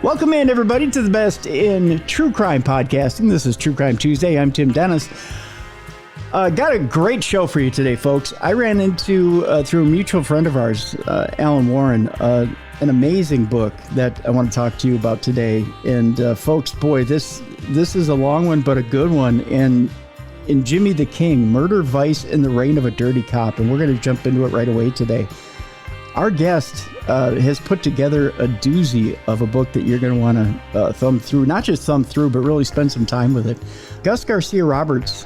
Welcome in, everybody, to the best in true crime podcasting. This is True Crime Tuesday. I'm Tim Dennis. Got a great show for you today, folks. I ran into, through a mutual friend of ours, Alan Warren, an amazing book that I want to talk to you about today. And folks, boy, this is a long one, but a good one. And in Jimmy the King, Murder, Vice, and the Reign of a Dirty Cop. And we're going to jump into it right away today. Our guest has put together a doozy of a book that you're going to want to thumb through, not just thumb through, but really spend some time with it. Gus Garcia-Roberts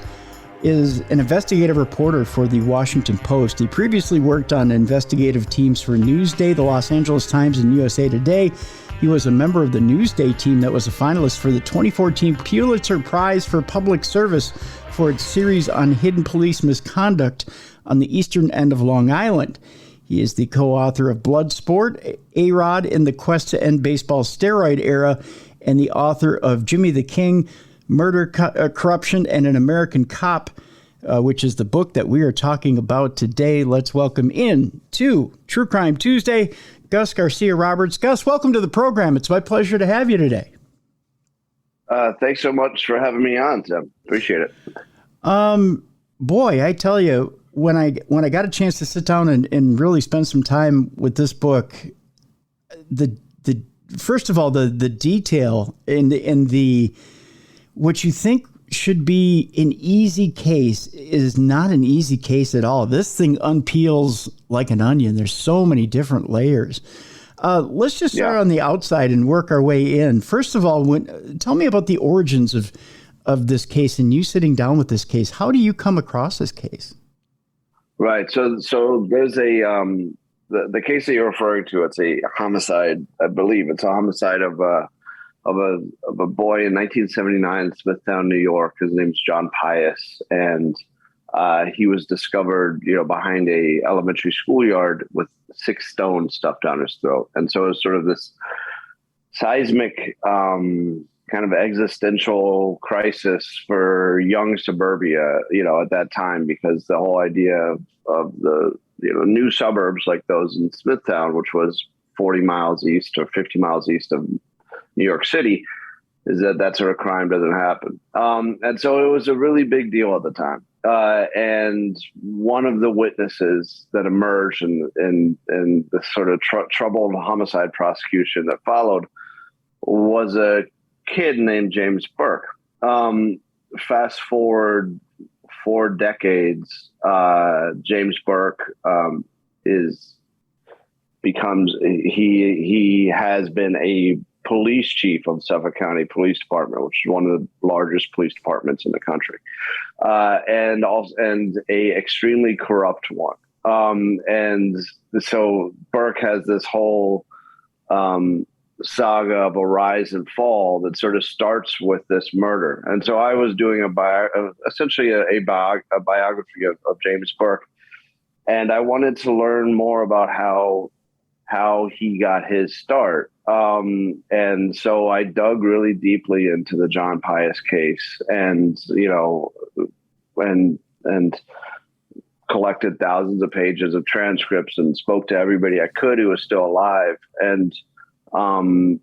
is an investigative reporter for the Washington Post. He previously worked on investigative teams for Newsday, the Los Angeles Times, and USA Today. He was a member of the Newsday team that was a finalist for the 2014 Pulitzer Prize for Public Service for its series on hidden police misconduct on the eastern end of Long Island. He is the co-author of Bloodsport, A-Rod in the Quest to End Baseball's Steroid Era, and the author of Jimmy the King, Murder, Corruption, and an American Cop, which is the book that we are talking about today. Let's welcome in to True Crime Tuesday, Gus Garcia-Roberts. Gus, welcome to the program. It's my pleasure to have you today. Thanks so much for having me on, Tim. Appreciate it. Boy, I tell you, when I got a chance to sit down and really spend some time with this book, the first of all, the detail in the what you think should be an easy case is not an easy case at all. This thing unpeels like an onion. There's so many different layers. Let's just start on the outside and work our way in. First of all, tell me about the origins of this case and you sitting down with this case. How do you come across this case? Right. So there's the case that you're referring to. It's a homicide, I believe. It's a homicide of a boy in 1979 in Smithtown, New York. His name's John Pius, and he was discovered, behind a elementary schoolyard with 6 stones stuffed down his throat. And so it was sort of this seismic kind of existential crisis for young suburbia, at that time, because the whole idea of the, new suburbs like those in Smithtown, which was 40 miles east or 50 miles east of New York City, is that sort of crime doesn't happen. And so it was a really big deal at the time. And one of the witnesses that emerged in the sort of troubled homicide prosecution that followed was a kid named James Burke. Fast forward 4 decades, James Burke he has been a police chief of Suffolk County Police Department, which is one of the largest police departments in the country, and a extremely corrupt one. And so Burke has this whole saga of a rise and fall that sort of starts with this murder. And so I was doing essentially a biography of James Burke, and I wanted to learn more about how he got his start. And so I dug really deeply into the John Pius case, and collected thousands of pages of transcripts and spoke to everybody I could who was still alive, and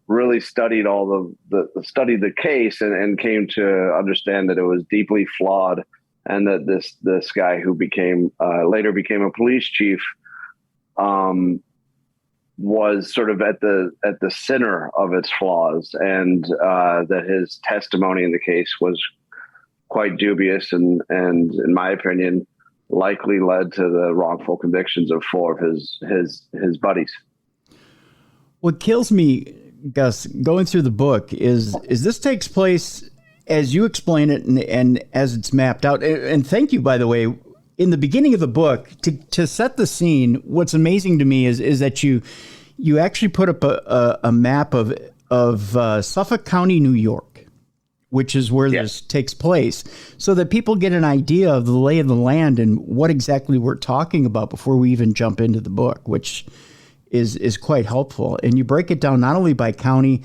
really studied studied the case and came to understand that it was deeply flawed, and that this guy who later became a police chief was sort of at the center of its flaws, and that his testimony in the case was quite dubious and in my opinion likely led to the wrongful convictions of 4 of his buddies. What kills me, Gus, going through the book is this takes place as you explain it and as it's mapped out. And thank you, by the way, in the beginning of the book, to set the scene. What's amazing to me is that you actually put up a map of Suffolk County, New York, which is where this takes place, so that people get an idea of the lay of the land and what exactly we're talking about before we even jump into the book, which is quite helpful. And you break it down not only by county,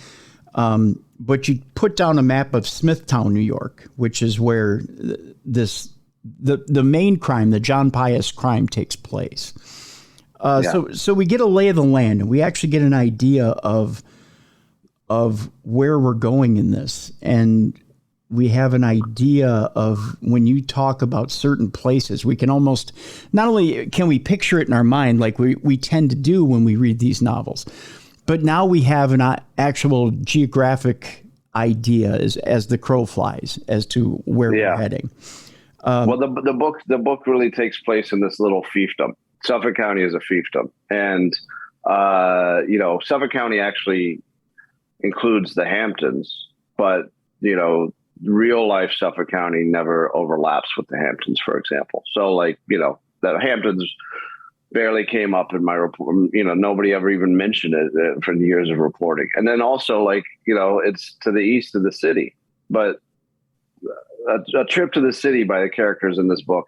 but you put down a map of Smithtown, New York, which is where the main crime, the John Pius crime, takes place. So we get a lay of the land, and we actually get an idea of of where we're going in this. And we have an idea of when you talk about certain places, we can almost, not only can we picture it in our mind like we tend to do when we read these novels, but now we have an actual geographic idea as the crow flies as to where we're heading. Well, the book really takes place in this little fiefdom. Suffolk County is a fiefdom. And, Suffolk County actually includes the Hamptons, but, real life Suffolk County never overlaps with the Hamptons, for example. So the Hamptons barely came up in my report. Nobody ever even mentioned it for years of reporting. And then also it's to the east of the city, but a trip to the city by the characters in this book,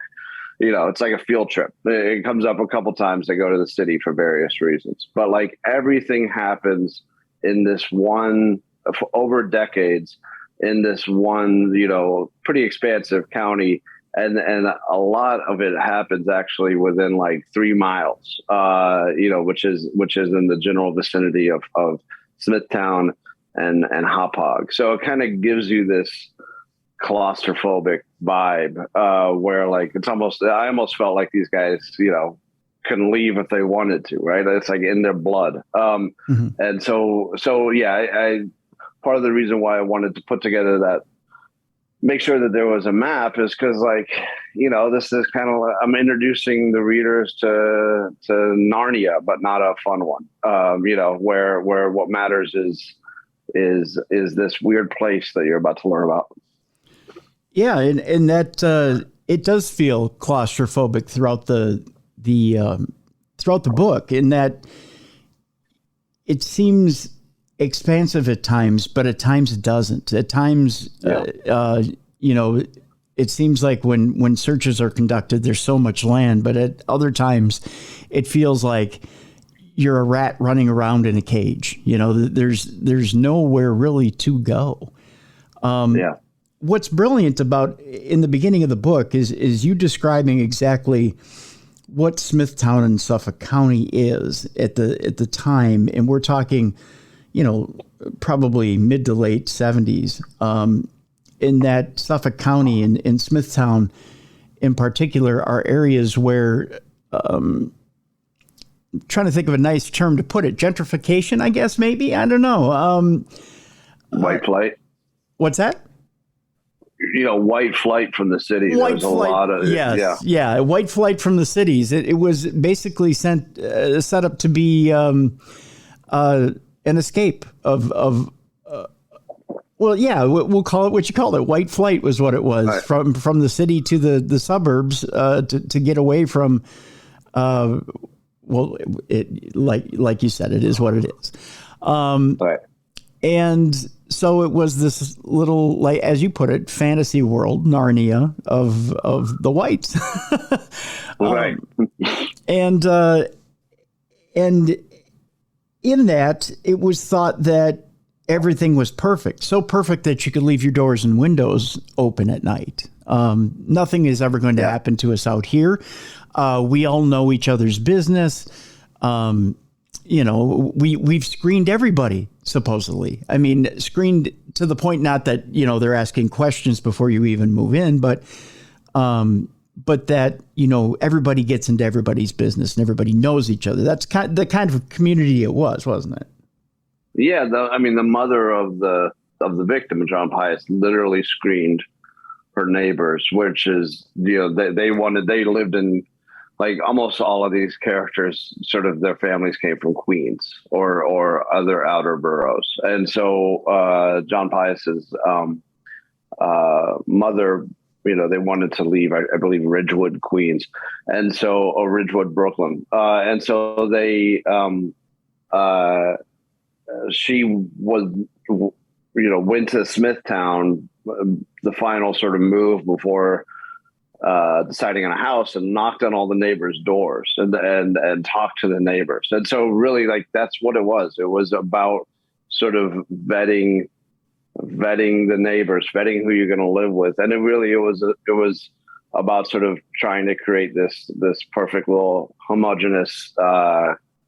it's like a field trip. It comes up a couple times. They go to the city for various reasons, but everything happens in this one over decades in this one, pretty expansive county. And a lot of it happens actually within 3 miles, which is in the general vicinity of Smithtown and Hauppauge. So it kind of gives you this claustrophobic vibe, where it's I almost felt like these guys, couldn't leave if they wanted to, right? It's in their blood. And so I part of the reason why I wanted to put together that, make sure that there was a map, is because this is kind of, I'm introducing the readers to Narnia, but not a fun one. Where what matters is this weird place that you're about to learn about. Yeah, and that it does feel claustrophobic throughout the book, in that it seems expansive at times, but at times it doesn't. At times, it seems like when searches are conducted, there's so much land, but at other times, it feels like you're a rat running around in a cage. There's nowhere really to go. What's brilliant about in the beginning of the book is you describing exactly what Smithtown and Suffolk County is at the time, and we're talking, probably mid to late 70s. In that Suffolk County and Smithtown in particular are areas where, I'm trying to think of a nice term to put it, gentrification, I guess, maybe, I don't know. White flight. What's that? White flight from the city. There's a lot of white flight from the cities. It was basically set up to be an escape of we'll call it what you call it. White flight was what it was, right. from the city to the suburbs to get away from. Like you said, it is what it is. Right. And so it was this little, as you put it, fantasy world, Narnia of the whites. Right. And in that, it was thought that everything was perfect, so perfect that you could leave your doors and windows open at night. Nothing is ever going to happen to us out here. We all know each other's business. We've screened everybody, supposedly. I mean, screened to the point, not that, they're asking questions before you even move in, but that, everybody gets into everybody's business and everybody knows each other. That's the kind of community it was, wasn't it? Yeah. The mother of the victim, John Pius, literally screened her neighbors, which is, they lived in, almost all of these characters, sort of their families came from Queens or other outer boroughs. And so John Pius's mother, they wanted to leave, I believe, Ridgewood, Queens, or Ridgewood, Brooklyn. And so she was, went to Smithtown, the final sort of move before deciding on a house, and knocked on all the neighbors' doors and talked to the neighbors. And so really, that's what it was. It was about sort of vetting the neighbors, vetting who you're going to live with. And it was about sort of trying to create this perfect little homogenous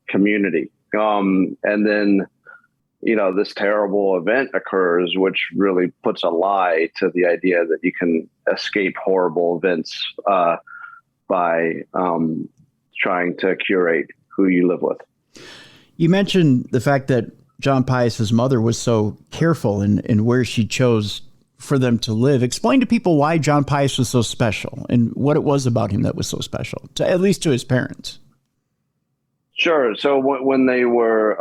community. And then, this terrible event occurs, which really puts a lie to the idea that you can escape horrible events by trying to curate who you live with. You mentioned the fact that John Pius's mother was so careful in where she chose for them to live. Explain to people why John Pius was so special and what it was about him that was so special, at least to his parents. Sure. So when they were,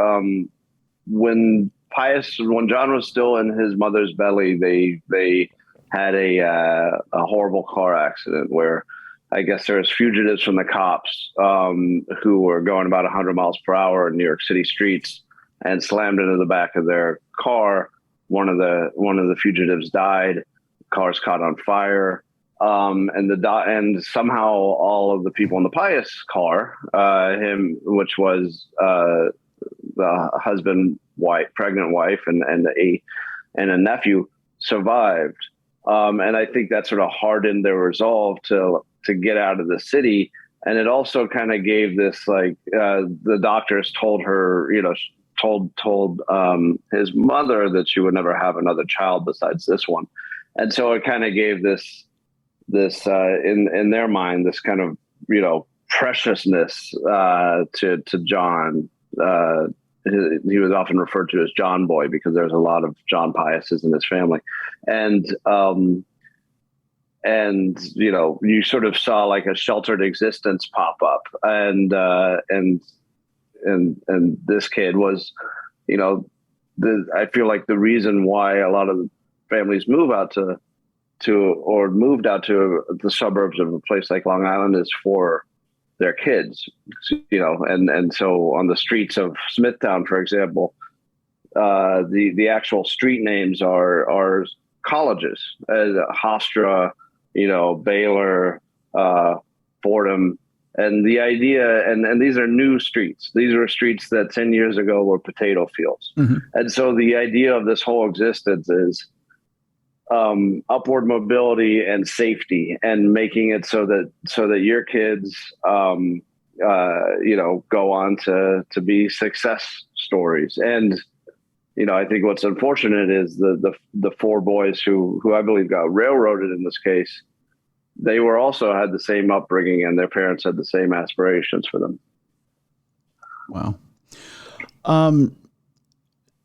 when John was still in his mother's belly, they had a horrible car accident where I guess there's fugitives from the cops who were going about 100 miles per hour in New York City streets and slammed into the back of their car. One of the fugitives died. The car's caught on fire. And somehow all of the people in the Pius car, which was the husband, pregnant wife, and a nephew, survived. And I think that sort of hardened their resolve to get out of the city. And it also kind of gave this, the doctors told her, told his mother that she would never have another child besides this one. And so it kind of gave this in their mind, this kind of, preciousness to John. He was often referred to as John Boy because there's a lot of John Piuses in his family. And you sort of saw like a sheltered existence pop up. And this kid was, I feel like the reason why a lot of families moved out to the suburbs of a place like Long Island is for their kids, and so on the streets of Smithtown, for example, the actual street names are colleges, Hofstra, Baylor, Fordham. And the idea, and these are new streets. These are streets that 10 years ago were potato fields. Mm-hmm. And so the idea of this whole existence is upward mobility and safety, and making it so that your kids, go on to be success stories. And, I think what's unfortunate is the four boys who I believe got railroaded in this case. They had the same upbringing, and their parents had the same aspirations for them. Wow.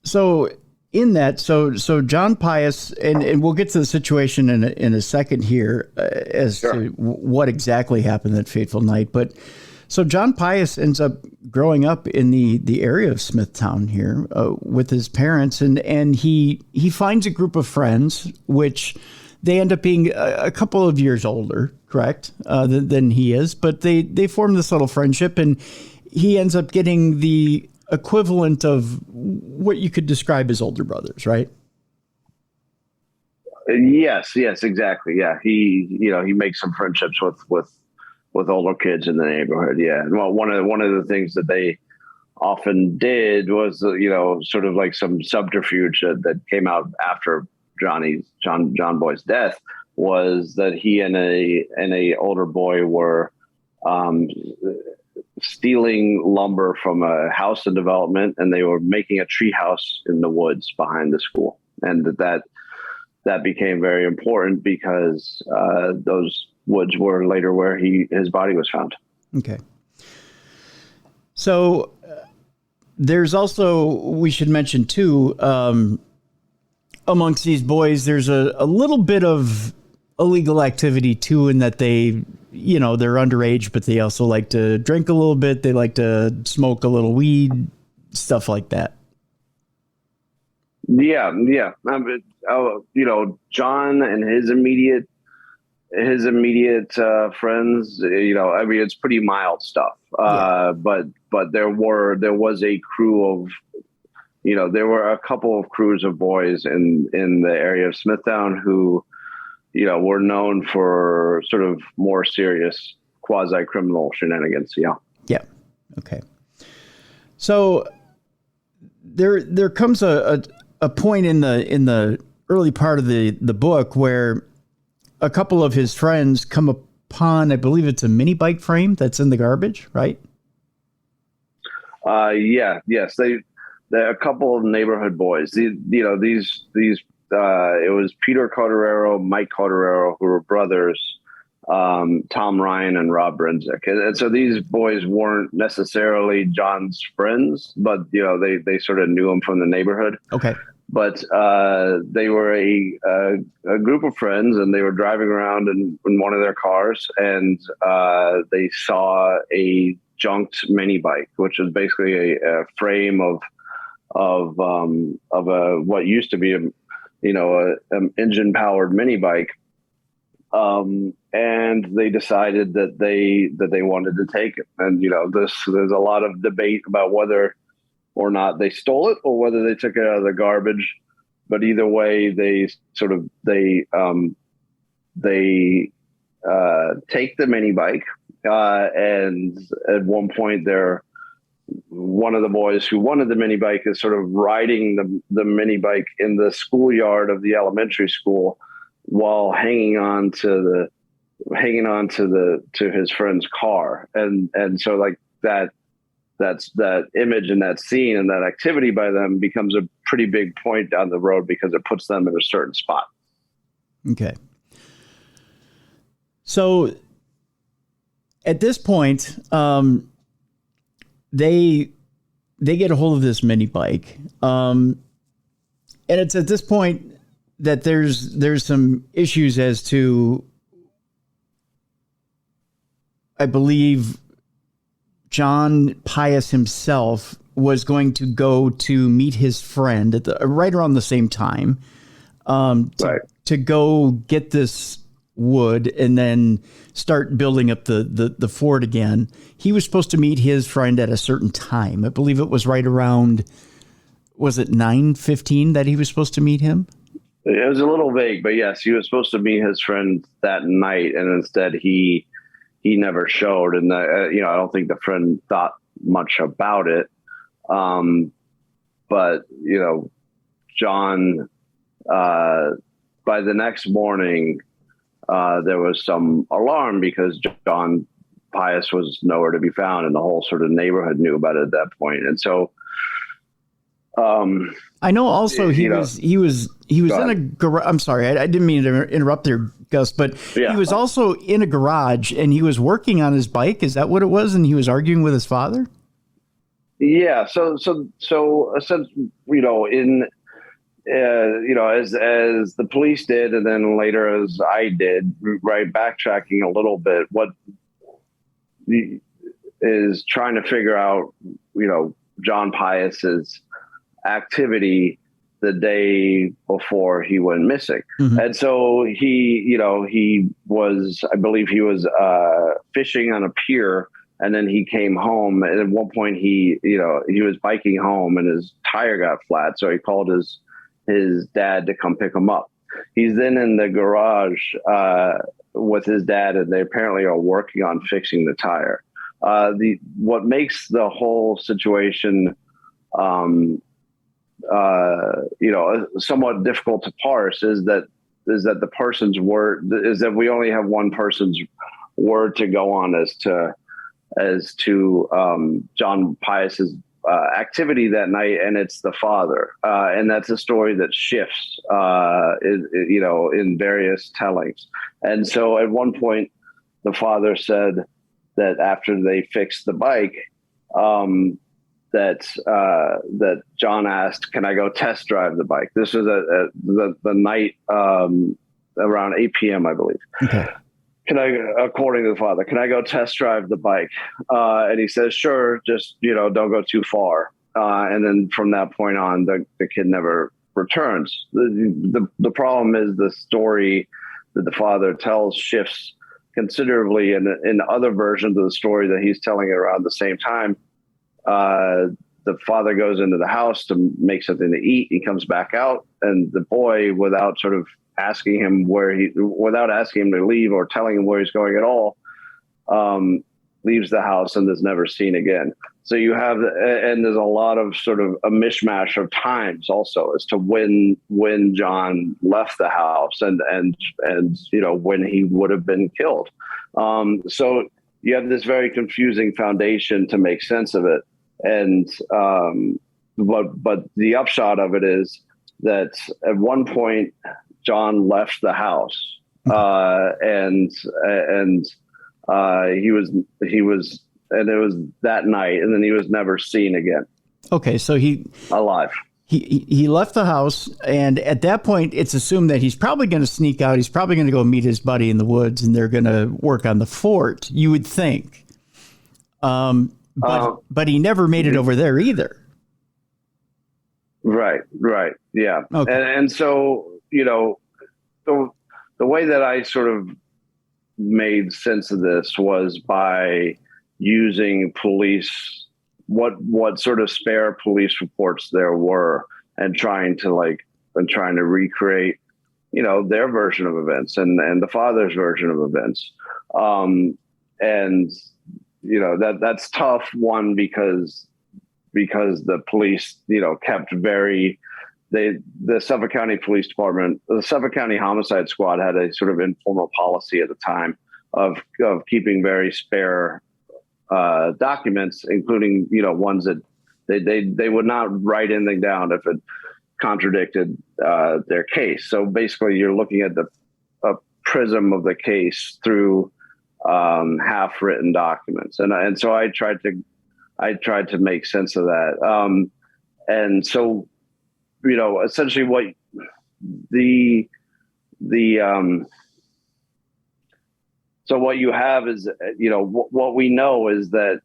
So in that, so John Pius, and we'll get to the situation in a second here as Sure. to what exactly happened that fateful night. But so John Pius ends up growing up in the area of Smithtown here with his parents, and he finds a group of friends, which they end up being a couple of years older, correct, than he is. But they form this little friendship, and he ends up getting the equivalent of what you could describe as older brothers, right? Yes, exactly. Yeah, he makes some friendships with older kids in the neighborhood. Yeah, and well, one of the things that they often did was sort of like some subterfuge that came out after John Boy's death, was that he and a older boy were stealing lumber from a house in development, and they were making a tree house in the woods behind the school. And that became very important because those woods were later where his body was found. Okay. So there's also, we should mention too, amongst these boys, there's a little bit of illegal activity too, in that they're underage, but they also like to drink a little bit. They like to smoke a little weed, stuff like that. Yeah. John and his immediate friends, it's pretty mild stuff. But there was a crew of, there were a couple of crews of boys in the area of Smithtown who, were known for sort of more serious quasi-criminal shenanigans. Yeah. Yeah. Okay. So there comes a point in the early part of the book where a couple of his friends come upon, I believe it's a mini bike frame that's in the garbage, right? Yes. a couple of neighborhood boys. It was Peter Cotterero, Mike Cotterero, who were brothers, Tom Ryan and Rob Brenzick. And so these boys weren't necessarily John's friends, but, they sort of knew him from the neighborhood. Okay. But they were a group of friends, and they were driving around in one of their cars, and they saw a junked mini bike, which is basically a frame of what used to be an engine powered mini bike. And they decided that they wanted to take it. And, there's a lot of debate about whether or not they stole it or whether they took it out of the garbage. But either way, they take the mini bike. And at one point one of the boys who wanted the mini bike is sort of riding the mini bike in the schoolyard of the elementary school while hanging on to his friend's car. And so like that's that image and that scene and that activity by them becomes a pretty big point down the road because it puts them in a certain spot. Okay. So at this point, they get a hold of this mini bike. And it's at this point that there's some issues as to, I believe, John Pius himself was going to go to meet his friend right around the same time, to go get this wood and then start building up the fort again. He was supposed to meet his friend at a certain time. I believe it was right around, was it 9:15 that he was supposed to meet him? It was a little vague, but yes, he was supposed to meet his friend that night, and instead he never showed. And I don't think the friend thought much about it. But John, by the next morning, there was some alarm because John Pius was nowhere to be found, and the whole sort of neighborhood knew about it at that point. And so, I know also he was in a garage. I'm sorry, I didn't mean to interrupt there, Gus, but he was also in a garage and he was working on his bike. Is that what it was? And he was arguing with his father? Yeah. So essentially, as the police did, and then later as I did, right, backtracking a little bit, what is trying to figure out, John Pius's activity the day before he went missing. Mm-hmm. And so he was, I believe he was fishing on a pier, and then he came home, and at one point he was biking home and his tire got flat. So he called his dad to come pick him up. He's then in the garage with his dad, and they apparently are working on fixing the tire. What makes the whole situation, somewhat difficult to parse is that the person's word is that we only have one person's word to go on as to John Pius's activity that night, and it's the father, and that's a story that shifts, in various tellings. And so, at one point, the father said that after they fixed the bike, that John asked, "Can I go test drive the bike?" This was the night around 8 p.m., I believe. Okay. According to the father, can I go test drive the bike? And he says, sure, just, don't go too far. And then from that point on, the kid never returns. The problem is the story that the father tells shifts considerably in other versions of the story that he's telling around the same time. The father goes into the house to make something to eat. He comes back out, and the boy, without sort of asking him without asking him to leave or telling him where he's going at all, leaves the house and is never seen again. So you have, and there's a lot of sort of a mishmash of times also as to when John left the house and when he would have been killed. So you have this very confusing foundation to make sense of it. And but the upshot of it is that at one point John left the house, and he was, and it was that night, and then he was never seen again. Okay, so alive. He left the house, and at that point, it's assumed that he's probably going to sneak out. He's probably going to go meet his buddy in the woods, and they're going to work on the fort, you would think. But he never made it over there either. Right, yeah. Okay. And so, the way that I sort of made sense of this was by using police, what sort of spare police reports there were, and trying to recreate, their version of events and the father's version of events. And that's tough, one, because the police, kept the Suffolk County Police Department, the Suffolk County Homicide Squad had a sort of informal policy at the time of keeping very spare documents, including, ones that they would not write anything down if it contradicted their case. So basically you're looking at a prism of the case through half written documents. And so I tried to make sense of that. And so, essentially what so what you have is, what we know is that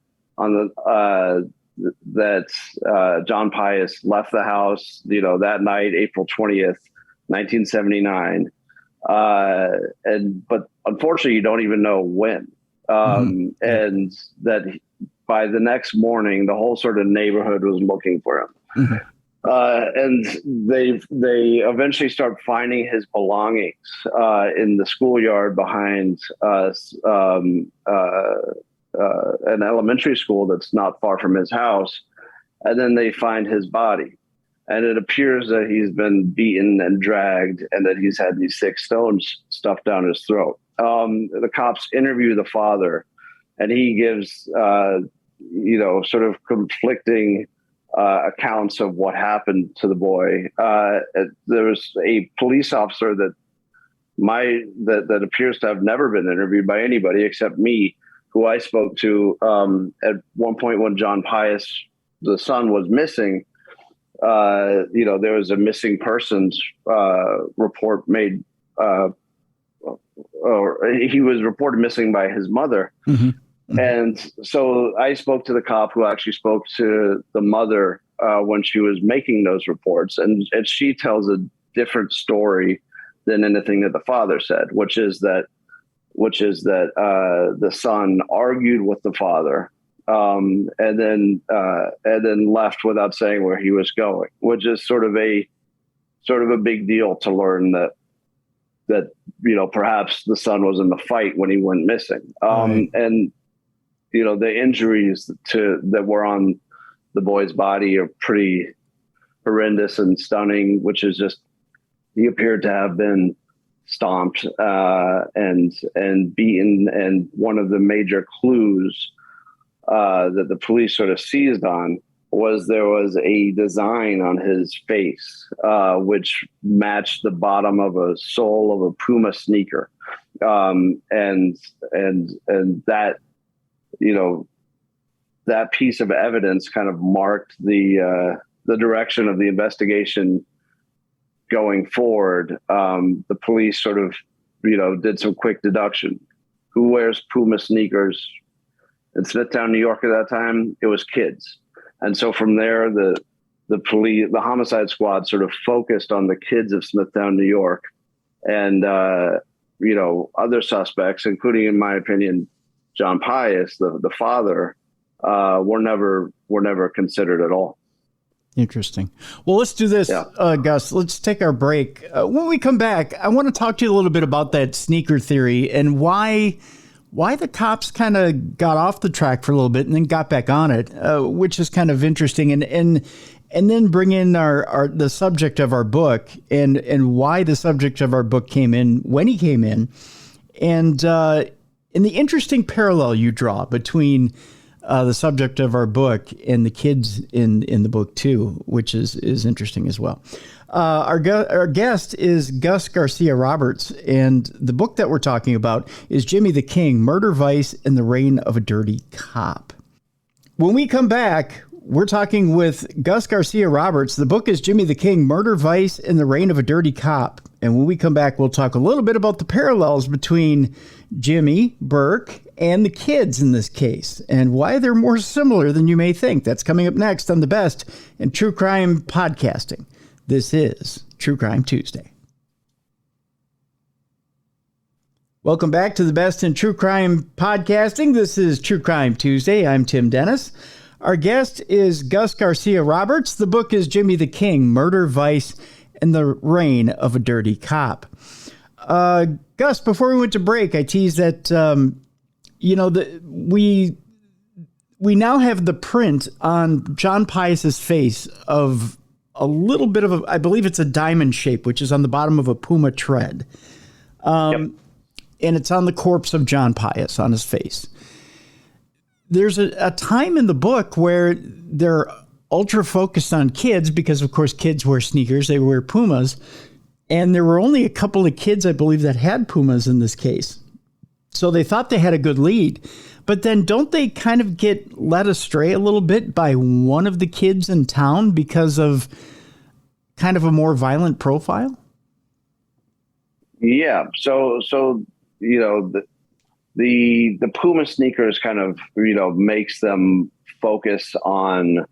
John Pius left the house, that night, April 20th, 1979. But unfortunately, you don't even know when. And that by the next morning, the whole sort of neighborhood was looking for him. Mm-hmm. And they eventually start finding his belongings in the schoolyard behind an elementary school that's not far from his house. And then they find his body. And it appears that he's been beaten and dragged, and that he's had these 6 stones stuffed down his throat. The cops interview the father, and he gives, sort of conflicting accounts of what happened to the boy. There was a police officer that appears to have never been interviewed by anybody except me, who I spoke to at one point when John Pius, the son, was missing. There was a missing persons report made, or he was reported missing by his mother. Mm-hmm. And so I spoke to the cop who actually spoke to the mother when she was making those reports. And she tells a different story than anything that the father said, which is that the son argued with the father, and then left without saying where he was going, which is sort of a big deal to learn that perhaps the son was in the fight when he went missing. And the injuries that were on the boy's body are pretty horrendous and stunning, which is just, he appeared to have been stomped and beaten. And one of the major clues that the police sort of seized on was there was a design on his face which matched the bottom of a sole of a Puma sneaker, and that, that piece of evidence kind of marked the direction of the investigation going forward. The police sort of, did some quick deduction. Who wears Puma sneakers in Smithtown, New York at that time? It was kids. And so from there, the police, the homicide squad sort of focused on the kids of Smithtown, New York, and, other suspects, including, in my opinion, John Pius, the father, were never considered at all. Interesting. Well, let's do this, Gus. Let's take our break. When we come back, I want to talk to you a little bit about that sneaker theory and why the cops kind of got off the track for a little bit and then got back on it, which is kind of interesting. And then bring in the subject of our book and why the subject of our book came in when he came in, and the interesting parallel you draw between the subject of our book and the kids in the book too, which is interesting as well. Our guest is Gus Garcia-Roberts, and the book that we're talking about is Jimmy the King, Murder, Vice, and the Reign of a Dirty Cop. When we come back, we're talking with Gus Garcia-Roberts. The book is Jimmy the King, Murder, Vice, and the Reign of a Dirty Cop. And when we come back, we'll talk a little bit about the parallels between Jimmy, Burke, and the kids in this case, and why they're more similar than you may think. That's coming up next on the best in true crime podcasting. This is True Crime Tuesday. Welcome back to the best in true crime podcasting. This is True Crime Tuesday. I'm Tim Dennis. Our guest is Gus Garcia-Roberts. The book is Jimmy the King, Murder, Vice, and the Reign of a Dirty Cop. Gus, before we went to break, I teased that, we now have the print on John Pius's face of a little bit of I believe it's a diamond shape, which is on the bottom of a puma tread. Yep. And it's on the corpse of John Pius on his face. There's a time in the book where they're ultra focused on kids because, of course, kids wear sneakers. They wear Pumas. And there were only a couple of kids, I believe, that had Pumas in this case. So they thought they had a good lead. But then don't they kind of get led astray a little bit by one of the kids in town because of kind of a more violent profile? Yeah. So the Puma sneakers kind of, makes them focus on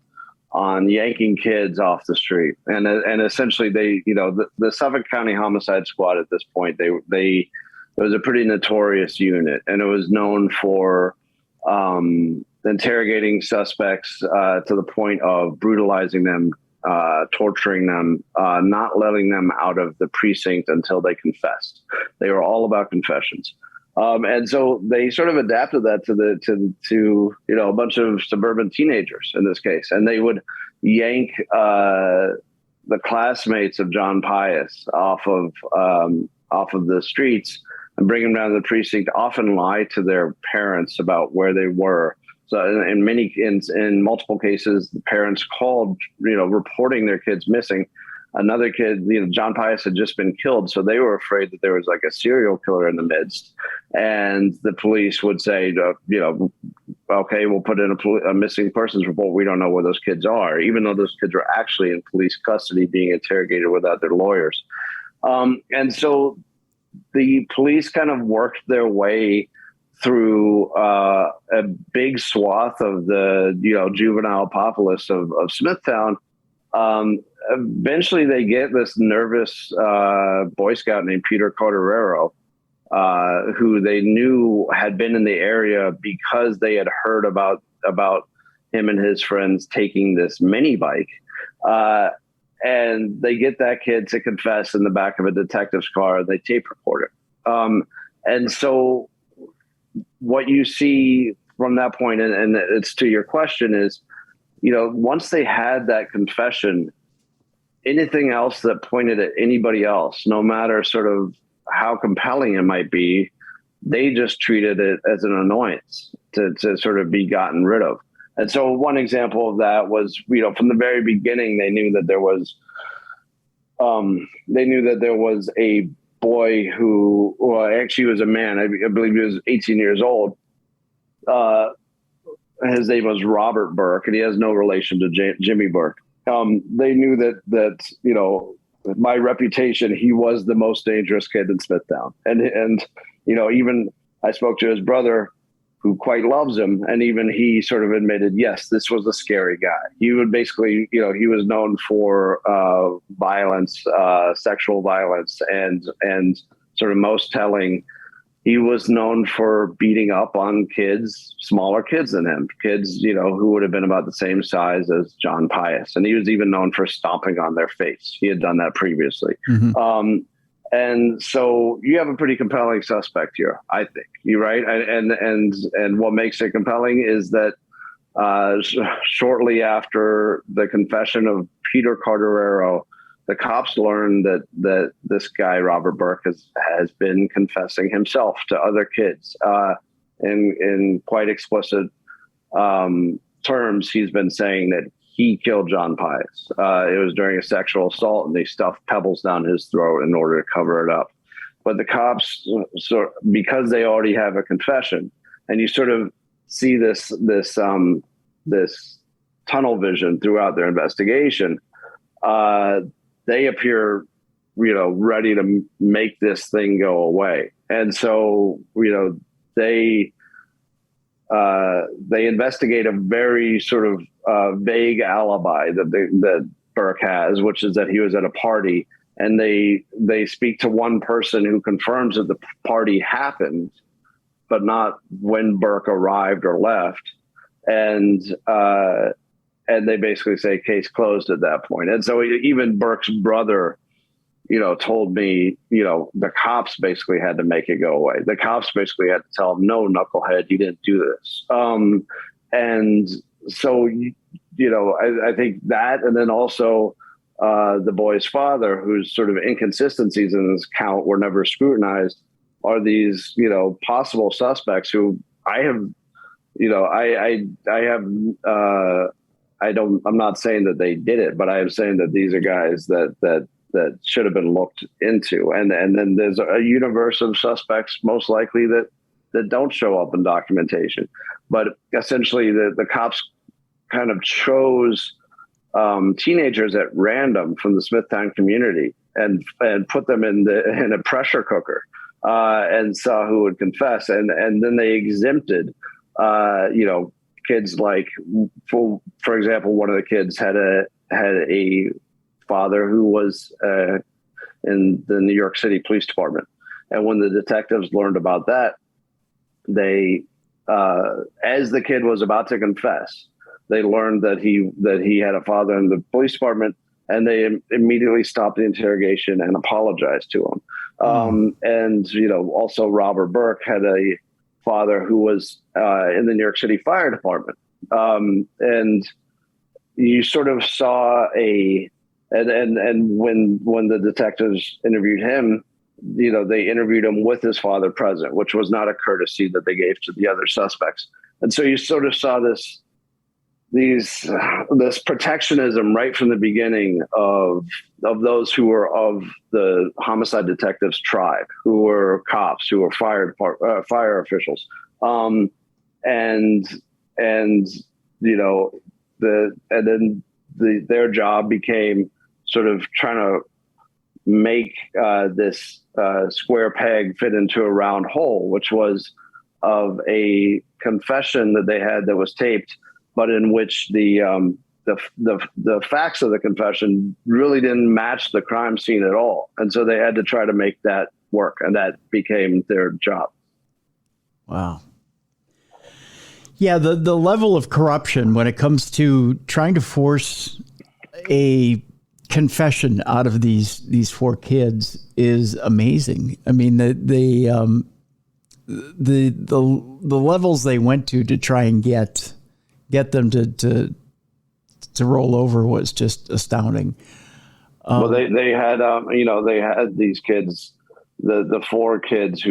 yanking kids off the street. And essentially they, the Suffolk County Homicide Squad at this point, it was a pretty notorious unit, and it was known for interrogating suspects to the point of brutalizing them, torturing them, not letting them out of the precinct until they confessed. They were all about confessions. And so they sort of adapted that to a bunch of suburban teenagers in this case. And they would yank the classmates of John Pius off of the streets and bring them down to the precinct, often lie to their parents about where they were. So in multiple cases, the parents called, reporting their kids missing. Another kid, John Pius had just been killed, so they were afraid that there was like a serial killer in the midst. And the police would say, okay, we'll put in a missing persons report. We don't know where those kids are, even though those kids were actually in police custody being interrogated without their lawyers. And so the police kind of worked their way through a big swath of the juvenile populace of Smithtown. Eventually they get this nervous Boy Scout named Peter Carterero, who they knew had been in the area because they had heard about him and his friends taking this mini bike. And they get that kid to confess in the back of a detective's car. They tape record it. And so what you see from that point, and it's to your question, is, once they had that confession, anything else that pointed at anybody else, no matter sort of how compelling it might be, they just treated it as an annoyance to sort of be gotten rid of. And so one example of that was, from the very beginning, they knew that there was a boy who, well, actually was a man. I believe he was 18 years old. His name was Robert Burke, and he has no relation to Jimmy Burke. They knew that my reputation, he was the most dangerous kid in Smithtown. And even I spoke to his brother, who quite loves him, and even he sort of admitted, yes, this was a scary guy. He would basically, he was known for violence, sexual violence, and sort of most telling, he was known for beating up on kids, smaller kids than him, kids, who would have been about the same size as John Pius. And he was even known for stomping on their face. He had done that previously. Mm-hmm. And so you have a pretty compelling suspect here, I think. You're right. And what makes it compelling is that shortly after the confession of Peter Carterero, the cops learned that this guy, Robert Burke, has been confessing himself to other kids in quite explicit terms, he's been saying that he killed John Pius. It was during a sexual assault, and they stuffed pebbles down his throat in order to cover it up. But the cops, because they already have a confession, and you sort of see this tunnel vision throughout their investigation, they appear, ready to make this thing go away. And so, they investigate a very sort of vague alibi that Burke has, which is that he was at a party, and they speak to one person who confirms that the party happened, but not when Burke arrived or left. And they basically say case closed at that point. And so even Burke's brother, told me, the cops basically had to make it go away. The cops basically had to tell him, no, knucklehead, you didn't do this. And so, I think that, and then also the boy's father, whose sort of inconsistencies in his account were never scrutinized, are these, possible suspects who I have, I'm not saying that they did it, but I am saying that these are guys that should have been looked into. And then there's a universe of suspects, most likely that don't show up in documentation. But essentially the cops kind of chose teenagers at random from the Smithtown community and put them in a pressure cooker and saw who would confess. And then they exempted, kids like, for example, one of the kids had a father who was in the New York City Police Department. And when the detectives learned about that, they, as the kid was about to confess, they learned that he had a father in the police department, and they immediately stopped the interrogation and apologized to him. And, also Robert Burke had a father who was in the New York City Fire Department. And you sort of saw and when the detectives interviewed him, they interviewed him with his father present, which was not a courtesy that they gave to the other suspects. And so you sort of saw this protectionism right from the beginning of those who were of the homicide detectives tribe, who were cops, who were fire officials. Their job became sort of trying to make this square peg fit into a round hole, which was of a confession that they had that was taped, but in which the facts of the confession really didn't match the crime scene at all. And so they had to try to make that work, and that became their job. Wow. Yeah, the level of corruption when it comes to trying to force a confession out of these four kids is amazing. I mean, the levels they went to try and get them to roll over was just astounding. Well, they had they had these kids, the four kids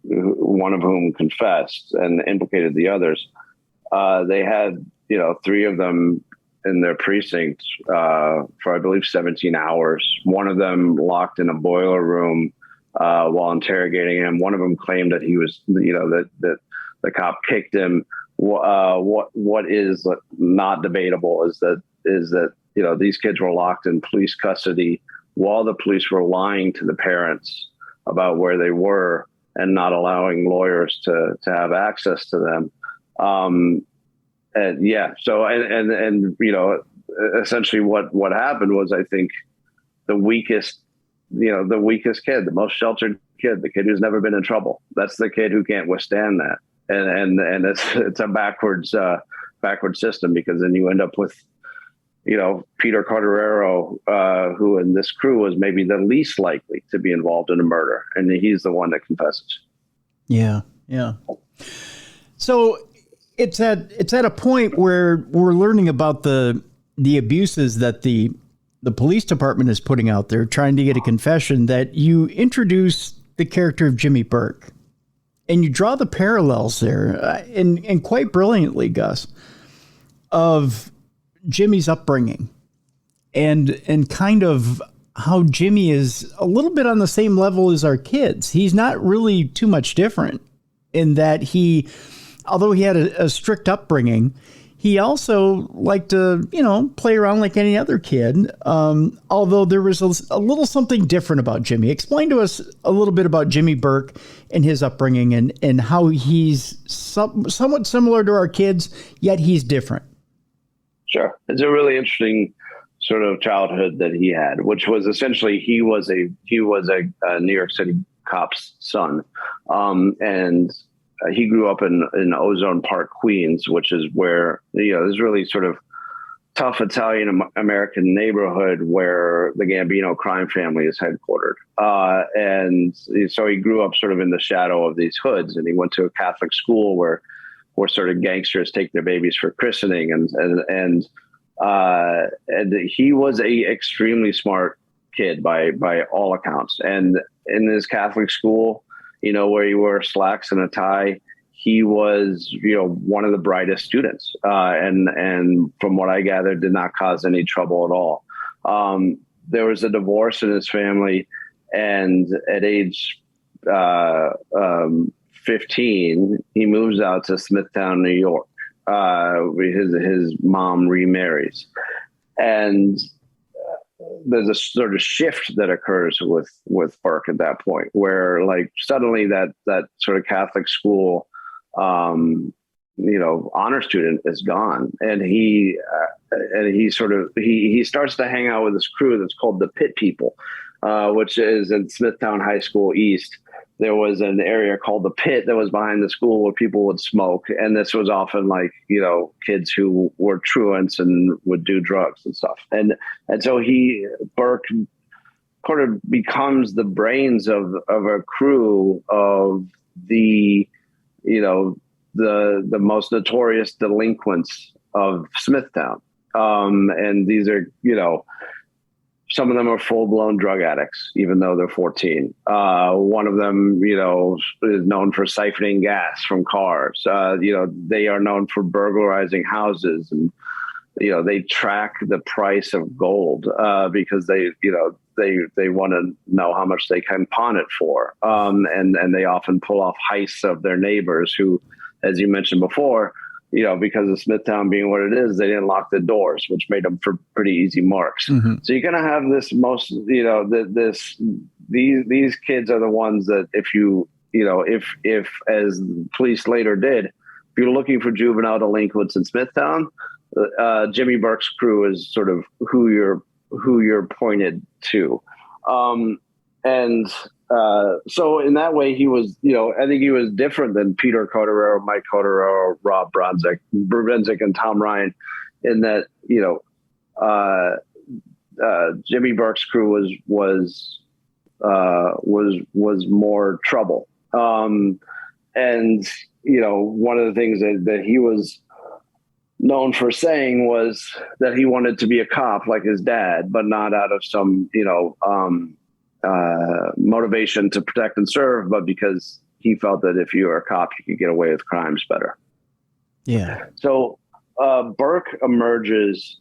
one of whom confessed and implicated the others. They had three of them in their precinct for, I believe, 17 hours. One of them locked in a boiler room while interrogating him. One of them claimed that he was, that the cop kicked him. What is not debatable is that these kids were locked in police custody while the police were lying to the parents about where they were and not allowing lawyers to have access to them. Essentially what happened was, I think, the weakest kid, the most sheltered kid, the kid who's never been in trouble. That's the kid who can't withstand that. And it's a backwards system, because then you end up with, Peter Carterero, who in this crew was maybe the least likely to be involved in a murder. And he's the one that confesses. Yeah. Yeah. So it's at a point where we're learning about the abuses that the police department is putting out there, trying to get a confession, that you introduce the character of Jimmy Burke. And you draw the parallels there, and quite brilliantly, Gus, of Jimmy's upbringing and kind of how Jimmy is a little bit on the same level as our kids. He's not really too much different in that although he had a strict upbringing, he also liked to, play around like any other kid. Although there was a little something different about Jimmy. Explain to us a little bit about Jimmy Burke and his upbringing and how he's somewhat similar to our kids, yet he's different. Sure. It's a really interesting sort of childhood that he had, which was essentially he was a New York City cop's son, and he grew up in Ozone Park, Queens, which is where this really sort of tough Italian American neighborhood where the Gambino crime family is headquartered, and so he grew up sort of in the shadow of these hoods, and he went to a Catholic school where sort of gangsters take their babies for christening, and he was a extremely smart kid by all accounts. And in his Catholic school, where he wore slacks and a tie, he was, one of the brightest students. And from what I gathered, did not cause any trouble at all. There was a divorce in his family, and at age 15, he moves out to Smithtown, New York. His mom remarries, and there's a sort of shift that occurs with Burke at that point, where like suddenly that sort of Catholic school, honor student is gone, and he starts to hang out with this crew that's called the Pit People, which is in Smithtown High School East. There was an area called the Pit that was behind the school where people would smoke. And this was often like, kids who were truants and would do drugs and stuff. And so Burke kind of becomes the brains of a crew of the most notorious delinquents of Smithtown. And these are, some of them are full-blown drug addicts, even though they're 14. One of them, is known for siphoning gas from cars. They are known for burglarizing houses, and they track the price of gold because they want to know how much they can pawn it for. And they often pull off heists of their neighbors who, as you mentioned before, because of Smithtown being what it is, they didn't lock the doors, which made them for pretty easy marks. Mm-hmm. So you're going to have this these kids are the ones that if as the police later did, if you're looking for juvenile delinquents in Smithtown, Jimmy Burke's crew is sort of who you're pointed to. So in that way, he was, I think he was different than Peter Cotterero, Mike Cotterero, Rob Bronzik, and Tom Ryan, in that, Jimmy Burke's crew was more trouble. And one of the things that he was known for saying was that he wanted to be a cop like his dad, but not out of some, motivation to protect and serve, but because he felt that if you were a cop, you could get away with crimes better. Yeah. So Burke emerges.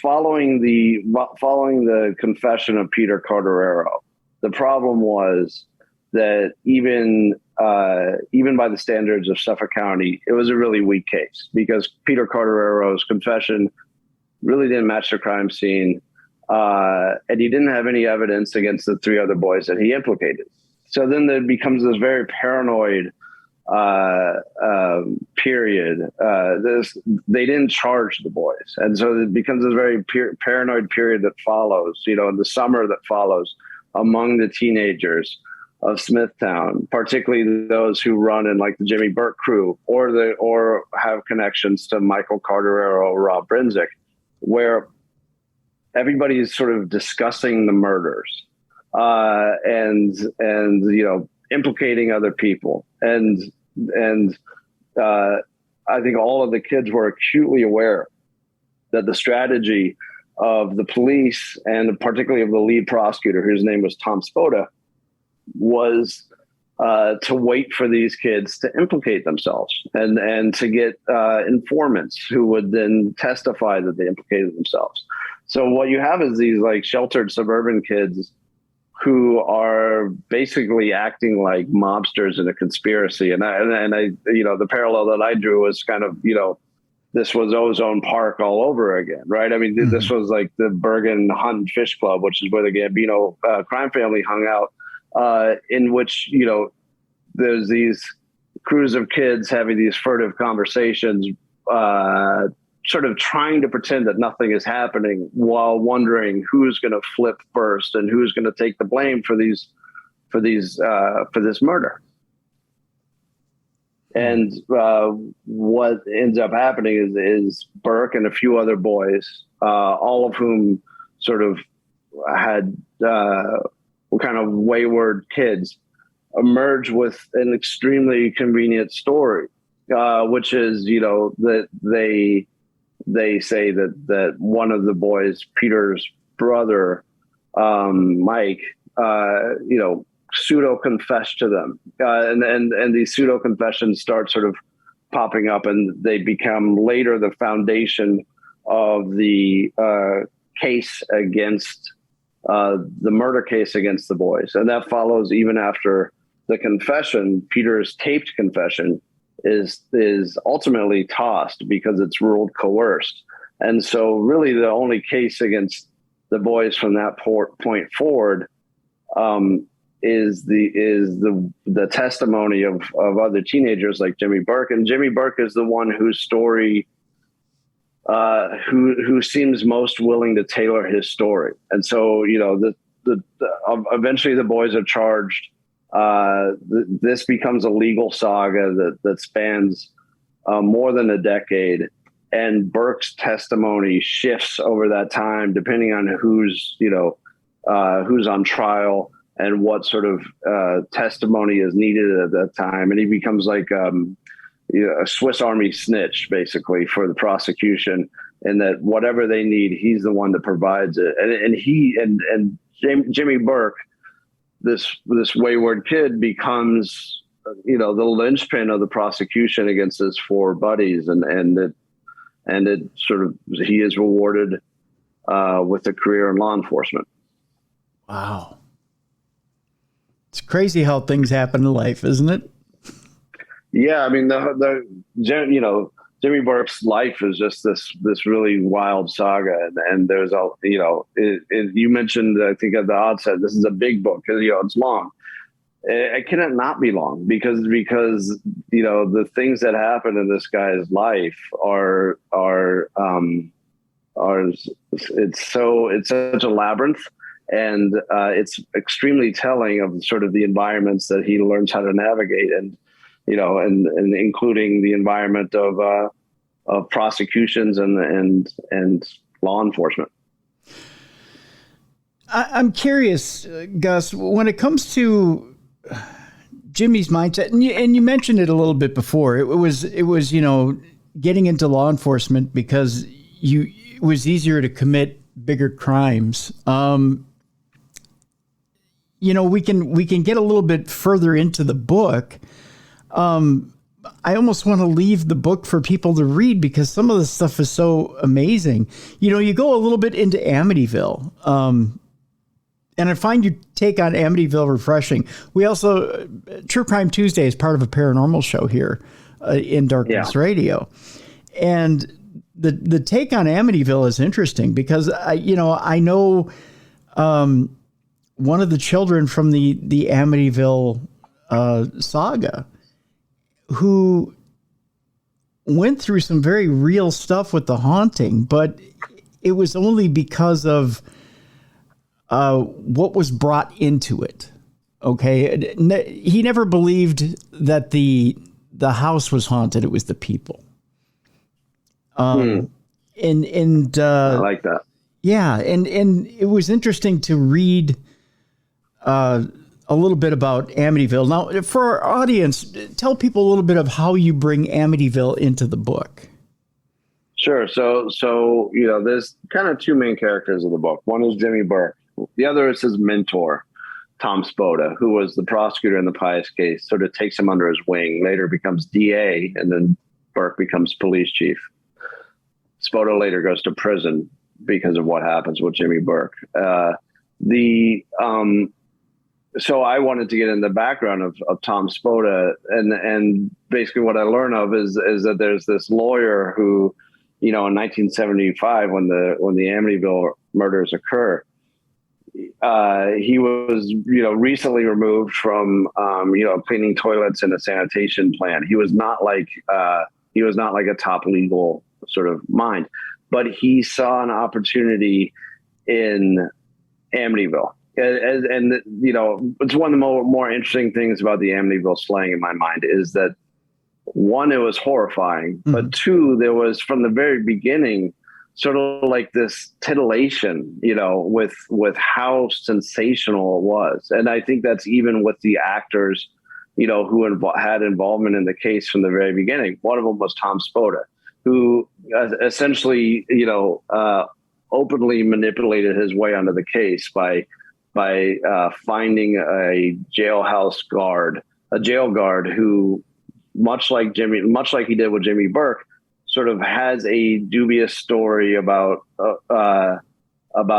Following the confession of Peter Cotterero, the problem was that even by the standards of Suffolk County, it was a really weak case because Peter Cotterero's confession really didn't match the crime scene, and he didn't have any evidence against the three other boys that he implicated. So then there becomes this very paranoid period. They didn't charge the boys, and so it becomes this very paranoid period that follows. In the summer that follows among the teenagers of Smithtown, particularly those who run in like the Jimmy Burke crew or have connections to Michael Cotterero or Rob Bronzik, where everybody is sort of discussing the murders and implicating other people. And I think all of the kids were acutely aware that the strategy of the police and particularly of the lead prosecutor, whose name was Tom Spoda, was to wait for these kids to implicate themselves and to get informants who would then testify that they implicated themselves. So what you have is these like sheltered suburban kids who are basically acting like mobsters in a conspiracy. And I, the parallel that I drew was kind of, this was Ozone Park all over again, right? I mean, this was like the Bergen Hunt and Fish Club, which is where the Gambino crime family hung out, in which, there's these crews of kids having these furtive conversations, sort of trying to pretend that nothing is happening while wondering who's going to flip first and who's going to take the blame for this murder. And what ends up happening is Burke and a few other boys, all of whom sort of were kind of wayward kids, emerge with an extremely convenient story, which is, that they say that one of the boys, Peter's brother, Mike, pseudo confessed to them, and these pseudo confessions start sort of popping up, and they become later the foundation of the case against the murder case against the boys. And that follows even after the confession. Peter's taped confession is ultimately tossed because it's ruled coerced. And so really the only case against the boys from that point forward is the testimony of other teenagers like Jimmy Burke. And Jimmy Burke is the one whose story who seems most willing to tailor his story. And so, eventually the boys are charged. This becomes a legal saga that spans more than a decade, and Burke's testimony shifts over that time depending on who's on trial and what sort of testimony is needed at that time. And he becomes like a Swiss Army snitch, basically, for the prosecution, and that whatever they need, he's the one that provides it. And Jimmy Burke, this wayward kid, becomes the linchpin of the prosecution against his four buddies, and it sort of, he is rewarded with a career in law enforcement. Wow. It's crazy how things happen in life, isn't it? Yeah, I mean, Jimmy Burke's life is just this really wild saga, and there's you mentioned, I think at the outset, this is a big book because it's long. It cannot not be long because the things that happen in this guy's life are it's such a labyrinth. And it's extremely telling of sort of the environments that he learns how to navigate, and including the environment of prosecutions and law enforcement. I'm curious, Gus, when it comes to Jimmy's mindset, and you mentioned it a little bit before. It was getting into law enforcement because it was easier to commit bigger crimes. We can get a little bit further into the book. I almost want to leave the book for people to read because some of the stuff is so amazing. You go a little bit into Amityville, and I find your take on Amityville refreshing. We also, True Crime Tuesday is part of a paranormal show here in Darkness Radio. And the take on Amityville is interesting because I know one of the children from the Amityville saga who went through some very real stuff with the haunting, but it was only because of what was brought into it. Okay. He never believed that the house was haunted. It was the people. And I like that. Yeah. And it was interesting to read a little bit about Amityville. Now, for our audience, tell people a little bit of how you bring Amityville into the book. Sure. So there's kind of two main characters of the book. One is Jimmy Burke. The other is his mentor, Tom Spoda, who was the prosecutor in the Pius case, sort of takes him under his wing, later becomes DA, and then Burke becomes police chief. Spoda later goes to prison because of what happens with Jimmy Burke. So I wanted to get in the background of Tom Spoda, and basically what I learned of is that there's this lawyer who, in 1975, when the Amityville murders occur, he was, recently removed from, cleaning toilets in a sanitation plant. He was not like a top legal sort of mind, but he saw an opportunity in Amityville. And it's one of the more interesting things about the Amityville slang in my mind is that, one, it was horrifying, but two, there was from the very beginning sort of like this titillation, with how sensational it was. And I think that's even with the actors, who had involvement in the case from the very beginning. One of them was Tom Spoda, who essentially, openly manipulated his way onto the case by finding a jail guard who, much like he did with Jimmy Burke, sort of has a dubious story about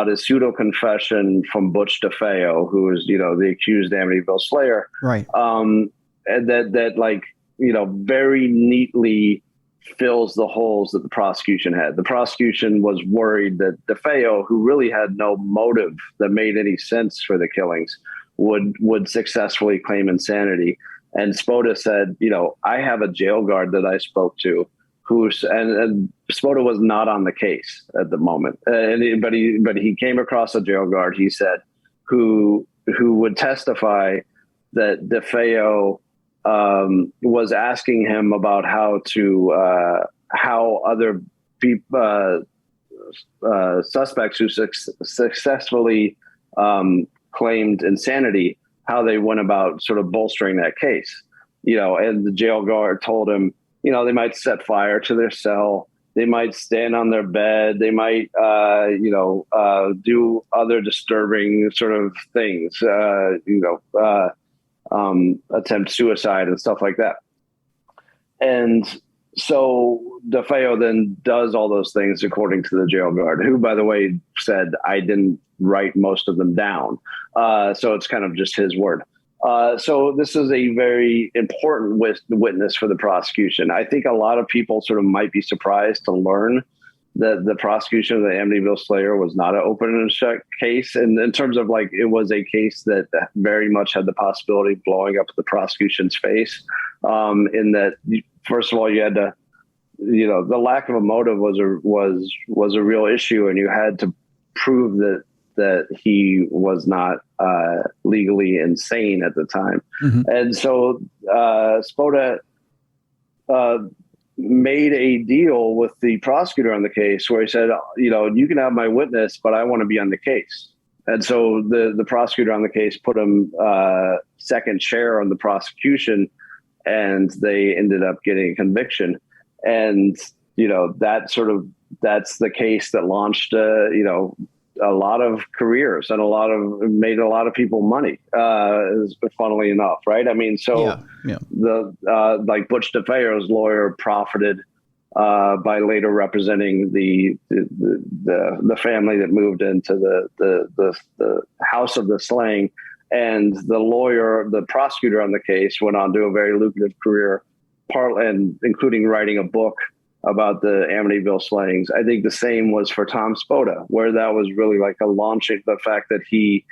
his pseudo confession from Butch DeFeo, who is, the accused Amityville Slayer. Right. And that very neatly fills the holes that the prosecution had. The prosecution was worried that DeFeo, who really had no motive that made any sense for the killings, would successfully claim insanity. And Spoda said, I have a jail guard that I spoke to, and Spoda was not on the case at the moment, but he came across a jail guard, he said, who would testify that DeFeo was asking him about how other people, suspects who successfully claimed insanity, how they went about sort of bolstering that case. And the jail guard told him, they might set fire to their cell, they might stand on their bed, they might do other disturbing sort of things, attempt suicide and stuff like that. And so DeFeo then does all those things according to the jail guard, who, by the way, said, I didn't write most of them down. So it's kind of just his word. So this is a very important witness for the prosecution. I think a lot of people sort of might be surprised to learn that the prosecution of the Amityville Slayer was not an open and shut case. And in terms of it was a case that very much had the possibility of blowing up the prosecution's face. In that, first of all, you had to, the lack of a motive was a real issue, and you had to prove that he was not legally insane at the time. And so Spoda made a deal with the prosecutor on the case where he said, you can have my witness, but I want to be on the case. And so the prosecutor on the case put him second chair on the prosecution, and they ended up getting a conviction. And, that's the case that launched, a lot of careers and made a lot of people money, funnily enough. Right. I mean, so the Butch DeFeo's lawyer profited by later representing the family that moved into the house of the slaying, and the prosecutor on the case went on to a very lucrative career, including writing a book about the Amityville slayings. I think the same was for Tom Spoda, where that was really like a launching. The fact that he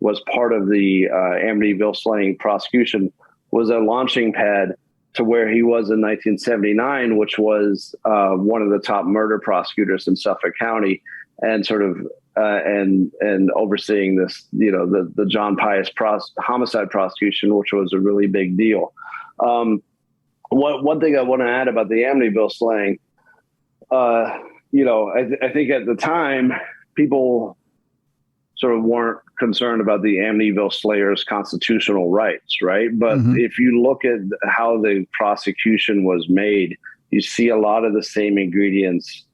was part of the Amityville slaying prosecution was a launching pad to where he was in 1979, which was one of the top murder prosecutors in Suffolk County, and sort of and overseeing this, the John Pius homicide prosecution, which was a really big deal. One thing I want to add about the Amityville slaying, I think at the time people sort of weren't concerned about the Amityville Slayer's constitutional rights, right? But if you look at how the prosecution was made, you see a lot of the same ingredients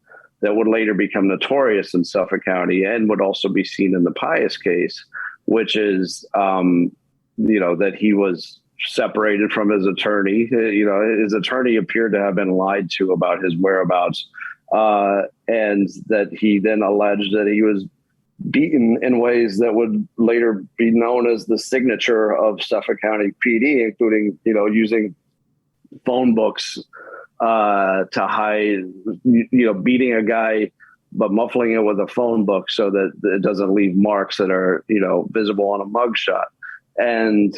that would later become notorious in Suffolk County and would also be seen in the Pius case, which is, that he was separated from his attorney. His attorney appeared to have been lied to about his whereabouts, and that he then alleged that he was beaten in ways that would later be known as the signature of Suffolk County PD, including, using phone books to hide, beating a guy, but muffling it with a phone book so that it doesn't leave marks that are, visible on a mugshot. And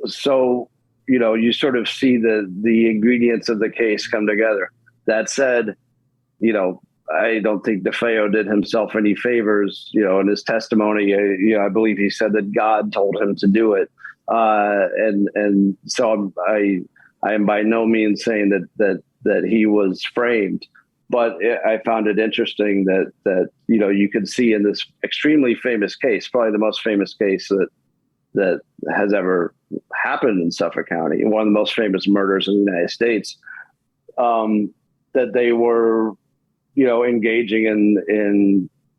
so, you sort of see the ingredients of the case come together. That said, I don't think DeFeo did himself any favors, in his testimony. I believe he said that God told him to do it. And so I am by no means saying that he was framed, but I found it interesting that you could see in this extremely famous case, probably the most famous case that has ever happened in Suffolk County, one of the most famous murders in the United States, that they were, engaging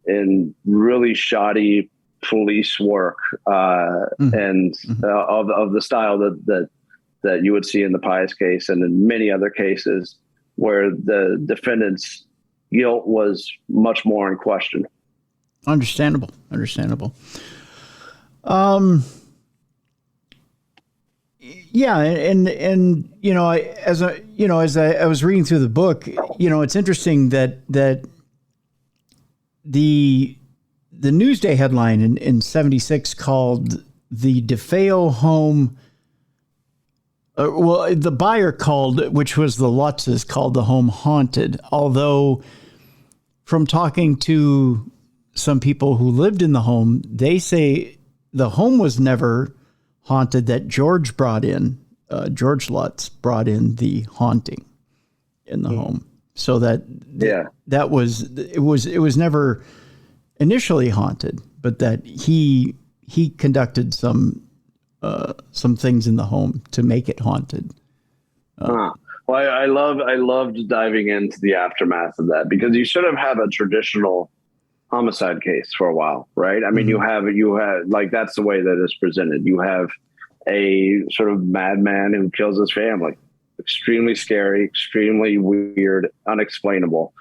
in really shoddy police work, and of the style that you would see in the Pius case and in many other cases where the defendant's guilt was much more in question. Understandable. Yeah, and as I was reading through the book, it's interesting that the Newsday headline in 76 called the DeFeo home. The buyer called, which was the Lutzes, called the home haunted. Although, from talking to some people who lived in the home, they say the home was never haunted, that George Lutz brought in the haunting in the home. So that it was never initially haunted, but that he conducted some things in the home to make it haunted. Well, I loved diving into the aftermath of that, because you sort of have a traditional homicide case for a while, right? I mean, you have like, that's the way that it's presented. You have a sort of madman who kills his family. Extremely scary, extremely weird, unexplainable.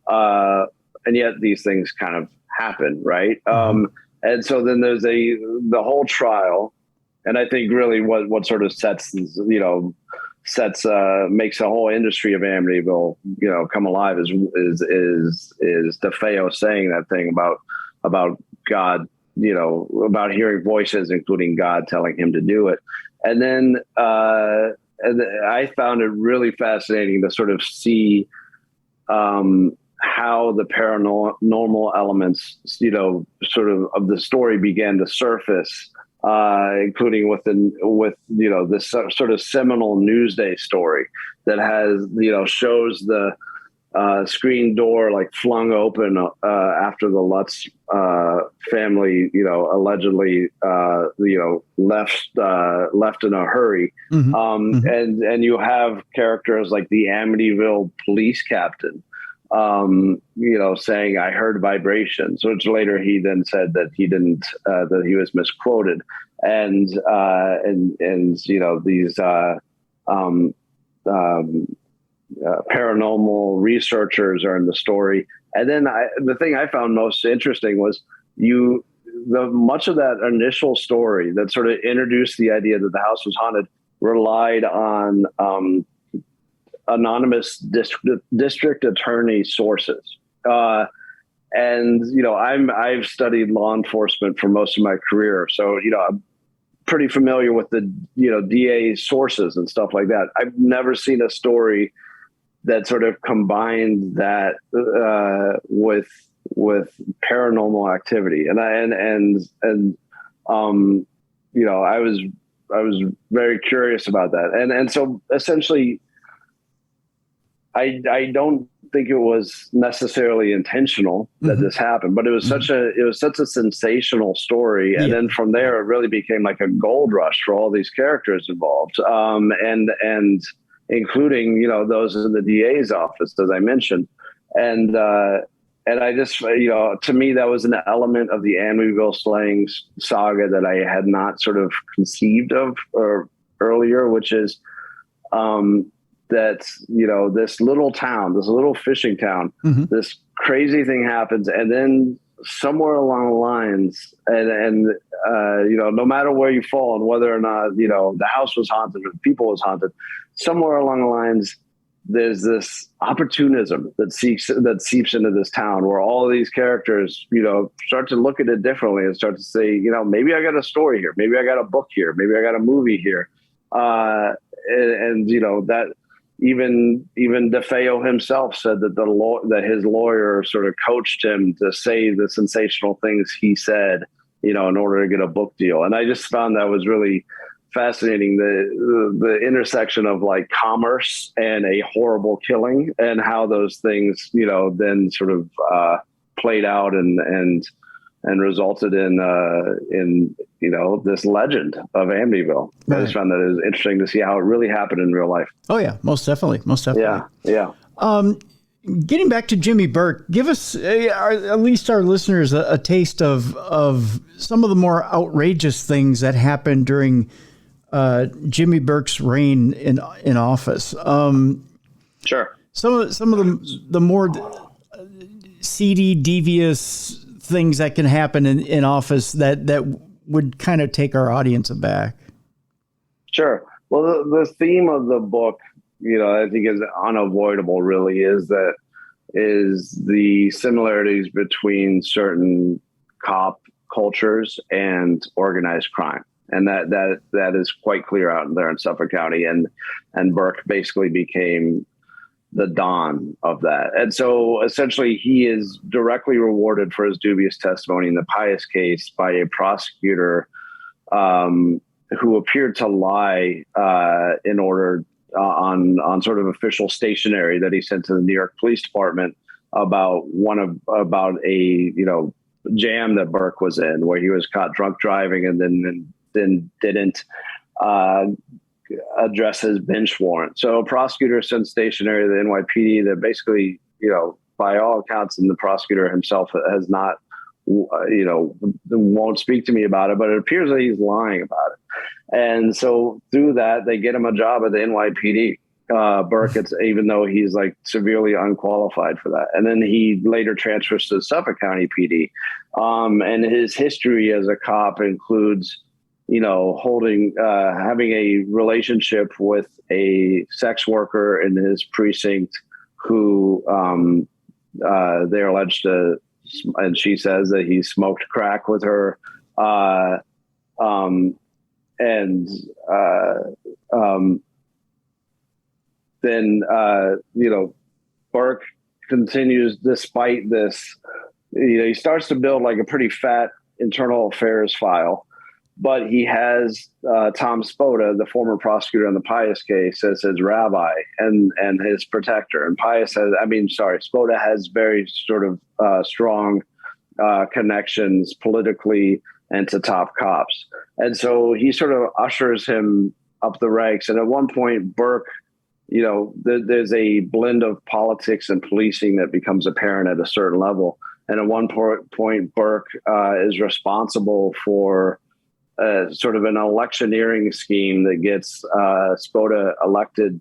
And yet these things kind of happen, right? And so then there's the whole trial. And I think really what sort of makes the whole industry of Amityville, come alive is DeFeo saying that thing about God, about hearing voices, including God telling him to do it. And then I found it really fascinating to sort of see how the paranormal elements, sort of the story began to surface, including with this sort of seminal Newsday story that has, shows the screen door like flung open after the Lutz family, allegedly, left in a hurry. And you have characters like the Amityville police captain, saying, "I heard vibrations," which later he then said that he didn't, that he was misquoted. And these paranormal researchers are in the story. And then the thing I found most interesting was much of that initial story that sort of introduced the idea that the house was haunted relied on anonymous district attorney sources. And I've studied law enforcement for most of my career, so I'm pretty familiar with the DA sources and stuff like that. I've never seen a story that sort of combined that with paranormal activity, and I was very curious about that, and so essentially, I don't think it was necessarily intentional that this happened, but it was such a sensational story, and then from there it really became like a gold rush for all these characters involved, and including those in the DA's office, as I mentioned, and And I just, to me, that was an element of the Amityville slaying saga that I had not sort of conceived of earlier, which is that, this little town, this little fishing town, this crazy thing happens. And then somewhere along the lines, and no matter where you fall and whether or not, the house was haunted or the people was haunted, somewhere along the lines, there's this opportunism that seeps into this town where all of these characters, start to look at it differently and start to say, maybe I got a story here. Maybe I got a book here. Maybe I got a movie here. That even DeFeo himself said that that his lawyer sort of coached him to say the sensational things he said, in order to get a book deal. And I just found that was really fascinating, the intersection of like commerce and a horrible killing, and how those things, then sort of played out and resulted in this legend of Amityville. Right. I just found that it was interesting to see how it really happened in real life. Oh yeah, most definitely. Yeah. Getting back to Jimmy Burke, give us, at least our listeners, a taste of some of the more outrageous things that happened during Jimmy Burke's reign in office. Sure. Some of the more seedy, devious things that can happen in office that would kind of take our audience aback. Sure. Well, the theme of the book, I think is unavoidable, really, is the similarities between certain cop cultures and organized crime. And that is quite clear out there in Suffolk County. And Burke basically became the Don of that. And so essentially he is directly rewarded for his dubious testimony in the Pius case by a prosecutor who appeared to lie in order on sort of official stationery that he sent to the New York Police Department about a jam that Burke was in, where he was caught drunk driving and then didn't address his bench warrant. So a prosecutor sent stationery to the NYPD that basically, by all accounts, and the prosecutor himself has not, won't speak to me about it, but it appears that he's lying about it. And so through that, they get him a job at the NYPD. Burke, even though he's like severely unqualified for that. And then he later transfers to Suffolk County PD. And his history as a cop includes, having a relationship with a sex worker in his precinct who they're alleged to, and she says that he smoked crack with her. Then Burke continues despite this. He starts to build like a pretty fat internal affairs file. But he has Tom Spoda, the former prosecutor on the Pius case, as his rabbi and his protector. And Spoda has very sort of strong connections politically and to top cops. And so he sort of ushers him up the ranks. And at one point, Burke, there's a blend of politics and policing that becomes apparent at a certain level. And at one point, Burke is responsible for sort of an electioneering scheme that gets Spoda elected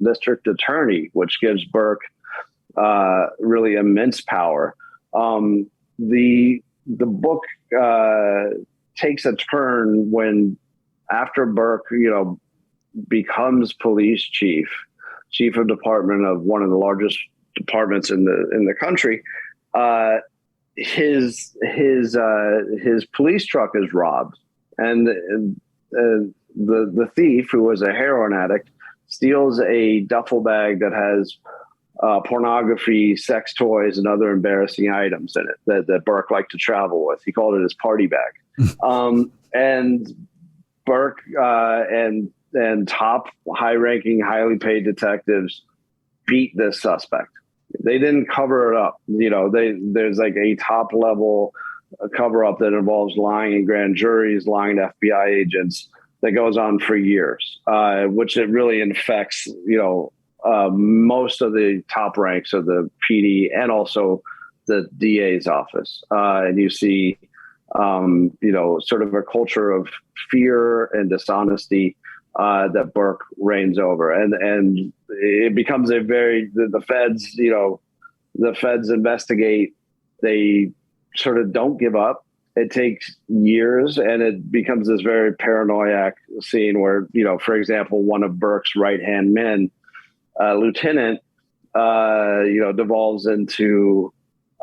district attorney, which gives Burke really immense power. The book takes a turn when, after Burke, becomes police chief of department of one of the largest departments in the country. His police truck is robbed. And the thief, who was a heroin addict, steals a duffel bag that has pornography, sex toys, and other embarrassing items in it that Burke liked to travel with. He called it his party bag. And Burke and top high-ranking, highly paid detectives beat this suspect. They didn't cover it up. There's like a top-level cover-up that involves lying in grand juries, lying to FBI agents, that goes on for years, which it really infects, most of the top ranks of the PD and also the DA's office, and you see, sort of a culture of fear and dishonesty that Burke reigns over, and it becomes the feds. The feds investigate. They sort of don't give up. It takes years, and it becomes this very paranoiac scene where, for example, one of Burke's right-hand men, lieutenant, devolves into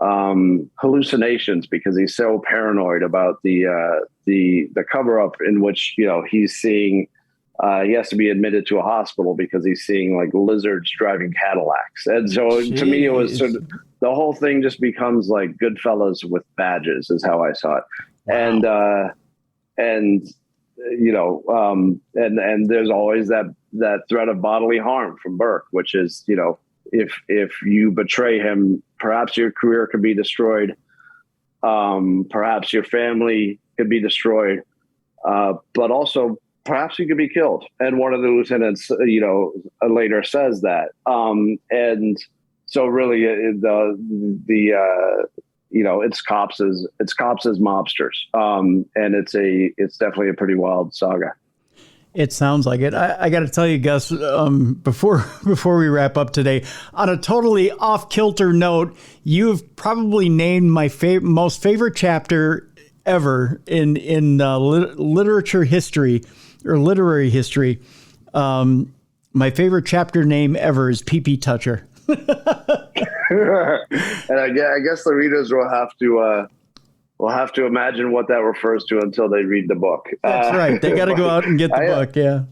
hallucinations because he's so paranoid about the cover-up in which, he's seeing. He has to be admitted to a hospital because he's seeing like lizards driving Cadillacs. And so to me, it was sort of, the whole thing just becomes like Goodfellas with badges is how I saw it. Wow. And there's always that threat of bodily harm from Burke, which is, if you betray him, perhaps your career could be destroyed. Perhaps your family could be destroyed. But also, perhaps he could be killed. And one of the lieutenants, later says that. And so really it's cops as mobsters. And it's definitely a pretty wild saga. It sounds like it. I got to tell you, Gus, before we wrap up today, on a totally off-kilter note, you've probably named my most favorite chapter ever in literature history, or literary history. My favorite chapter name ever is Pee-Pee Toucher. And I guess the readers will have to imagine what that refers to until they read the book. That's right. They got to go out and get the book. Yeah.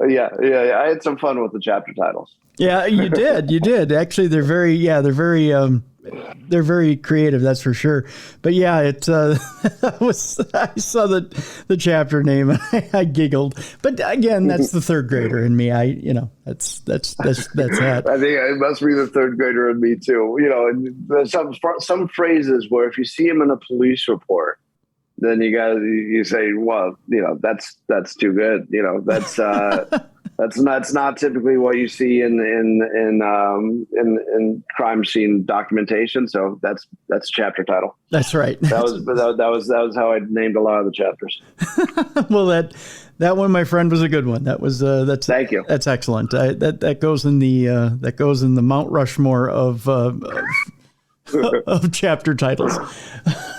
I had some fun with the chapter titles. Yeah, you did. Actually, they're very creative. That's for sure. But yeah, I saw the chapter name and I giggled. But again, that's the third grader in me. That's that. I think it must be the third grader in me too. And there's some phrases where if you see them in a police report, then you say, well, that's too good. That's not typically what you see in crime scene documentation. So that's a chapter title. That's right. That was how I named a lot of the chapters. Well, that one, my friend, was a good one. Thank you. That's excellent. That goes in the Mount Rushmore of chapter titles.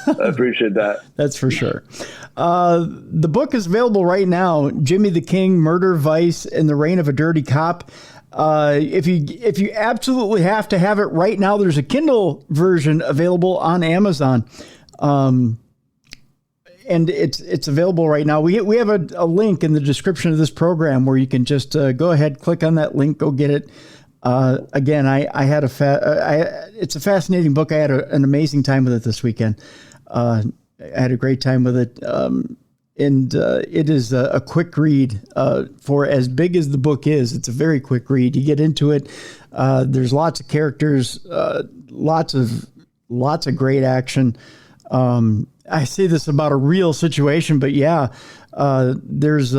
I appreciate that. That's for sure. The book is available right now. Jimmy the King, Murder, Vice, and the Reign of a Dirty Cop. If you absolutely have to have it right now, there's a Kindle version available on Amazon. And it's available right now. We have a link in the description of this program where you can just go ahead, click on that link, go get it. Again, I had it's a fascinating book. I had an amazing time with it this weekend. I had a great time with it. And it is a quick read for as big as the book is. It's a very quick read. You get into it. There's lots of characters, lots of great action. I say this about a real situation, but yeah, there's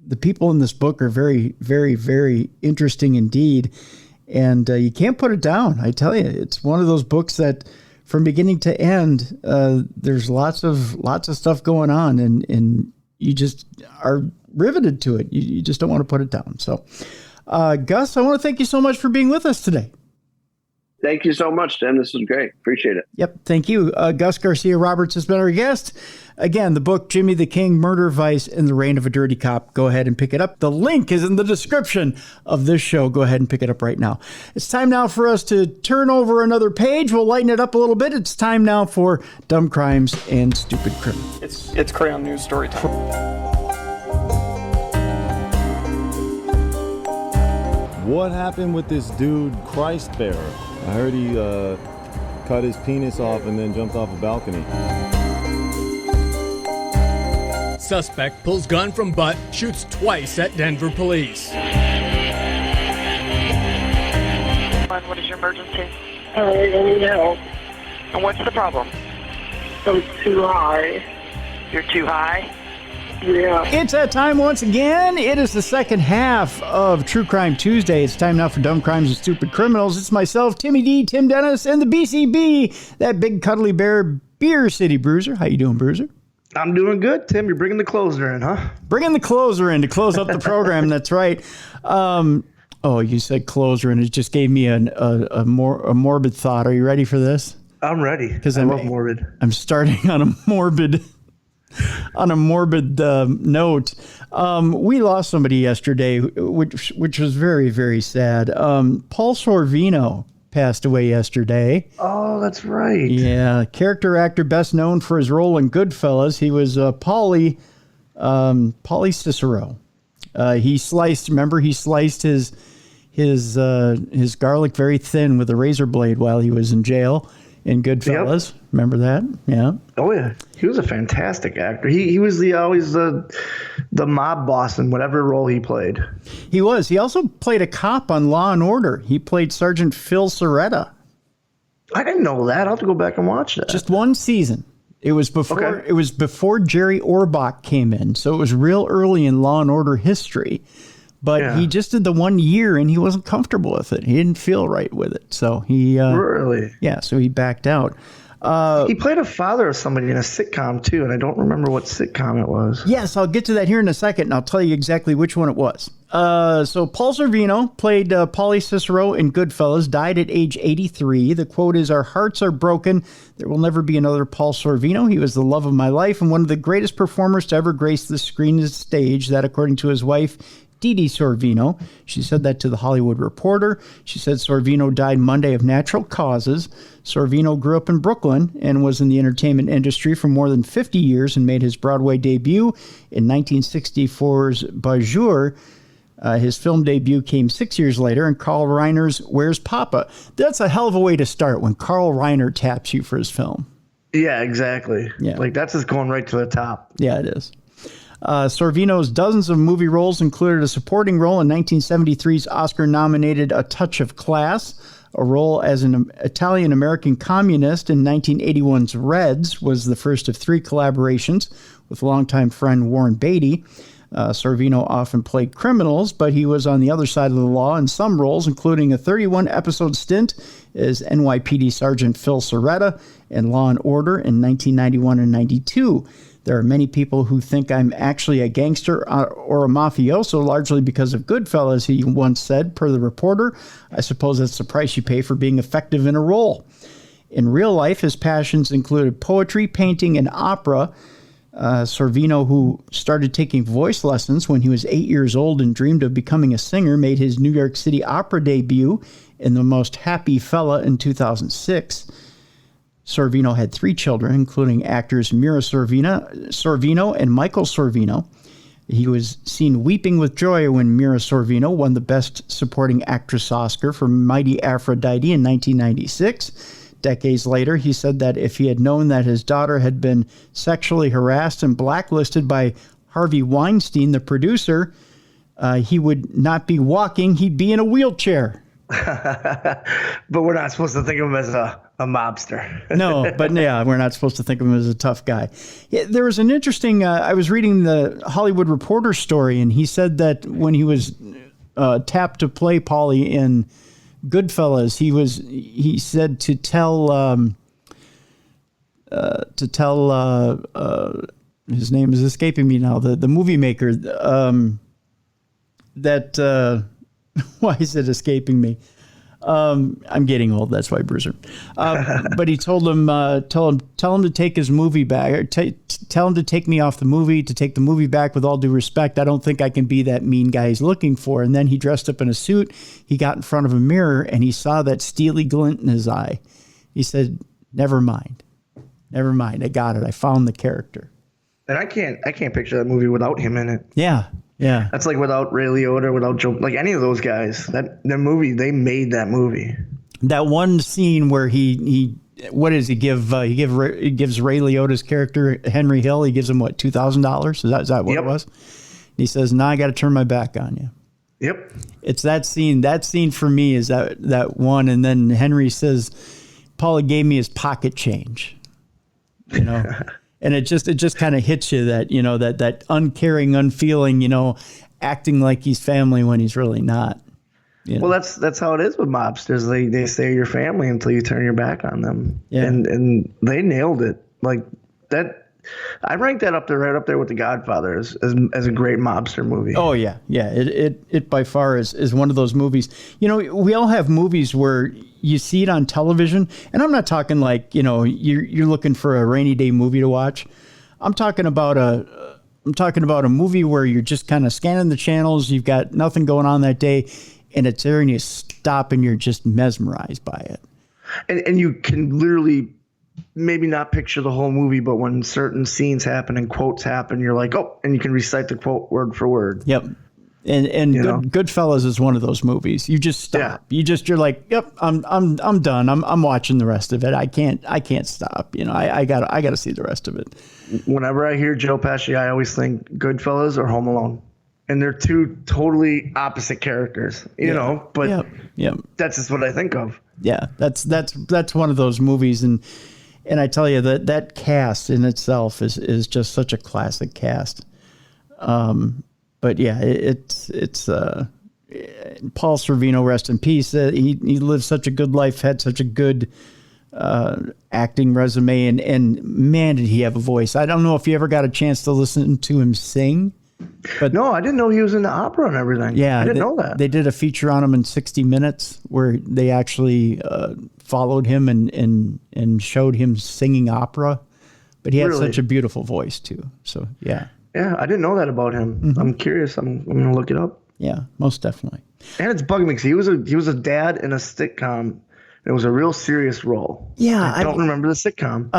the people in this book are very, very, very interesting indeed. And you can't put it down. I tell you, it's one of those books that from beginning to end, there's lots of stuff going on, and you just are riveted to it. You just don't want to put it down. So, Gus, I want to thank you so much for being with us today. Thank you so much, Tim. This was great. Appreciate it. Yep. Thank you. Gus Garcia-Roberts has been our guest. Again, the book, Jimmy the King, Murder, Vice, and the Reign of a Dirty Cop. Go ahead and pick it up. The link is in the description of this show. Go ahead and pick it up right now. It's time now for us to turn over another page. We'll lighten it up a little bit. It's time now for Dumb Crimes and Stupid Criminals. It's Crayon News story time. What happened with this dude, Christ Bearer? I heard he cut his penis off and then jumped off a balcony. Suspect pulls gun from butt, shoots twice at Denver police. What is your emergency? I need help. And what's the problem? I'm too high. You're too high? Yeah. It's that time once again. It is the second half of True Crime Tuesday. It's time now for Dumb Crimes and Stupid Criminals. It's myself, Timmy D, Tim Dennis, and the BCB, that big cuddly bear, Beer City Bruiser. How you doing, Bruiser? I'm doing good, Tim. You're bringing the closer in, huh? Bringing the closer in to close up the program. That's right. You said closer, and it just gave me a morbid thought. Are you ready for this? I'm ready. Because I love morbid. I'm starting on a morbid note. We lost somebody yesterday, which was very, very sad. Paul Sorvino passed away yesterday. Oh, that's right. Yeah, character actor best known for his role in Goodfellas. He was Paulie Cicero. He sliced his garlic very thin with a razor blade while he was in jail in Goodfellas. Yep. Remember that? Yeah. Oh yeah, he was a fantastic actor. He was always the mob boss in whatever role he played. He was. He also played a cop on Law and Order. He played Sergeant Phil Soretta. I didn't know that. I'll have to go back and watch that. Just one season. It was before. Okay. It was before Jerry Orbach came in, so it was real early in Law and Order history. But he just did the 1 year, and he wasn't comfortable with it. He didn't feel right with it, so he really, so he backed out. He played a father of somebody in a sitcom too, and I don't remember what sitcom it was. Yes, I'll get to that here in a second, and I'll tell you exactly which one it was. So Paul Sorvino played Paulie Cicero in Goodfellas, died at age 83. The quote is, "Our hearts are broken. There will never be another Paul Sorvino. He was the love of my life and one of the greatest performers to ever grace the screen and stage." That, according to his wife, Dee Sorvino. She said that to The Hollywood Reporter. She said Sorvino died Monday of natural causes. Sorvino grew up in Brooklyn and was in the entertainment industry for more than 50 years and made his Broadway debut in 1964's Bonjour. His film debut came 6 years later in Carl Reiner's Where's Papa? That's a hell of a way to start when Carl Reiner taps you for his film. Yeah, exactly. Yeah. Like, that's just going right to the top. Yeah, it is. Sorvino's dozens of movie roles included a supporting role in 1973's Oscar-nominated A Touch of Class. A role as an Italian-American communist in 1981's Reds was the first of three collaborations with longtime friend Warren Beatty. Sorvino often played criminals, but he was on the other side of the law in some roles, including a 31-episode stint as NYPD Sergeant Phil Soretta in Law and Order in 1991 and 92. There are many people who think I'm actually a gangster or a mafioso, largely because of Goodfellas, he once said, per the Reporter. I suppose that's the price you pay for being effective in a role. In real life, his passions included poetry, painting, and opera. Sorvino, who started taking voice lessons when he was 8 years old and dreamed of becoming a singer, made his New York City opera debut in The Most Happy Fella in 2006. Sorvino had three children, including actors Mira Sorvino and Michael Sorvino. He was seen weeping with joy when Mira Sorvino won the Best Supporting Actress Oscar for Mighty Aphrodite in 1996. Decades later, he said that if he had known that his daughter had been sexually harassed and blacklisted by Harvey Weinstein, the producer, he would not be walking, he'd be in a wheelchair. But we're not supposed to think of him as a mobster. No, but yeah, we're not supposed to think of him as a tough guy. Yeah, there was an interesting, I was reading the Hollywood Reporter story, and he said that when he was tapped to play Paulie in Goodfellas, he said to tell his name is escaping me now, the movie maker, why is it escaping me? I'm getting old. That's why, Bruiser. But he told him, tell him to take his movie back. Or tell him to take me off the movie. To take the movie back. With all due respect, I don't think I can be that mean guy he's looking for. And then he dressed up in a suit. He got in front of a mirror and he saw that steely glint in his eye. He said, "Never mind. Never mind. I got it. I found the character." And I can't picture that movie without him in it. Yeah. Yeah. That's like without Ray Liotta, without Joe, like any of those guys. That movie, they made that movie. That one scene where he what does he give? He gives Ray Liotta's character Henry Hill. He gives him what, $2,000? Is that what it was? He says, "Now I got to turn my back on you." Yep. It's that scene. That scene for me is that one. And then Henry says, "Paula gave me his pocket change." You know. And it just kind of hits you that, that uncaring, unfeeling, acting like he's family when he's really not. Well, that's how it is with mobsters. They say you're family until you turn your back on them. Yeah. And they nailed it. Like that. I rank that up there, right up there with The Godfather as a great mobster movie. Oh yeah. Yeah. It by far is one of those movies. We all have movies where you see it on television, and I'm not talking like, you're looking for a rainy day movie to watch. I'm talking about a movie where you're just kind of scanning the channels. You've got nothing going on that day, and it's there, and you stop, and you're just mesmerized by it. And you can literally maybe not picture the whole movie, but when certain scenes happen and quotes happen, you're like, oh, and you can recite the quote word for word. Yep. And Goodfellas is one of those movies. You just stop. Yeah. You're like, yep, I'm done. I'm watching the rest of it. I can't stop. I gotta see the rest of it. Whenever I hear Joe Pesci, I always think Goodfellas or Home Alone. And they're two totally opposite characters, but that's just what I think of. Yeah, that's one of those movies, and I tell you that cast in itself is just such a classic cast. But yeah, it's Paul Sorvino, rest in peace. He lived such a good life, had such a good acting resume, and man, did he have a voice. I don't know if you ever got a chance to listen to him sing. But no, I didn't know he was into opera and everything. Yeah, I didn't know that. They did a feature on him in 60 Minutes where they actually followed him and showed him singing opera. But he had such a beautiful voice too. So yeah. Yeah, I didn't know that about him. Mm-hmm. I'm curious. I'm going to look it up. Yeah, most definitely. And it's bugging me because he was a dad in a sitcom. It was a real serious role. Yeah, I don't remember the sitcom.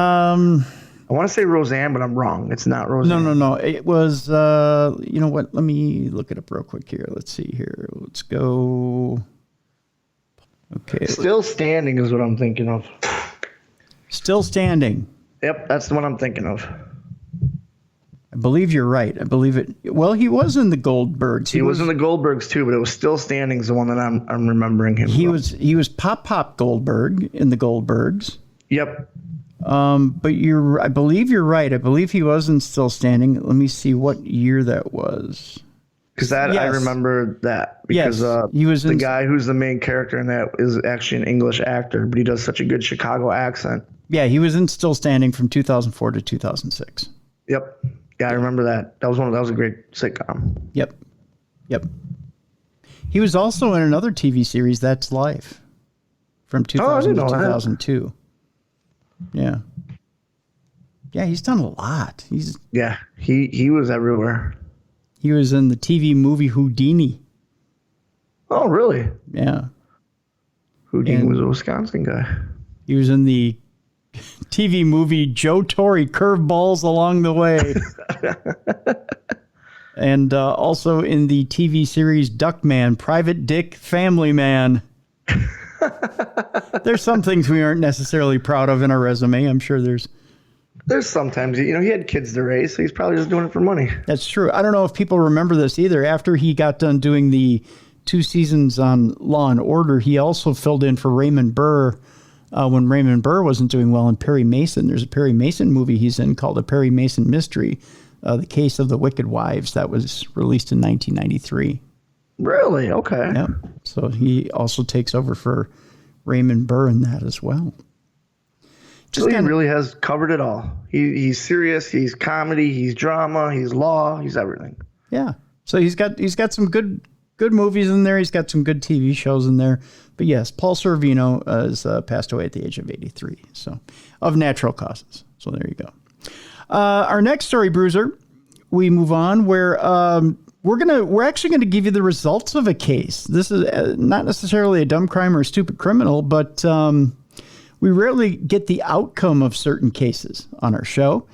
I want to say Roseanne, but I'm wrong. It's not Roseanne. No. It was, you know what? Let me look it up real quick here. Let's see here. Let's go. Okay. Still Standing is what I'm thinking of. Still Standing. Yep, that's the one I'm thinking of. I believe you're right. I believe it. Well, he was in the Goldbergs. He was in the Goldbergs too, but it was Still Standing is the one that I'm remembering him. He was Pop Goldberg in the Goldbergs. Yep. But I believe you're right. I believe he wasn't Still Standing. Let me see what year that was. Because I remember that. Because he was the guy who's the main character in that is actually an English actor, but he does such a good Chicago accent. Yeah, he was in Still Standing from 2004 to 2006. Yep. Yeah, I remember that. That was a great sitcom. Yep. He was also in another TV series, That's Life, from 2000 to 2002. Yeah. Yeah, he's done a lot. He was everywhere. He was in the TV movie Houdini. Oh, really? Yeah. Houdini was a Wisconsin guy. He was in the TV movie Joe Torre, Curveballs Along the Way. And also in the TV series Duckman, Private Dick, Family Man. There's some things we aren't necessarily proud of in our resume. I'm sure there's sometimes, he had kids to raise, so he's probably just doing it for money. That's true. I don't know if people remember this either. After he got done doing the 2 seasons on Law and Order, he also filled in for Raymond Burr when Raymond Burr wasn't doing well in Perry Mason. There's a Perry Mason movie he's in called A Perry Mason Mystery, The Case of the Wicked Wives, that was released in 1993. Really? Okay. Yeah. So he also takes over for Raymond Burr in that as well. So he really has covered it all. He's serious, he's comedy, he's drama, he's law, he's everything. Yeah. So he's got some good movies in there. He's got some good TV shows in there. But yes, Paul Sorvino has passed away at the age of 83. So of natural causes. So there you go. Our next story, Bruiser, we move on where we're actually going to give you the results of a case. This is not necessarily a dumb crime or a stupid criminal, but we rarely get the outcome of certain cases on our show.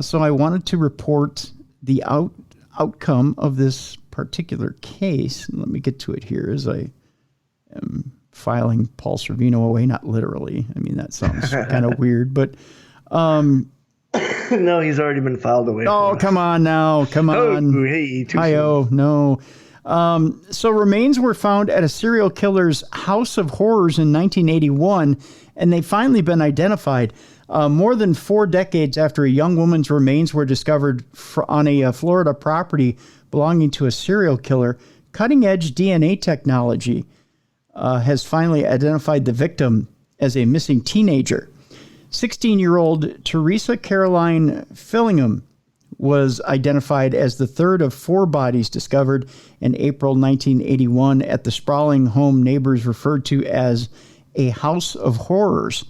So I wanted to report the outcome of this particular case. Let me get to it here as I am filing Paul Sorvino away. Not literally. I mean, that sounds kind of weird, but no, he's already been filed away. Oh, come on now. Come on. Oh, hey, Hi-oh, no. So remains were found at a serial killer's house of horrors in 1981, and they've finally been identified. More than 4 decades after a young woman's remains were discovered on a Florida property belonging to a serial killer, cutting-edge DNA technology has finally identified the victim as a missing teenager. 16-year-old Teresa Caroline Fillingham was identified as the third of 4 bodies discovered in April 1981 at the sprawling home neighbors referred to as a house of horrors.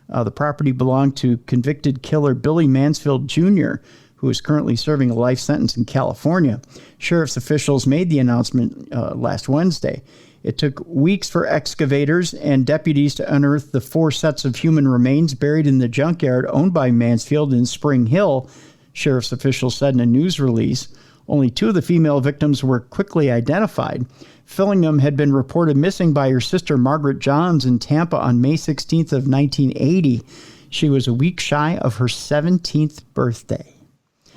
The property belonged to convicted killer Billy Mansfield Jr., who is currently serving a life sentence in California. Sheriff's officials made the announcement last Wednesday. It took weeks for excavators and deputies to unearth the 4 sets of human remains buried in the junkyard owned by Mansfield in Spring Hill, sheriff's officials said in a news release. Only 2 of the female victims were quickly identified. Fillingham had been reported missing by her sister Margaret Johns in Tampa on May 16th of 1980. She was a week shy of her 17th birthday.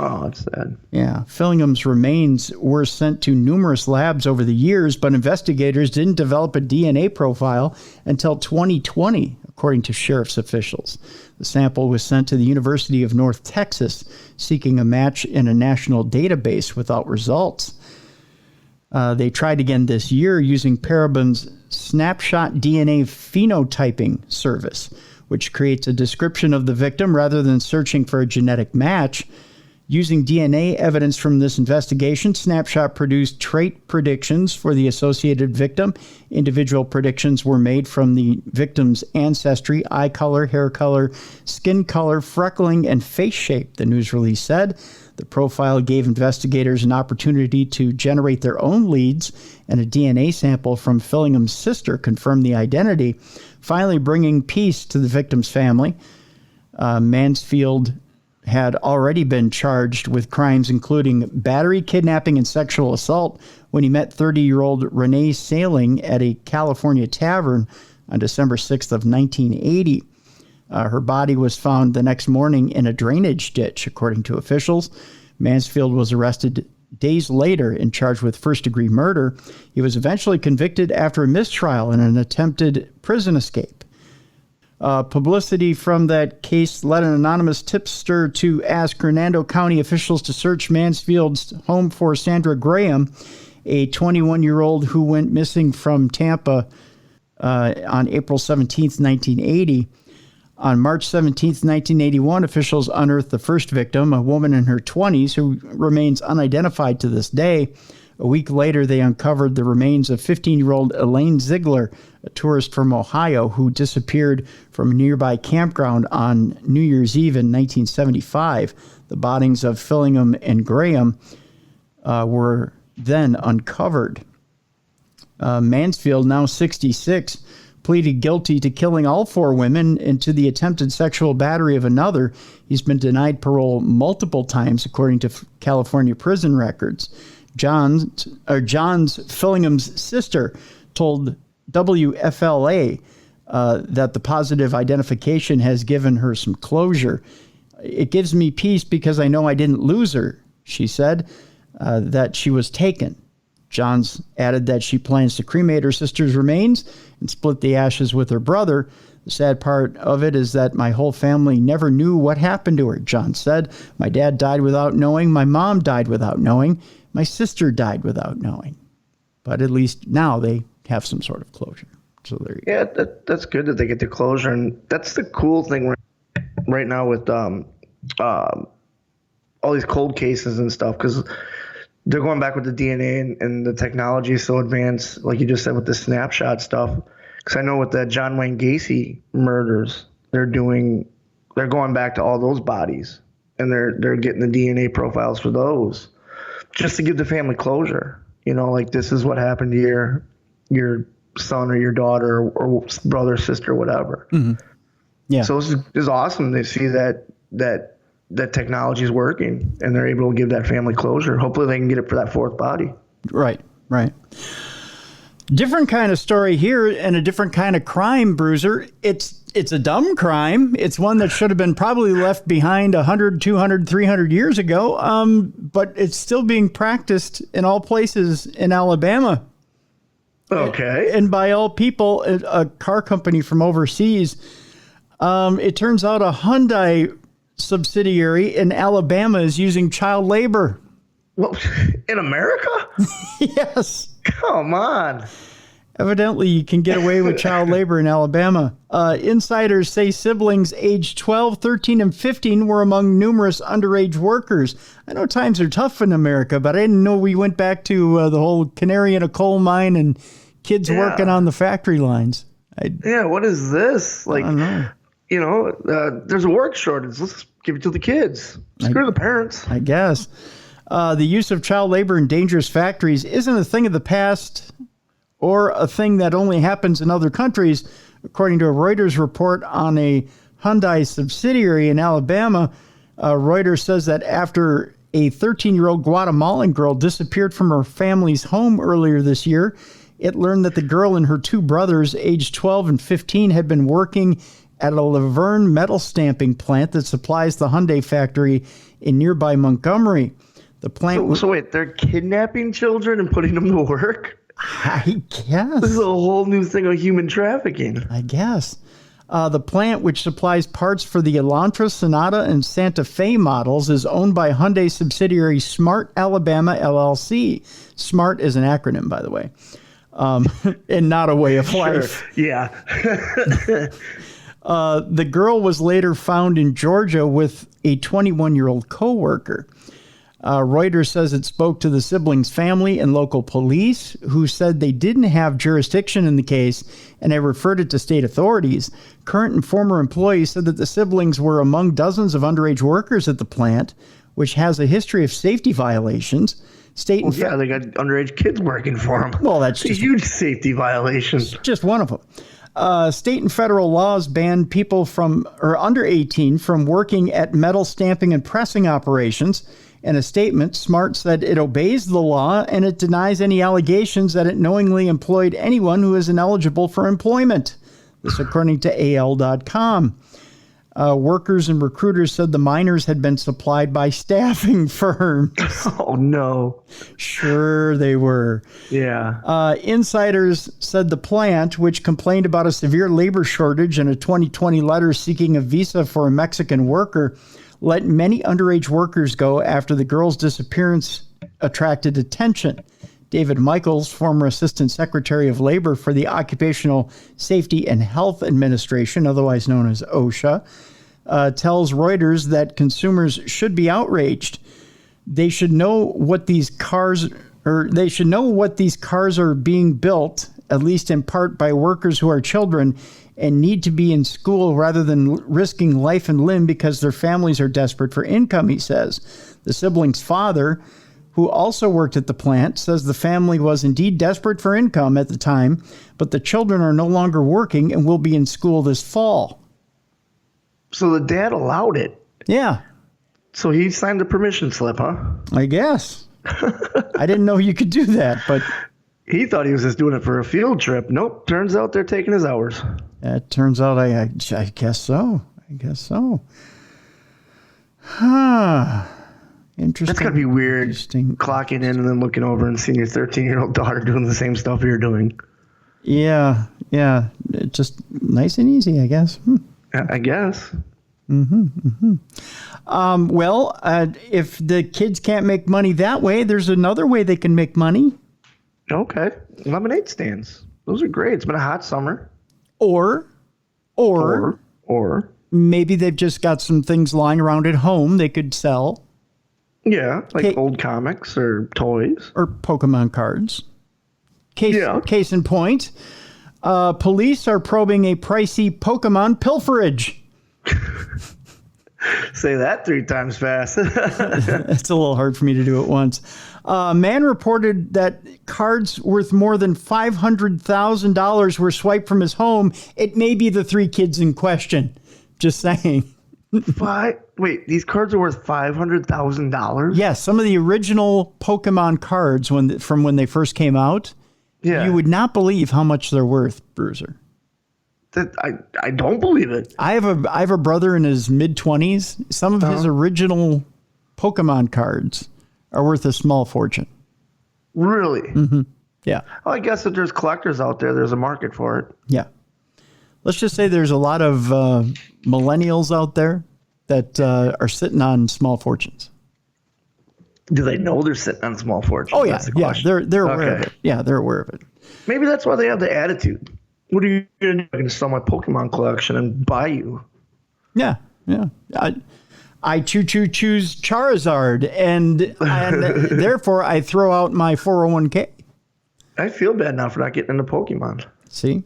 Oh, that's sad. Yeah. Fillingham's remains were sent to numerous labs over the years, but investigators didn't develop a DNA profile until 2020, according to sheriff's officials. The sample was sent to the University of North Texas, seeking a match in a national database without results. They tried again this year using Parabon's snapshot DNA phenotyping service, which creates a description of the victim rather than searching for a genetic match. Using DNA evidence from this investigation, Snapshot produced trait predictions for the associated victim. Individual predictions were made from the victim's ancestry, eye color, hair color, skin color, freckling, and face shape, the news release said. The profile gave investigators an opportunity to generate their own leads, and a DNA sample from Fillingham's sister confirmed the identity, finally bringing peace to the victim's family. Mansfield had already been charged with crimes including battery, kidnapping, and sexual assault when he met 30-year-old Renee Sailing at a California tavern on December 6th of 1980. Her body was found the next morning in a drainage ditch, according to officials. Mansfield was arrested days later and charged with first-degree murder. He was eventually convicted after a mistrial and an attempted prison escape. Publicity from that case led an anonymous tipster to ask Hernando County officials to search Mansfield's home for Sandra Graham, a 21-year-old who went missing from Tampa on April 17th, 1980. On March 17th, 1981, officials unearthed the first victim, a woman in her 20s who remains unidentified to this day. A week later, they uncovered the remains of 15-year-old Elaine Ziegler, a tourist from Ohio who disappeared from a nearby campground on New Year's Eve in 1975. The bodies of Fillingham and Graham were then uncovered. Mansfield, now 66, pleaded guilty to killing all 4 women and to the attempted sexual battery of another. He's been denied parole multiple times, according to California prison records. Johns, Fillingham's sister, told WFLA that the positive identification has given her some closure. It gives me peace because I know I didn't lose her, she said, that she was taken. Johns added that she plans to cremate her sister's remains and split the ashes with her brother. The sad part of it is that my whole family never knew what happened to her, Johns said. My dad died without knowing. My mom died without knowing. My sister died without knowing. But at least now they have some sort of closure. So there you go. Yeah, that's good that they get the closure. And that's the cool thing right now with all these cold cases and stuff, because they're going back with the DNA and the technology is so advanced, like you just said with the snapshot stuff. Because I know with the John Wayne Gacy murders, they're going back to all those bodies, and they're getting the DNA profiles for those, just to give the family closure. You know, like, this is what happened to your son or your daughter or brother, sister, whatever. Mm-hmm. Yeah. So this is awesome to see that technology is working and they're able to give that family closure. Hopefully they can get it for that 4th body. Right. Different kind of story here and a different kind of crime, Bruiser. It's It's a dumb crime. It's one that should have been probably left behind 100, 200, 300 years ago. But it's still being practiced in all places in Alabama. Okay. And by all people, a car company from overseas. It turns out a Hyundai subsidiary in Alabama is using child labor. Well, in America? Yes. Come on. Evidently, you can get away with child labor in Alabama. Insiders say siblings aged 12, 13, and 15 were among numerous underage workers. I know times are tough in America, but I didn't know we went back to the whole canary in a coal mine and kids working on the factory lines. What is this? Like, I don't know. There's a work shortage. Let's give it to the kids. Screw the parents. I guess. The use of child labor in dangerous factories isn't a thing of the past or a thing that only happens in other countries. According to a Reuters report on a Hyundai subsidiary in Alabama, Reuters says that after a 13-year-old Guatemalan girl disappeared from her family's home earlier this year, it learned that the girl and her two brothers, aged 12 and 15, had been working at a Laverne metal stamping plant that supplies the Hyundai factory in nearby Montgomery. The plant. So wait, they're kidnapping children and putting them to work? I guess. This is a whole new thing of human trafficking. I guess. The plant, which supplies parts for the Elantra, Sonata, and Santa Fe models, is owned by Hyundai subsidiary Smart Alabama LLC. SMART is an acronym, by the way, and not a way of life. Sure. Yeah. The girl was later found in Georgia with a 21-year-old coworker. Reuters says it spoke to the siblings' family and local police, who said they didn't have jurisdiction in the case, and they referred it to state authorities. Current and former employees said that the siblings were among dozens of underage workers at the plant, which has a history of safety violations. They got underage kids working for them. Well, that's a huge safety violation. Just one of them. State and federal laws ban people under 18 from working at metal stamping and pressing operations. In a statement, Smart said it obeys the law and it denies any allegations that it knowingly employed anyone who is ineligible for employment. This according to AL.com. Workers and recruiters said the minors had been supplied by staffing firms. Oh, no. Sure they were. Yeah. Insiders said the plant, which complained about a severe labor shortage in a 2020 letter seeking a visa for a Mexican worker, let many underage workers go after the girl's disappearance attracted attention. David Michaels, former Assistant Secretary of Labor for the Occupational Safety and Health Administration, otherwise known as OSHA, tells Reuters that consumers should be outraged. They should know what these cars are being built, at least in part by workers who are children and need to be in school rather than risking life and limb because their families are desperate for income, he says. The siblings' father, who also worked at the plant, says the family was indeed desperate for income at the time, but the children are no longer working and will be in school this fall. So the dad allowed it? Yeah. So he signed a permission slip, huh? I guess. I didn't know you could do that, but... He thought he was just doing it for a field trip. Nope. Turns out they're taking his hours. It turns out I guess so. I guess so. Huh. Interesting. That's got to be weird, clocking in and then looking over and seeing your 13-year-old daughter doing the same stuff you're doing. Yeah. It's just nice and easy, I guess. I guess. Well, if the kids can't make money that way, there's another way they can make money. Okay. Lemonade stands. Those are great. It's been a hot summer. Or maybe they've just got some things lying around at home they could sell. Yeah, like old comics or toys. Or Pokemon cards. Case in point, police are probing a pricey Pokemon pilferage. Say that 3 times fast. It's a little hard for me to do it once. A man reported that cards worth more than $500,000 were swiped from his home. It may be the 3 kids in question. Just saying. Wait, these cards are worth $500,000? Yes, some of the original Pokemon cards from when they first came out. Yeah. You would not believe how much they're worth, Bruiser. I don't believe it. I have a brother in his mid-20s. Some of his original Pokemon cards are worth a small fortune. Really? Mm-hmm. Yeah. Well, I guess if there's collectors out there, there's a market for it. Yeah. Let's just say there's a lot of millennials out there that are sitting on small fortunes. Do they know they're sitting on small fortunes? Oh, yeah. Yeah, they're aware of it. Yeah, they're aware of it. Maybe that's why they have the attitude. What are you going to do? I'm going to sell my Pokemon collection and buy you. Yeah, yeah. I choose Charizard, and therefore I throw out my 401k. I feel bad now for not getting into Pokemon. See?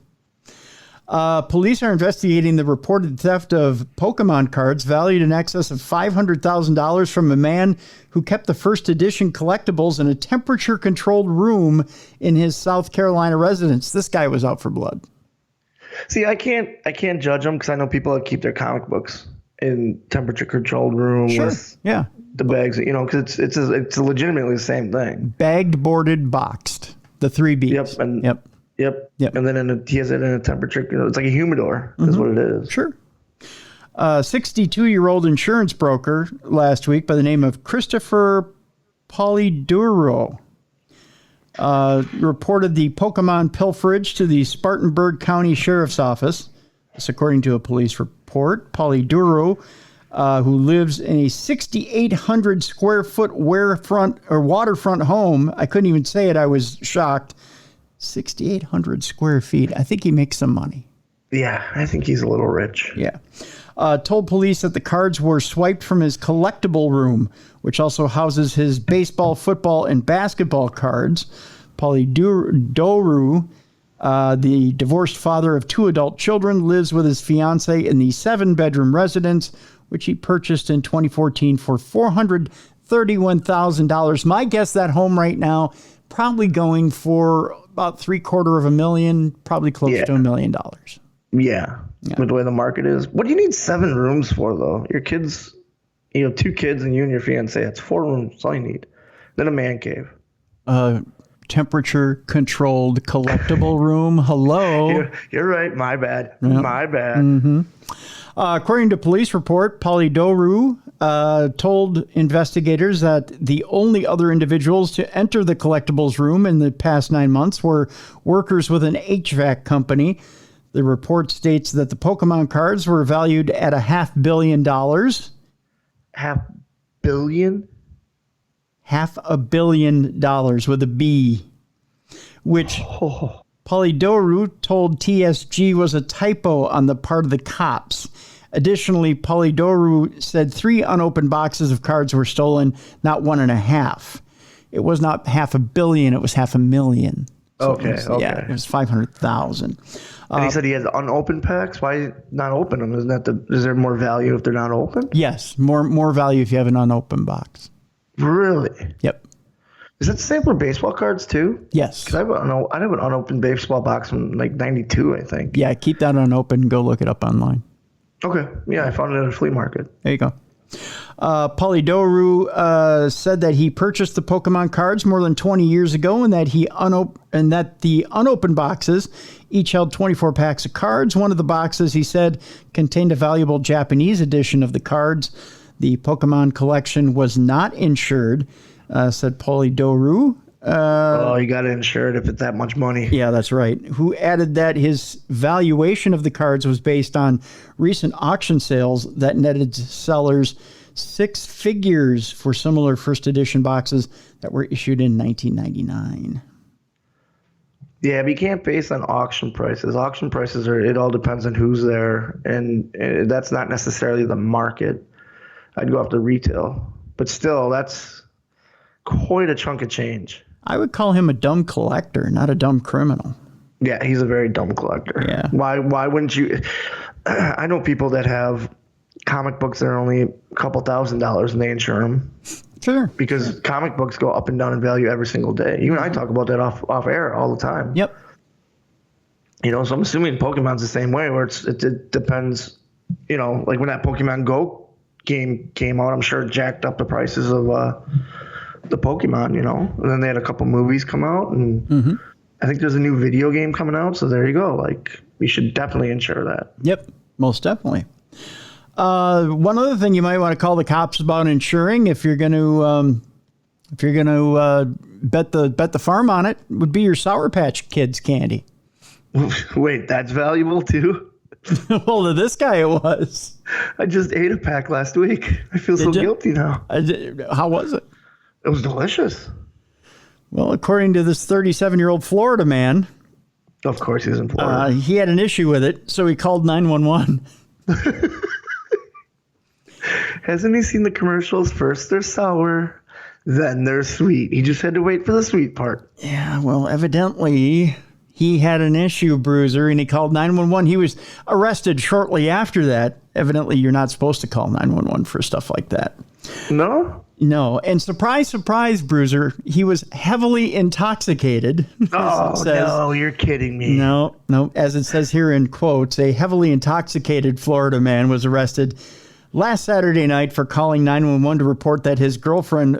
Police are investigating the reported theft of Pokemon cards valued in excess of $500,000 from a man who kept the first edition collectibles in a temperature-controlled room in his South Carolina residence. This guy was out for blood. See, I can't judge them because I know people that keep their comic books in temperature-controlled room with the bags, because it's legitimately the same thing. Bagged, boarded, boxed. The 3 Bs. Yep. And then he has it in a temperature. It's like a humidor is what it is. Sure. 62-year-old insurance broker last week by the name of Christopher Polidoro reported the Pokemon pilferage to the Spartanburg County Sheriff's Office. This according to a police report. Polidoro, who lives in a 6,800 square foot waterfront home. I couldn't even say it. I was shocked. 6,800 square feet. I think he makes some money. Yeah, I think he's a little rich. Yeah. Told police that the cards were swiped from his collectible room, which also houses his baseball, football, and basketball cards. Polidoro, the divorced father of 2 adult children, lives with his fiancée in the 7-bedroom residence, which he purchased in 2014 for $431,000. My guess that home right now probably going for about $750,000, probably close to $1 million. Yeah, with the way the market is. What do you need 7 rooms for, though? Your kids, 2 kids and you and your fiance. That's 4 rooms. That's all you need. Then a man cave. Temperature-controlled collectible room. Hello. You're right. My bad. Yep. My bad. Mm-hmm. According to police report, Polidoro told investigators that the only other individuals to enter the collectibles room in the past 9 months were workers with an HVAC company. The report states that the Pokemon cards were valued at $500 million. $500 million? $500 million with a B, which Polidoro told TSG was a typo on the part of the cops. Additionally, Polidoro said 3 unopened boxes of cards were stolen, not 1.5. It was not $500 million, it was $500,000. So okay. Yeah, it was 500,000. And he said he has unopened packs. Why not open them? Is there more value if they're not open? Yes, more value if you have an unopened box. Really? Yep. Is that the same for baseball cards too? Yes. Because I have an unopened baseball box from like '92, I think. Yeah, keep that unopened. Go look it up online. Okay. Yeah, I found it at a flea market. There you go. Polidoro said that he purchased the Pokemon cards more than 20 years ago, and that the unopened boxes each held 24 packs of cards. One of the boxes, he said, contained a valuable Japanese edition of the cards. The Pokemon collection was not insured, said Polidoro. You got to insure it if it's that much money. Yeah, that's right. Who added that his valuation of the cards was based on recent auction sales that netted sellers 6 figures for similar first edition boxes that were issued in 1999. Yeah, but you can't base on auction prices. Auction prices it all depends on who's there, and that's not necessarily the market. I'd go after retail, but still, that's quite a chunk of change. I would call him a dumb collector, not a dumb criminal. Yeah, he's a very dumb collector. Yeah. Why wouldn't you? I know people that have comic books that are only a couple $1,000s and they insure them. Sure. Because comic books go up and down in value every single day. You and I talk about that off air all the time. Yep. So I'm assuming Pokemon's the same way, where it depends. Like when that Pokemon Go game came out, I'm sure it jacked up the prices of the Pokemon, and then they had a couple movies come out, and I think there's a new video game coming out, so there you go. Like, we should definitely insure that. Yep, most definitely. One other thing you might want to call the cops about insuring, if you're going to bet the farm on it, would be your Sour Patch Kids candy. Wait, that's valuable too? Well, to this guy it was. I just ate a pack last week. I feel so guilty now. How was it? It was delicious. Well, according to this 37-year-old Florida man, of course he's in Florida. He had an issue with it, so he called 911. Hasn't he seen the commercials? First they're sour, then they're sweet. He just had to wait for the sweet part. Yeah, well, evidently he had an issue, Bruiser, and he called 911. He was arrested shortly after that. Evidently, you're not supposed to call 911 for stuff like that. No? No. And surprise, surprise, Bruiser, he was heavily intoxicated. Oh, no, you're kidding me. No. As it says here in quotes, a heavily intoxicated Florida man was arrested last Saturday night for calling 911 to report that his girlfriend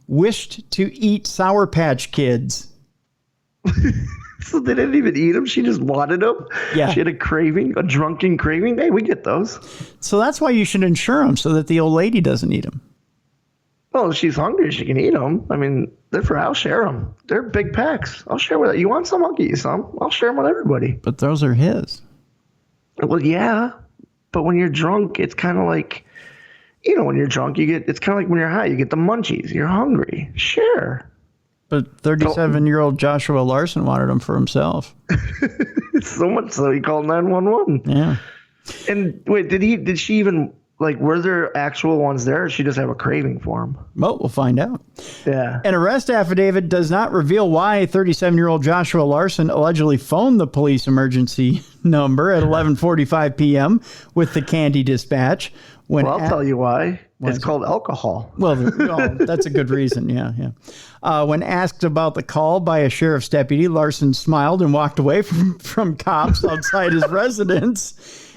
wished to eat Sour Patch Kids. So they didn't even eat them? She just wanted them? Yeah. She had a craving, a drunken craving? Hey, we get those. So that's why you should insure them, so that the old lady doesn't eat them. Well, if she's hungry, she can eat them. I mean, I'll share them. They're big packs. I'll share with you. You want some? I'll get you some. I'll share them with everybody. But those are his. Well, yeah. But when you're drunk, it's kind of like, when you're drunk, it's kind of like when you're high, you get the munchies. You're hungry. Share. But 37-year-old Joshua Larson wanted them for himself. So much so he called 911. Yeah. And wait, did she even, were there actual ones there, or did she just have a craving for them? Well, we'll find out. Yeah. An arrest affidavit does not reveal why 37-year-old Joshua Larson allegedly phoned the police emergency number at 11:45 p.m. with the candy dispatch. I'll tell you why. It's called alcohol. Well, that's a good reason. Yeah. When asked about the call by a sheriff's deputy, Larson smiled and walked away from cops outside his residence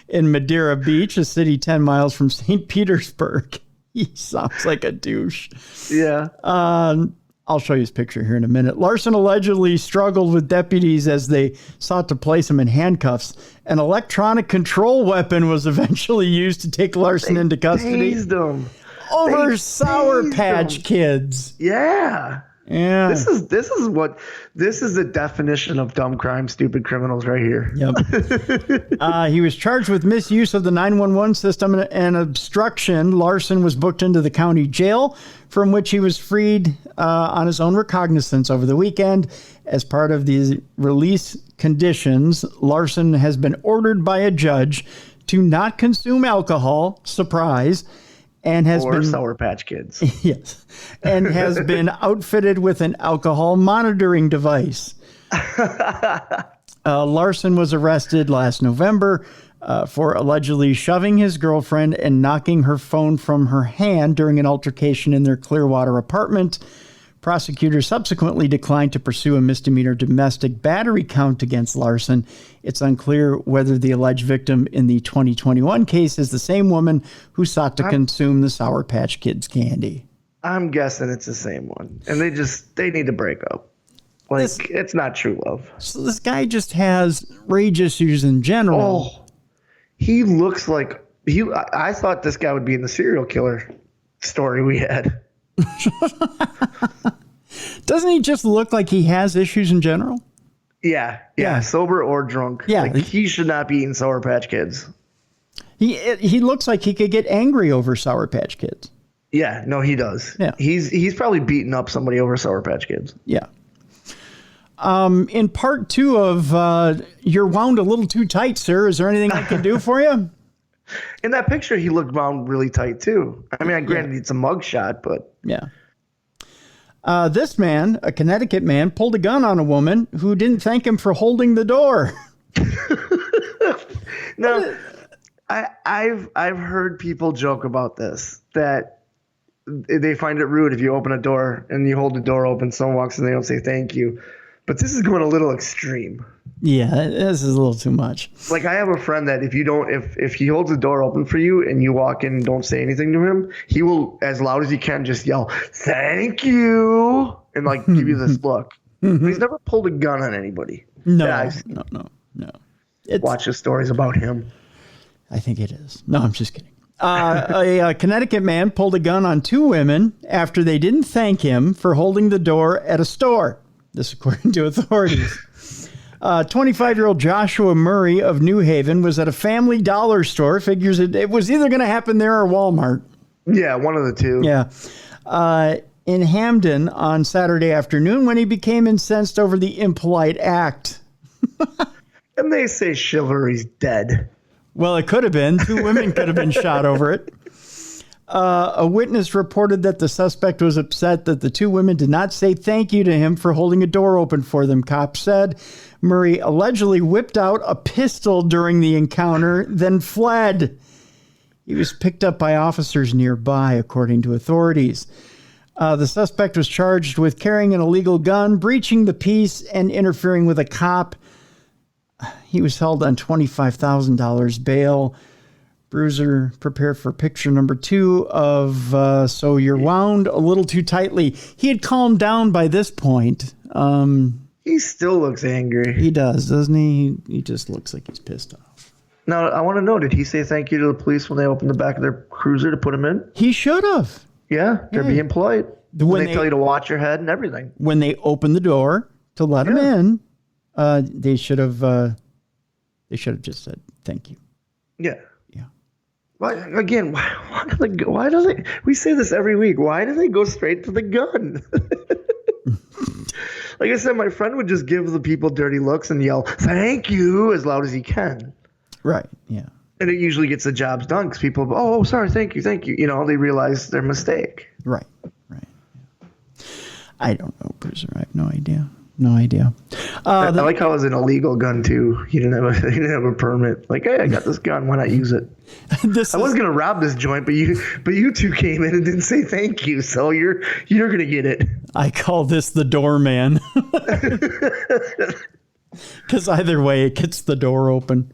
in Madeira Beach, a city 10 miles from St. Petersburg. He sounds like a douche. Yeah. I'll show you his picture here in a minute. Larson allegedly struggled with deputies as they sought to place him in handcuffs. An electronic control weapon was eventually used to take Larson into custody. Tased him. Over Sour Patch Kids. Yeah. Yeah. This is the definition of dumb crime, stupid criminals right here. Yep. He was charged with misuse of the 911 system and obstruction. Larson was booked into the county jail, from which he was freed on his own recognizance over the weekend. As part of the release conditions, Larson has been ordered by a judge to not consume alcohol, surprise, and has been Sour Patch Kids. Yes, and has been outfitted with an alcohol monitoring device. Larson was arrested last November for allegedly shoving his girlfriend and knocking her phone from her hand during an altercation in their Clearwater apartment. Prosecutors subsequently declined to pursue a misdemeanor domestic battery count against Larson. It's unclear whether the alleged victim in the 2021 case is the same woman who sought to consume the Sour Patch Kids candy. I'm guessing it's the same one. And they need to break up. It's not true love. So this guy just has rage issues in general. Oh, he looks like I thought this guy would be in the serial killer story we had. Doesn't he just look like he has issues in general? Yeah. Sober or drunk. Yeah. He should not be eating Sour Patch Kids. He looks like he could get angry over Sour Patch Kids. Yeah, no, he does. Yeah. He's probably beating up somebody over Sour Patch Kids. Yeah. In part 2 of You're Wound a Little Too Tight, Sir, is there anything I can do for you? In that picture, he looked wound really tight, too. I mean, granted, it's a mugshot, but... Yeah. This man, a Connecticut man, pulled a gun on a woman who didn't thank him for holding the door. No, I've heard people joke about this, that they find it rude if you open a door and you hold the door open, someone walks in, they don't say thank you. But this is going a little extreme. Yeah, this is a little too much. Like, I have a friend that if he holds the door open for you and you walk in and don't say anything to him, he will, as loud as he can, just yell, "Thank you," and give you this look. But he's never pulled a gun on anybody. No. Watch the stories about him. I think it is. No, I'm just kidding. A Connecticut man pulled a gun on 2 women after they didn't thank him for holding the door at a store. This according to authorities. 25-year-old Joshua Murray of New Haven was at a Family Dollar store. Figures it was either going to happen there or Walmart. Yeah, one of the two. Yeah. In Hamden on Saturday afternoon when he became incensed over the impolite act. And they say chivalry's dead. Well, it could have been. 2 women could have been shot over it. A witness reported that the suspect was upset that the 2 women did not say thank you to him for holding a door open for them, cops said. Murray allegedly whipped out a pistol during the encounter, then fled. He was picked up by officers nearby, according to authorities. The suspect was charged with carrying an illegal gun, breaching the peace, and interfering with a cop. He was held on $25,000 bail. Bruiser, prepare for picture number 2 of So You're Wound a Little Too Tightly. He had calmed down by this point. He still looks angry. He does, doesn't he? He just looks like he's pissed off. Now, I want to know, did he say thank you to the police when they opened the back of their cruiser to put him in? He should have. Yeah, they're being polite. When they tell you to watch your head and everything. When they opened the door to let him in, they should have just said thank you. Yeah. Yeah. Why do they? We say this every week. Why do they go straight to the gun? Like I said, my friend would just give the people dirty looks and yell "thank you" as loud as he can. Right. Yeah. And it usually gets the jobs done because people, oh, sorry, thank you. You know, they realize their mistake. Right. I don't know, Bruiser. I have no idea. No idea. I like how it was an illegal gun too. He didn't have a permit. Like, hey, I got this gun. Why not use it? I was gonna rob this joint, but you 2 came in and didn't say thank you, so you're gonna get it. I call this the doorman. Because either way, it gets the door open.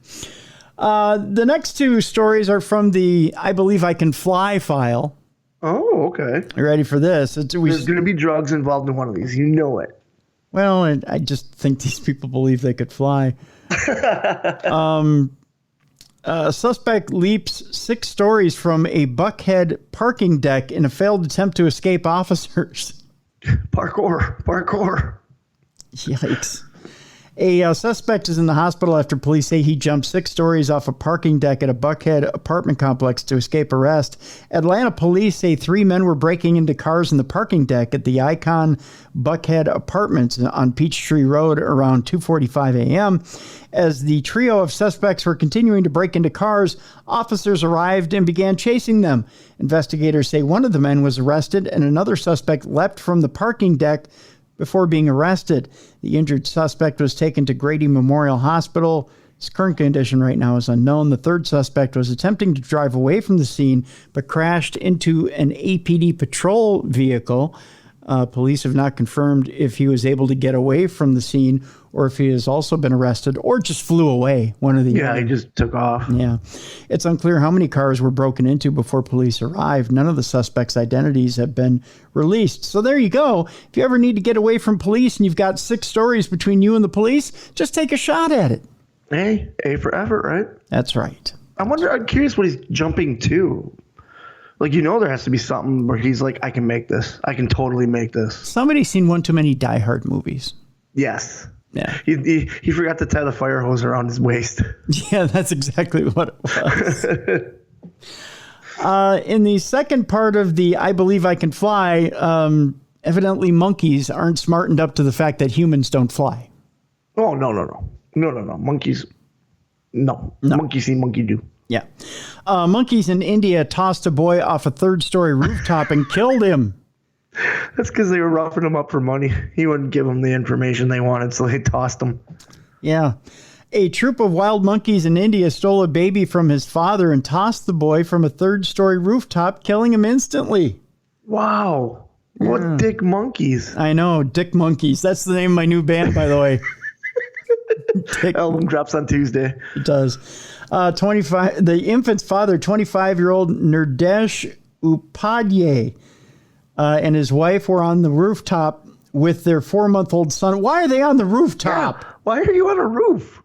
The next 2 stories are from the I Believe I Can Fly file. Oh, okay. You ready for this? There's going to be drugs involved in one of these. You know it. Well, I just think these people believe they could fly. A suspect leaps 6 stories from a Buckhead parking deck in a failed attempt to escape officers. Parkour. Yikes. A suspect is in the hospital after police say he jumped 6 stories off a parking deck at a Buckhead apartment complex to escape arrest. Atlanta police say 3 men were breaking into cars in the parking deck at the Icon Buckhead Apartments on Peachtree Road around 2:45 a.m. As the trio of suspects were continuing to break into cars, officers arrived and began chasing them. Investigators say one of the men was arrested and another suspect leapt from the parking deck before being arrested. The injured suspect was taken to Grady Memorial Hospital. His current condition right now is unknown. The third suspect was attempting to drive away from the scene, but crashed into an APD patrol vehicle. Police have not confirmed if he was able to get away from the scene or if he has also been arrested or just flew away. One of the other. He just took off. Yeah. It's unclear how many cars were broken into before police arrived. None of the suspects' identities have been released. So there you go. If you ever need to get away from police and you've got 6 stories between you and the police, just take a shot at it. Hey, A for effort, right? That's right. I'm curious what he's jumping to. Like, there has to be something where he's like, I can make this. I can totally make this. Somebody's seen one too many Die Hard movies. Yes. Yeah. He forgot to tie the fire hose around his waist. Yeah, that's exactly what it was. In the second part of the I Believe I Can Fly, evidently monkeys aren't smartened up to the fact that humans don't fly. Oh, no. Monkeys. No. Monkey see, monkey do. Yeah. Monkeys in India tossed a boy off a 3rd-story rooftop and killed him. That's because they were roughing him up for money. He wouldn't give them the information they wanted, so they tossed him. Yeah. A troop of wild monkeys in India stole a baby from his father and tossed the boy from a 3rd-story rooftop, killing him instantly. Wow. What dick monkeys. I know, Dick Monkeys. That's the name of my new band, by the way. Album drops on Tuesday. It does. The infant's father, 25-year-old Nirdesh Upadhyay, and his wife were on the rooftop with their 4-month-old son. Why are they on the rooftop? Yeah. Why are you on a roof?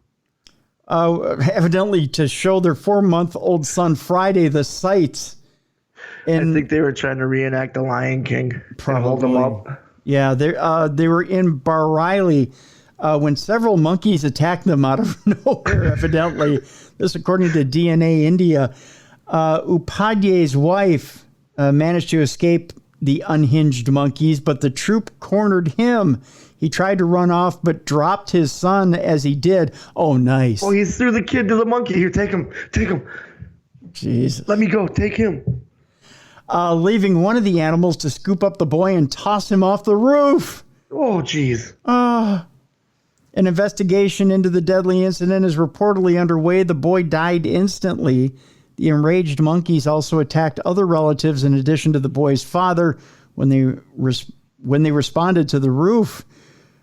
Evidently to show their 4-month-old son Friday the sights. And I think they were trying to reenact the Lion King. Probably. Hold them up. Yeah, they were in Bar Riley when several monkeys attacked them out of nowhere, evidently. This according to DNA India. Upadhyay's wife managed to escape the unhinged monkeys, but the troop cornered him. He tried to run off, but dropped his son as he did. Oh, nice. Oh, he threw the kid to the monkey. Here, take him. Take him. Jesus. Let me go. Take him. Leaving one of the animals to scoop up the boy and toss him off the roof. Oh, jeez. An investigation into the deadly incident is reportedly underway. The boy died instantly. The enraged monkeys also attacked other relatives in addition to the boy's father when they responded to the roof.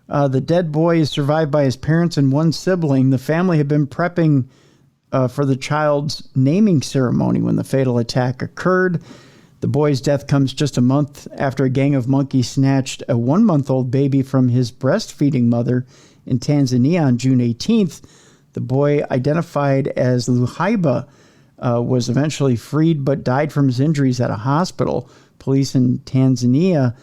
The dead boy is survived by his parents and one sibling. The family had been prepping for the child's naming ceremony when the fatal attack occurred. The boy's death comes just a month after a gang of monkeys snatched a 1-month-old baby from his breastfeeding mother in Tanzania on June 18th. The boy, identified as Luhaiba, was eventually freed but died from his injuries at a hospital. Police in Tanzania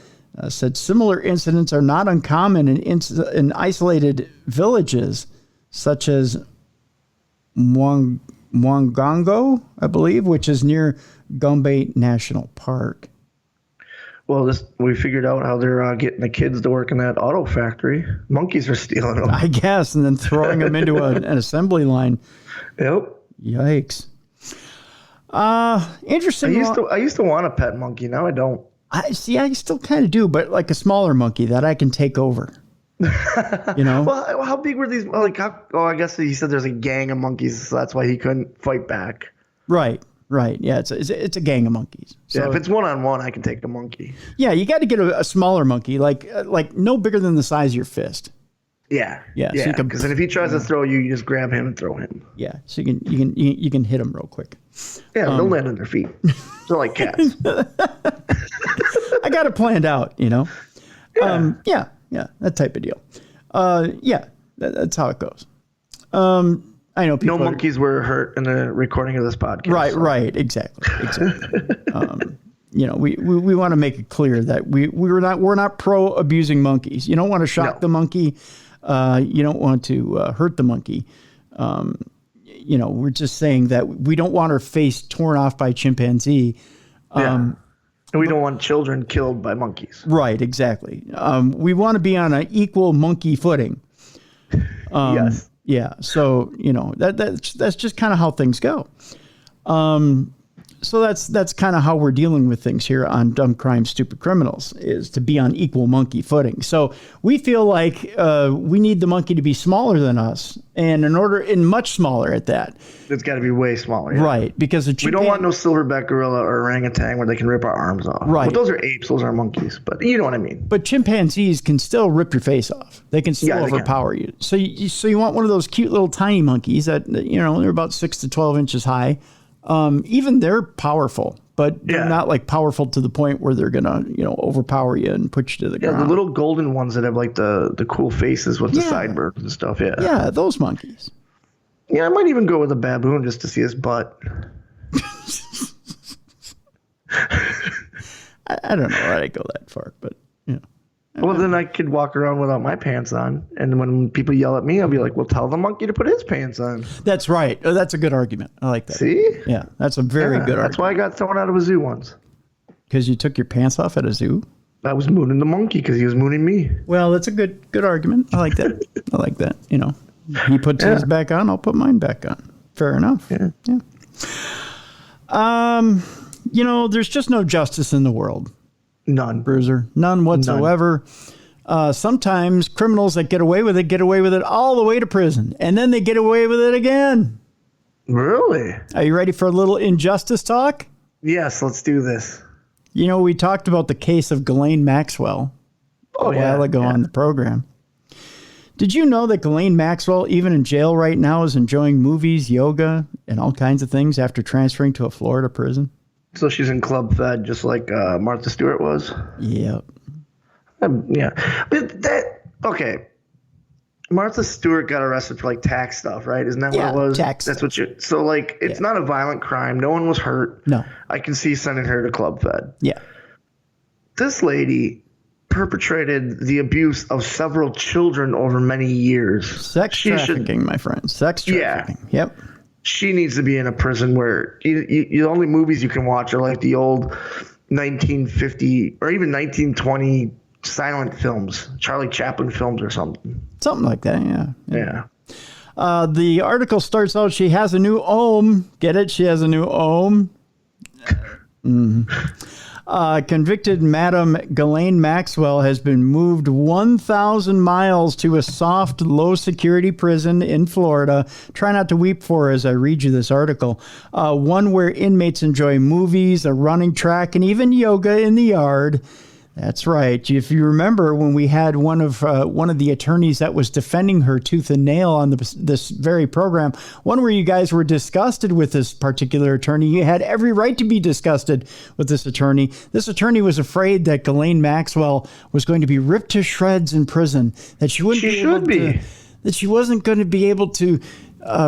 said similar incidents are not uncommon in isolated villages, such as Mwangongo, I believe, which is near Gombe National Park. Well, we figured out how they're getting the kids to work in that auto factory. Monkeys are stealing them. I guess, and then throwing them into an assembly line. Yep. Yikes. Interesting. I used to want a pet monkey. Now I don't. I still kind of do, but like a smaller monkey that I can take over. You know? Well, how big were these? Like, I guess he said there's a gang of monkeys, so that's why he couldn't fight back. Right. Yeah, it's a gang of monkeys. So, yeah, if it's one-on-one, I can take a monkey. Yeah, you got to get a smaller monkey, like no bigger than the size of your fist. Yeah. So because then if he tries to throw you, you just grab him and throw him. Yeah, so you can hit him real quick. Yeah, they'll land on their feet. They're like cats. I got it planned out, you know. Yeah. Yeah, that type of deal. That's how it goes. I know people. No monkeys were hurt in the recording of this podcast. Right, exactly. You know, we want to make it clear that we're not pro abusing monkeys. You don't want to shock the monkey. You don't want to hurt the monkey. You know, we're just saying that we don't want our face torn off by a chimpanzee. And we don't want children killed by monkeys. Right, exactly. We want to be on an equal monkey footing. Yes. Yeah. So, you know, that's just kind of how things go. So that's kind of how we're dealing with things here on Dumb Crime, Stupid Criminals, is to be on equal monkey footing. So we feel like we need the monkey to be smaller than us, and much smaller at that. It's got to be way smaller. Yeah. Right, because we don't want no silverback gorilla or orangutan where they can rip our arms off. Right. But those are apes. Those are monkeys. But you know what I mean. But chimpanzees can still rip your face off. They can still overpower you. So you want one of those cute little tiny monkeys that, you know, they're about 6 to 12 inches high. Even they're powerful, but they're not like powerful to the point where they're gonna, you know, overpower you and put you to the ground. Yeah, the little golden ones that have like the cool faces with the sideburns and stuff. Yeah, those monkeys. Yeah, I might even go with a baboon just to see his butt. I don't know why I go that far, but you know. Well, then I could walk around without my pants on, and when people yell at me, I'll be like, "Well, tell the monkey to put his pants on." That's right. Oh, that's a good argument. I like that. See? Yeah, that's a very good argument. That's why I got thrown out of a zoo once. Because you took your pants off at a zoo? I was mooning the monkey because he was mooning me. Well, that's a good argument. I like that. I like that. You know, he puts his back on, I'll put mine back on. Fair enough. Yeah. You know, there's just no justice in the world. None. Bruiser. None whatsoever. Sometimes criminals that get away with it all the way to prison. And then they get away with it again. Really? Are you ready for a little injustice talk? Yes, let's do this. You know, we talked about the case of Ghislaine Maxwell a while ago on the program. Did you know that Ghislaine Maxwell, even in jail right now, is enjoying movies, yoga, and all kinds of things after transferring to a Florida prison? So she's in Club Fed, just like Martha Stewart was? Yep. Yeah. But okay. Martha Stewart got arrested for like tax stuff, right? Isn't that what it was? Tax. That's what you. So like, it's not a violent crime. No one was hurt. No. I can see sending her to Club Fed. Yeah. This lady perpetrated the abuse of several children over many years. Sex trafficking, my friend. Sex trafficking. Yeah. Yep. She needs to be in a prison where the only movies you can watch are like the old 1950 or even 1920 silent films, Charlie Chaplin films or something. Something like that, yeah. Yeah. The article starts out, she has a new home. Get it? She has a new home. Convicted Madam Ghislaine Maxwell has been moved 1,000 miles to a soft, low-security prison in Florida. Try not to weep for her as I read you this article. One where inmates enjoy movies, a running track, and even yoga in the yard. That's right. If you remember when we had one of the attorneys that was defending her tooth and nail on this very program, one where you guys were disgusted with this particular attorney. You had every right to be disgusted with this attorney. This attorney was afraid that Ghislaine Maxwell was going to be ripped to shreds in prison, that she wasn't going to be able to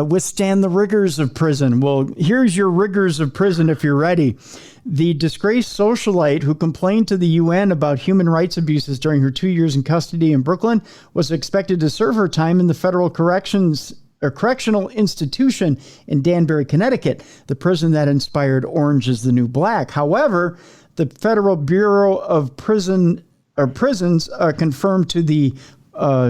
withstand the rigors of prison. Well, here's your rigors of prison if you're ready. The disgraced socialite who complained to the UN about human rights abuses during her 2 years in custody in Brooklyn was expected to serve her time in the federal correctional institution in Danbury, Connecticut, the prison that inspired Orange is the New Black. However, the Federal Bureau of Prisons confirmed to the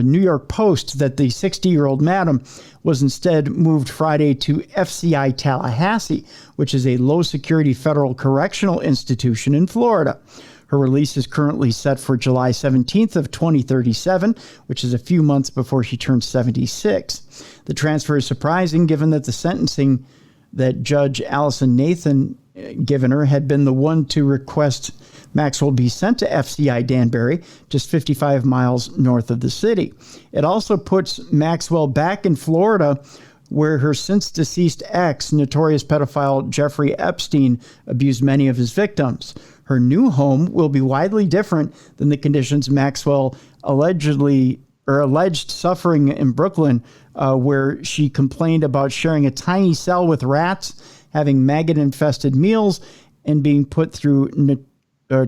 New York Post that the 60-year-old madam was instead moved Friday to FCI Tallahassee, which is a low-security federal correctional institution in Florida. Her release is currently set for July 17th of 2037, which is a few months before she turns 76. The transfer is surprising given that the sentencing that Judge Allison Nathan given her had been the one to request Maxwell be sent to FCI Danbury, just 55 miles north of the city. It also puts Maxwell back in Florida, where her since-deceased ex, notorious pedophile Jeffrey Epstein, abused many of his victims. Her new home will be widely different than the conditions Maxwell alleged suffering in Brooklyn, where she complained about sharing a tiny cell with rats, having maggot-infested meals, and being put through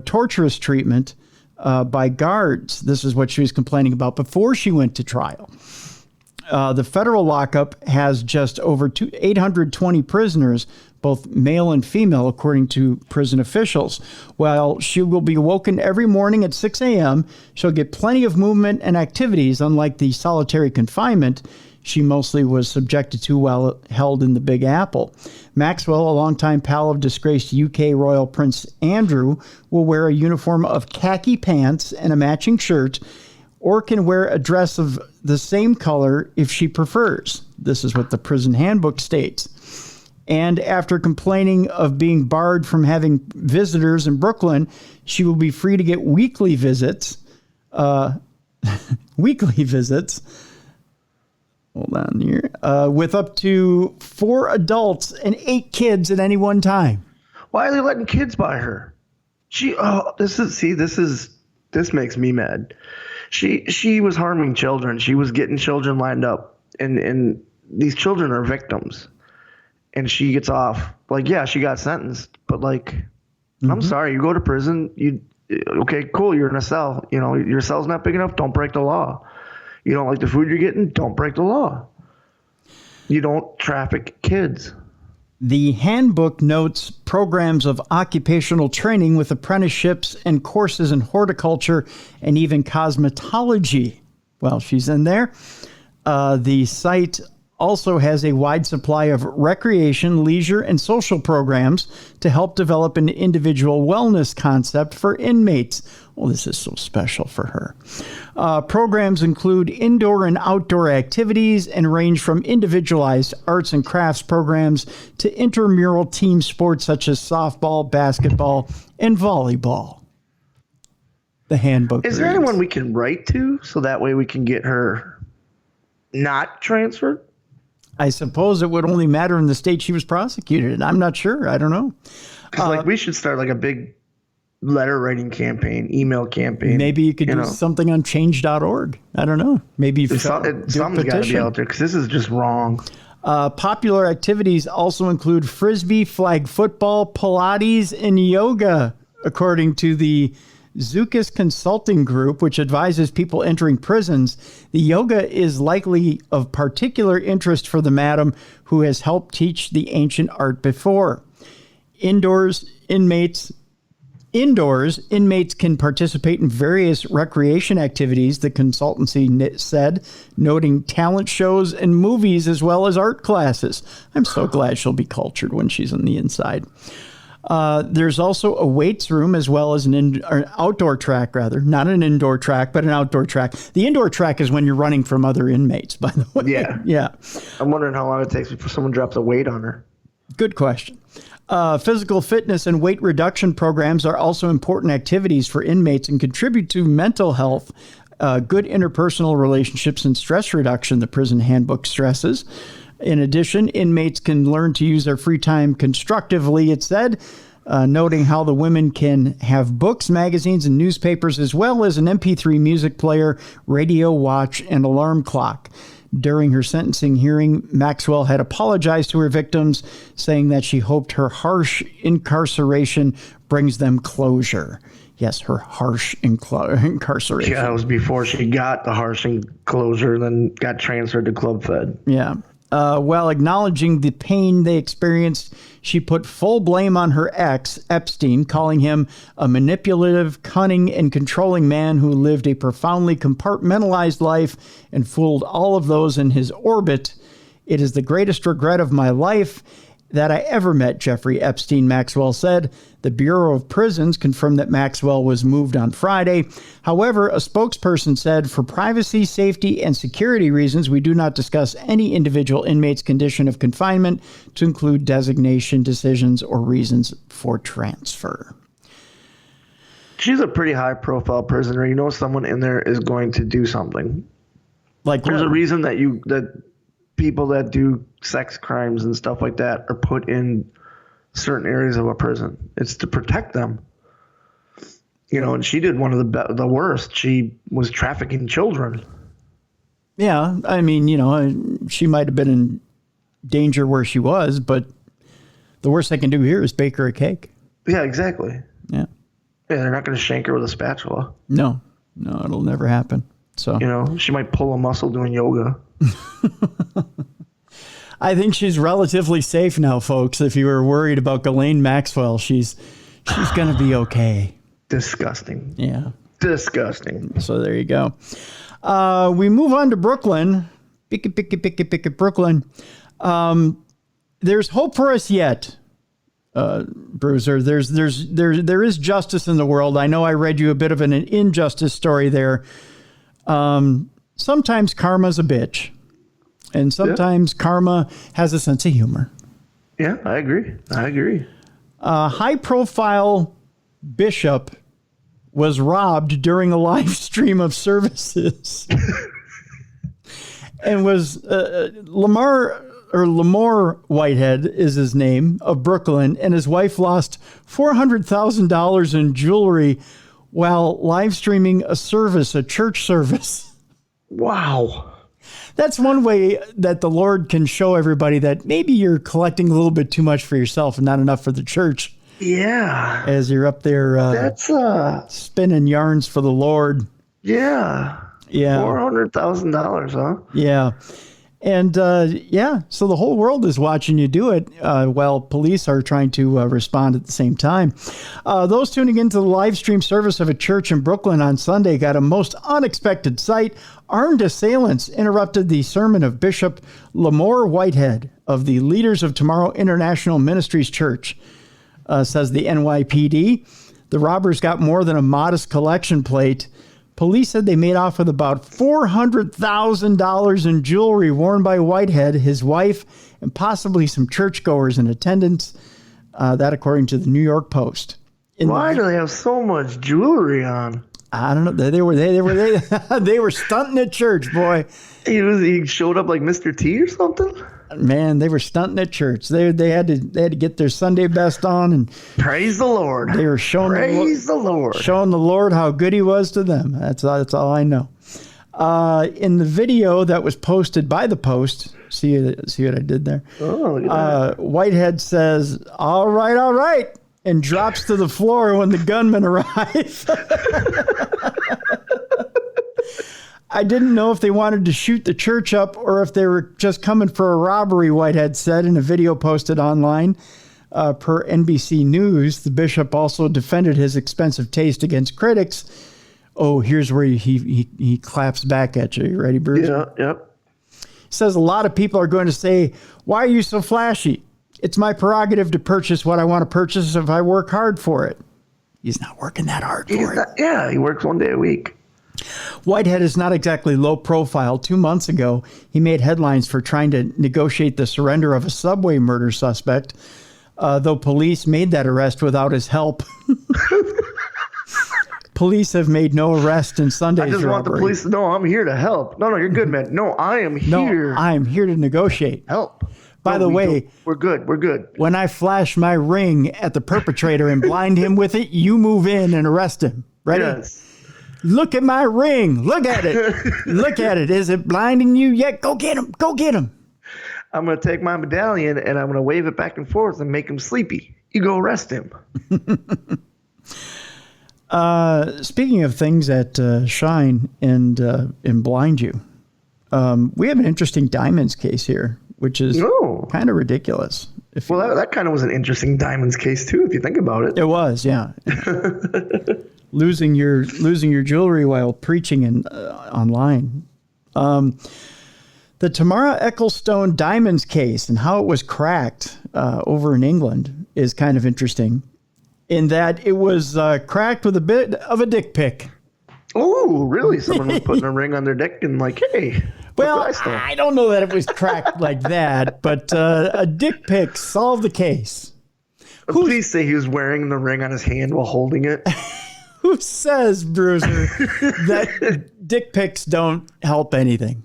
torturous treatment by guards. This is what she was complaining about before she went to trial. The federal lockup has just over 820 prisoners, both male and female, according to prison officials. While she will be awoken every morning at 6 a.m., she'll get plenty of movement and activities, unlike the solitary confinement she mostly was subjected to while held in the Big Apple. Maxwell, a longtime pal of disgraced UK royal Prince Andrew, will wear a uniform of khaki pants and a matching shirt, or can wear a dress of the same color if she prefers. This is what the prison handbook states. And after complaining of being barred from having visitors in Brooklyn, she will be free to get weekly visits. Hold on here. With up to 4 adults and 8 kids at any one time. Why are they letting kids by her? This makes me mad. She was harming children. She was getting children lined up, and these children are victims. And she gets off. Like, yeah, she got sentenced, but like, I'm sorry, you go to prison. Okay, cool, you're in a cell. You know, your cell's not big enough. Don't break the law. You don't like the food you're getting? Don't break the law. You don't traffic kids. The handbook notes programs of occupational training with apprenticeships and courses in horticulture and even cosmetology. Well, she's in there. The site also has a wide supply of recreation, leisure, and social programs to help develop an individual wellness concept for inmates. Well, this is so special for her. Programs include indoor and outdoor activities and range from individualized arts and crafts programs to intramural team sports such as softball, basketball, and volleyball. The handbook. Is there anyone we can write to so that way we can get her not transferred? I suppose it would only matter in the state she was prosecuted in. I'm not sure. I don't know. Like, we should start like a big letter writing campaign, email campaign. Maybe you could do something on change.org. I don't know. Maybe something's got to be out there because this is just wrong. Popular activities also include frisbee, flag football, Pilates, and yoga, according to the Zukas Consulting Group, which advises people entering prisons. The yoga is likely of particular interest for the madam who has helped teach the ancient art before. Indoors, inmates can participate in various recreation activities, the consultancy said, noting talent shows and movies as well as art classes. I'm so glad she'll be cultured when she's on the inside. There's also a weights room as well as an outdoor track, rather. Not an indoor track, but an outdoor track. The indoor track is when you're running from other inmates, by the way. Yeah. Yeah. I'm wondering how long it takes before someone drops a weight on her. Good question. Physical fitness and weight reduction programs are also important activities for inmates and contribute to mental health, good interpersonal relationships, and stress reduction, the prison handbook stresses. In addition, inmates can learn to use their free time constructively, it said, noting how the women can have books, magazines, and newspapers, as well as an MP3 music player, radio watch, and alarm clock. During her sentencing hearing, Maxwell had apologized to her victims, saying that she hoped her harsh incarceration brings them closure. Yes, her harsh incarceration. Yeah, that was before she got the harsh enclosure and then got transferred to Club Fed. Yeah. While acknowledging the pain they experienced, she put full blame on her ex, Epstein, calling him a manipulative, cunning, and controlling man who lived a profoundly compartmentalized life and fooled all of those in his orbit. It is the greatest regret of my life that I ever met Jeffrey Epstein, Maxwell said. The Bureau of Prisons confirmed that Maxwell was moved on Friday. However, a spokesperson said, for privacy, safety, and security reasons, we do not discuss any individual inmate's condition of confinement to include designation decisions or reasons for transfer. She's a pretty high-profile prisoner. You know someone in there is going to do something. Like there's a reason that people that do sex crimes and stuff like that are put in certain areas of a prison. It's to protect them. You know, and she did one of the worst. She was trafficking children. Yeah, I mean, she might have been in danger where she was, but the worst they can do here is bake her a cake. Yeah, exactly. Yeah. Yeah, they're not going to shank her with a spatula. No, it'll never happen. So, you know, she might pull a muscle doing yoga. I think she's relatively safe now, folks. If you were worried about Ghislaine Maxwell, she's going to be okay. Disgusting. Yeah. Disgusting. So there you go. We move on to Brooklyn. Pick it, Brooklyn. There's hope for us yet, Bruiser. There is justice in the world. I know I read you a bit of an injustice story there. Sometimes karma's a bitch. And sometimes karma has a sense of humor. Yeah, I agree. High-profile bishop was robbed during a live stream of services. And was Lamar Whitehead is his name, of Brooklyn, and his wife lost $400,000 in jewelry while live streaming a church service. Wow. That's one way that the Lord can show everybody that maybe you're collecting a little bit too much for yourself and not enough for the church. Yeah. As you're up there that's spinning yarns for the Lord. Yeah. Yeah. $400,000, huh? Yeah. And so the whole world is watching you do it while police are trying to respond at the same time. Those tuning into the live stream service of a church in Brooklyn on Sunday got a most unexpected sight. Armed assailants interrupted the sermon of Bishop Lamar Whitehead of the Leaders of Tomorrow International Ministries Church, says the NYPD. The robbers got more than a modest collection plate. Police said they made off with about $400,000 in jewelry worn by Whitehead, his wife, and possibly some churchgoers in attendance. That according to the New York Post. Why do they have so much jewelry on? I don't know. They were stunting at church, boy. He showed up like Mr. T or something? Man, they were stunting at church. They had to get their Sunday best on, and praise the Lord. They were showing the Lord, showing the Lord how good He was to them. That's all I know. In the video that was posted by the Post, see what I did there? Oh, look at that. Whitehead says, all right, and drops to the floor when the gunmen arrive. I didn't know if they wanted to shoot the church up or if they were just coming for a robbery, Whitehead said in a video posted online. Per NBC News, the bishop also defended his expensive taste against critics. Oh, here's where he claps back at you. You ready, Bruce? Yeah, yep. He says a lot of people are going to say, why are you so flashy? It's my prerogative to purchase what I want to purchase if I work hard for it. He's not working that hard for it. Yeah, he works 1 day a week. Whitehead is not exactly low profile. 2 months ago, he made headlines for trying to negotiate the surrender of a subway murder suspect, though police made that arrest without his help. Police have made no arrest in Sunday's I just want the police to know I'm here to help. No, you're good, man. No, I am here. No, I am here to negotiate. Help. By the way, we're good. We're good. When I flash my ring at the perpetrator and blind him with it, you move in and arrest him. Ready? Yes. Look at my ring. Look at it. Look at it. Is it blinding you yet? Go get him. Go get him. I'm going to take my medallion and I'm going to wave it back and forth and make him sleepy. You go arrest him. Speaking of things that shine and blind you, we have an interesting diamonds case here, which is kind of ridiculous. Well, that kind of was an interesting diamonds case too, if you think about it. It was, yeah. losing your jewelry while preaching online. The Tamara Ecclestone diamonds case and how it was cracked over in England is kind of interesting, in that it was cracked with a bit of a dick pic. Oh, really? Someone was putting a ring on their dick and like, hey. Well, I don't know that it was cracked like that, but a dick pic solved the case. Please say he was wearing the ring on his hand while holding it. Who says, Bruiser, that dick pics don't help anything?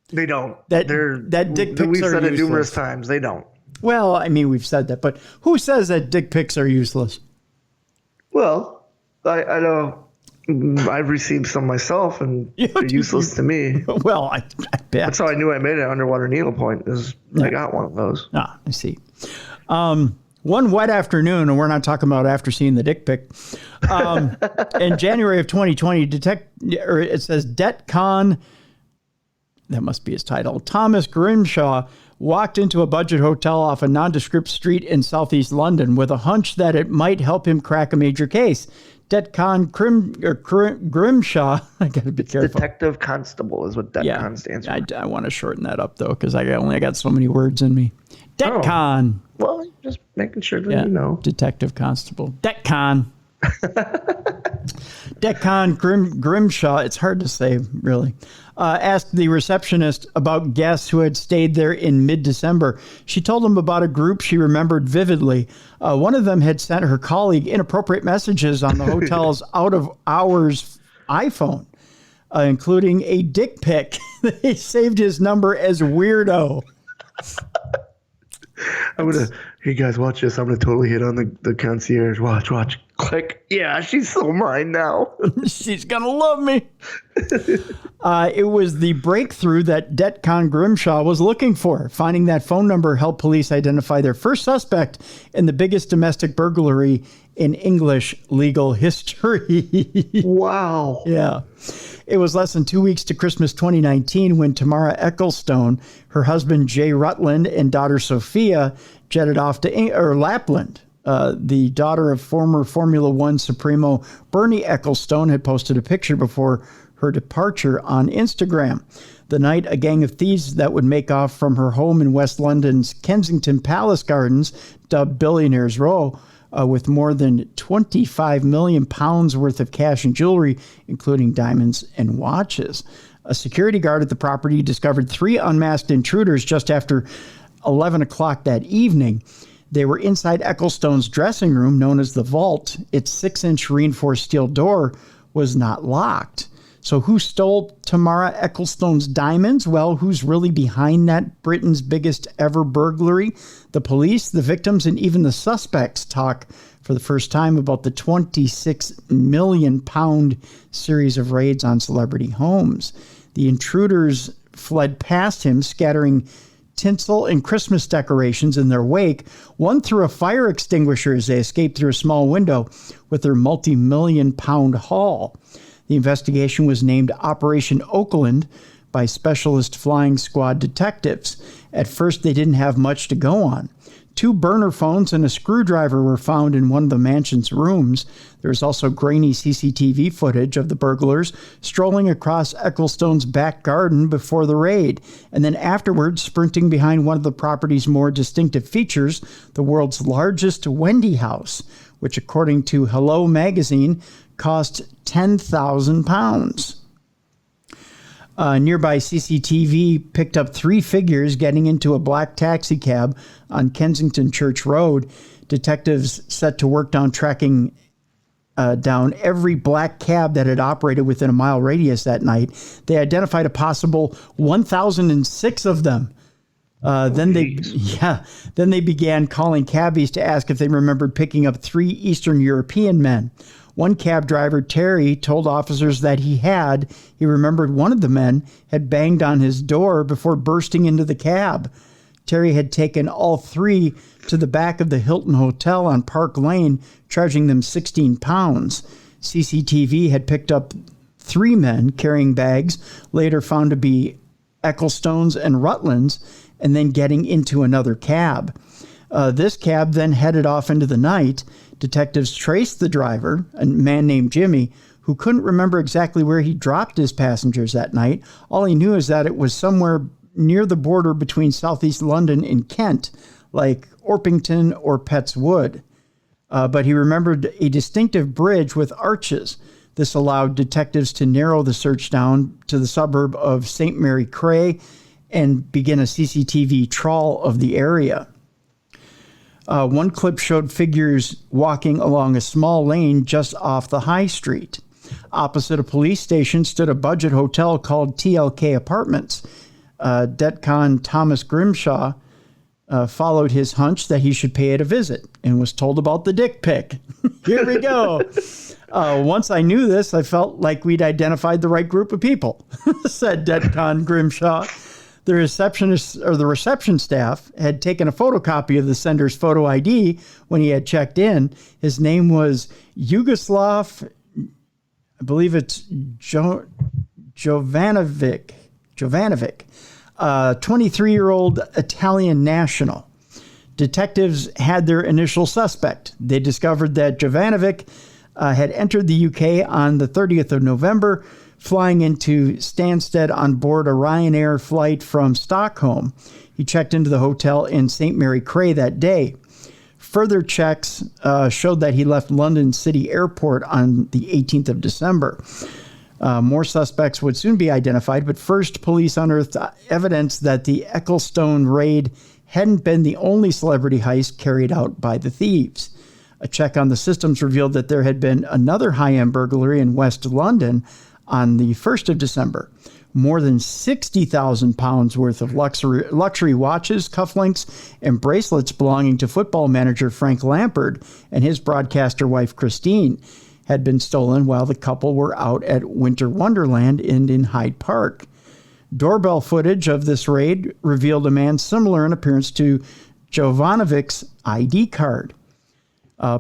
They don't. That dick pics we've are said it useless. numerous times. They don't. Well, I mean, we've said that, but who says that dick pics are useless? Well, I know I've received some myself, and they're useless to me. Well, I bet. That's how I knew I made it underwater needlepoint, is I got one of those. Ah, I see. One wet afternoon, and we're not talking about after seeing the dick pic. In January of 2020, it says Det Con, that must be his title, Thomas Grimshaw walked into a budget hotel off a nondescript street in southeast London with a hunch that it might help him crack a major case. Det Con Grimshaw, I got to be careful. Detective Constable is what Det Con stands for. I want to shorten that up, though, because I only got so many words in me. Det Con. Well, just making sure that you know. Detective Constable. Det Con. Det Con Grimshaw, it's hard to say, really, asked the receptionist about guests who had stayed there in mid-December. She told him about a group she remembered vividly. One of them had sent her colleague inappropriate messages on the hotel's out-of-hours iPhone, including a dick pic. They saved his number as Weirdo. I'm going to, hey guys, watch this. I'm going to totally hit on the concierge. Watch. Click. Yeah, she's so mine now. She's going to love me. It was the breakthrough that Det Con Grimshaw was looking for. Finding that phone number helped police identify their first suspect in the biggest domestic burglary in English legal history. Wow. Yeah. It was less than 2 weeks to Christmas 2019 when Tamara Ecclestone, her husband Jay Rutland, and daughter Sophia jetted off to Lapland. The daughter of former Formula One Supremo Bernie Ecclestone had posted a picture before her departure on Instagram. The night, a gang of thieves that would make off from her home in West London's Kensington Palace Gardens, dubbed Billionaires Row, with more than £25 million worth of cash and jewelry, including diamonds and watches. A security guard at the property discovered 3 unmasked intruders just after 11 o'clock that evening. They were inside Ecclestone's dressing room, known as the Vault. Its 6-inch reinforced steel door was not locked. So who stole Tamara Ecclestone's diamonds? Well, who's really behind that Britain's biggest ever burglary? The police, the victims, and even the suspects talk for the first time about the 26 million pound series of raids on celebrity homes. The intruders fled past him, scattering tinsel and Christmas decorations in their wake. One threw a fire extinguisher as they escaped through a small window with their multi-million pound haul. The investigation was named Operation Oakland by specialist flying squad detectives. At first, they didn't have much to go on. 2 burner phones and a screwdriver were found in one of the mansion's rooms. There was also grainy CCTV footage of the burglars strolling across Ecclestone's back garden before the raid, and then afterwards sprinting behind one of the property's more distinctive features, the world's largest Wendy house, which, according to Hello magazine, cost £10,000. Nearby CCTV picked up 3 figures getting into a black taxi cab on Kensington Church Road. Detectives set to work tracking down every black cab that had operated within a mile radius that night. They identified a possible 1,006 of them. Then they began calling cabbies to ask if they remembered picking up 3 Eastern European men. One cab driver, Terry, told officers that he remembered one of the men had banged on his door before bursting into the cab. Terry had taken all 3 to the back of the Hilton Hotel on Park Lane, charging them £16. CCTV had picked up 3 men carrying bags, later found to be Ecclestone's and Rutland's, and then getting into another cab. This cab then headed off into the night. Detectives traced the driver, a man named Jimmy, who couldn't remember exactly where he dropped his passengers that night. All he knew is that it was somewhere near the border between southeast London and Kent, like Orpington or Petts Wood. But he remembered a distinctive bridge with arches. This allowed detectives to narrow the search down to the suburb of St. Mary Cray and begin a CCTV trawl of the area. One clip showed figures walking along a small lane just off the high street. Opposite a police station stood a budget hotel called TLK Apartments. Detcon Thomas Grimshaw followed his hunch that he should pay it a visit and was told about the dick pic. Here we go. Once I knew this, I felt like we'd identified the right group of people, said Detcon Grimshaw. The reception staff had taken a photocopy of the sender's photo ID when he had checked in. His name was Yugoslav, I believe it's Jovanovic, 23-year-old Italian national. Detectives had their initial suspect. They discovered that Jovanovic had entered the UK on the 30th of November, flying into Stansted on board a Ryanair flight from Stockholm. He checked into the hotel in St. Mary Cray that day. Further checks showed that he left London City Airport on the 18th of December. More suspects would soon be identified, but first police unearthed evidence that the Ecclestone raid hadn't been the only celebrity heist carried out by the thieves. A check on the systems revealed that there had been another high-end burglary in West London on the 1st of December. More than £60,000 worth of luxury watches, cufflinks, and bracelets belonging to football manager Frank Lampard and his broadcaster wife Christine had been stolen while the couple were out at Winter Wonderland in Hyde Park. Doorbell footage of this raid revealed a man similar in appearance to Jovanovic's ID card.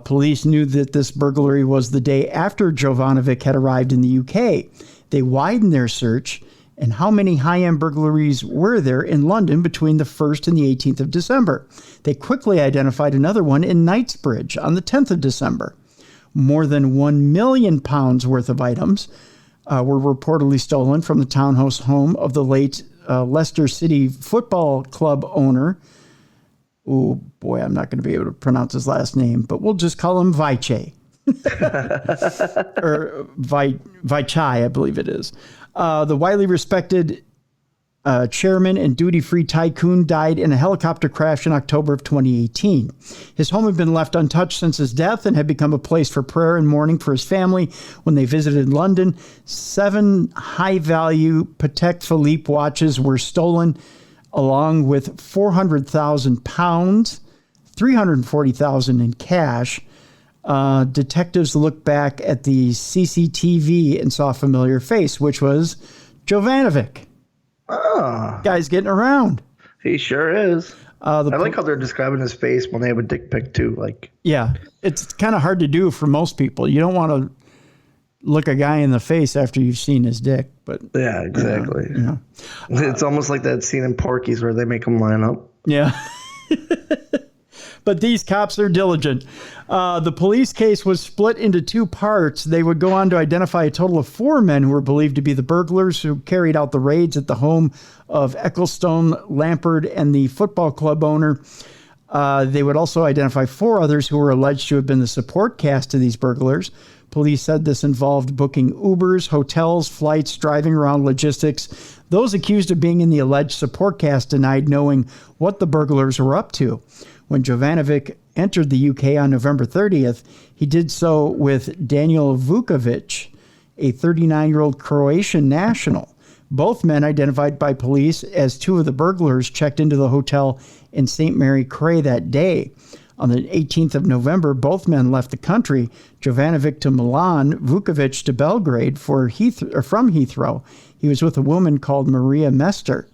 Police knew that this burglary was the day after Jovanovic had arrived in the UK. They widened their search, and how many high-end burglaries were there in London between the 1st and the 18th of December? They quickly identified another one in Knightsbridge on the 10th of December. More than £1 million worth of items were reportedly stolen from the townhouse home of the late Leicester City Football Club owner. Oh, boy, I'm not going to be able to pronounce his last name, but we'll just call him Vaiche. Or Vaichai, I believe it is. The widely respected chairman and duty-free tycoon, died in a helicopter crash in October of 2018. His home had been left untouched since his death and had become a place for prayer and mourning for his family when they visited London. 7 high-value Patek Philippe watches were stolen, along with £400,000, $340,000 in cash. Detectives looked back at the CCTV and saw a familiar face, which was Jovanovic. Oh. Guy's getting around. He sure is. I like how they're describing his face when they have a dick pic too. Like, yeah, it's kind of hard to do for most people. You don't want to look a guy in the face after you've seen his dick, but yeah, exactly. Yeah. It's almost like that scene in Porky's where they make him line up. Yeah. But these cops are diligent. The police case was split into 2 parts. They would go on to identify a total of 4 men who were believed to be the burglars who carried out the raids at the home of Ecclestone, Lampard, and the football club owner. They would also identify 4 others who were alleged to have been the support cast to these burglars. Police said this involved booking Ubers, hotels, flights, driving around, logistics. Those accused of being in the alleged support cast denied knowing what the burglars were up to. When Jovanovic entered the UK on November 30th, he did so with Daniel Vukovic, a 39-year-old Croatian national. Both men, identified by police as 2 of the burglars, checked into the hotel in St. Mary Cray that day. On the 18th of November, both men left the country, Jovanovic to Milan, Vukovic to Belgrade from Heathrow. He was with a woman called Maria Mester.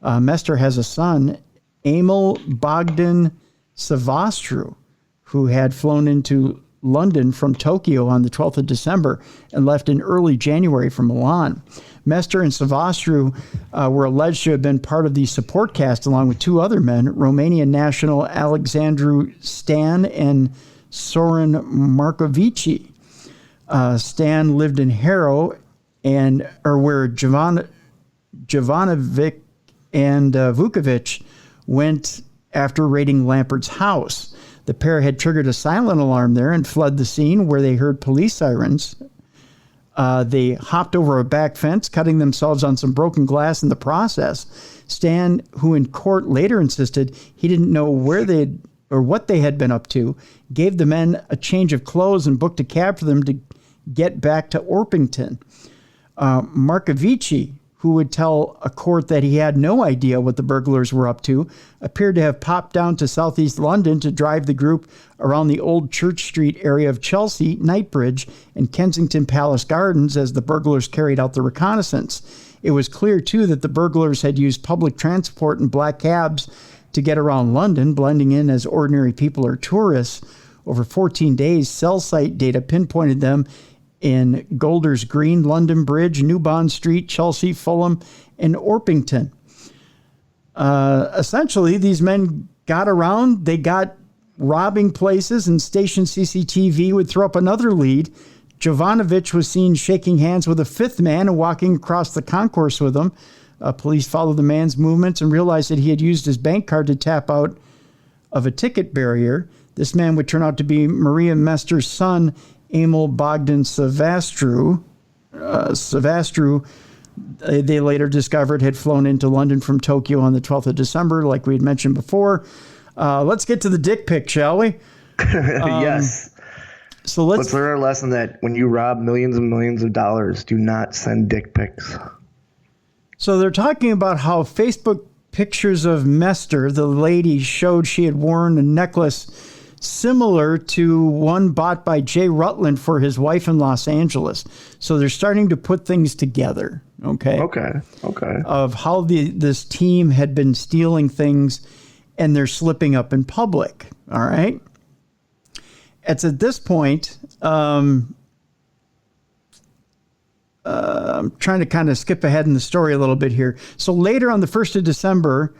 Mester has a son, Emil Bogdan Savastru, who had flown into London from Tokyo on the 12th of December and left in early January from Milan. Mester and Savastru were alleged to have been part of the support cast along with 2 other men, Romanian national Alexandru Stan and Sorin Markovici. Stan lived in Harrow, where Jovanovic and Vukovic went after raiding Lampard's house. The pair had triggered a silent alarm there and fled the scene where they heard police sirens. They hopped over a back fence, cutting themselves on some broken glass in the process. Stan, who in court later insisted he didn't know where what they had been up to, gave the men a change of clothes and booked a cab for them to get back to Orpington. Markovici, who would tell a court that he had no idea what the burglars were up to, appeared to have popped down to southeast London to drive the group around the old Church Street area of Chelsea, Knightsbridge, and Kensington Palace Gardens as the burglars carried out the reconnaissance. It was clear, too, that the burglars had used public transport and black cabs to get around London, blending in as ordinary people or tourists. Over 14 days, cell site data pinpointed them in Golders Green, London Bridge, New Bond Street, Chelsea, Fulham, and Orpington. Essentially, these men got around. They got robbing places, and station CCTV would throw up another lead. Jovanovic was seen shaking hands with a 5th man and walking across the concourse with him. Police followed the man's movements and realized that he had used his bank card to tap out of a ticket barrier. This man would turn out to be Maria Mester's son, Emil Bogdan Savastru. They later discovered had flown into London from Tokyo on the 12th of December, like we had mentioned before. Let's get to the dick pic, shall we? Yes. So let's learn our lesson that when you rob millions and millions of dollars, do not send dick pics. So they're talking about how Facebook pictures of Mester, the lady, showed she had worn a necklace similar to one bought by Jay Rutland for his wife in Los Angeles. So they're starting to put things together, okay? Okay. Of how this team had been stealing things and they're slipping up in public, all right? It's at this point, I'm trying to kind of skip ahead in the story a little bit here. So later on the 1st of December,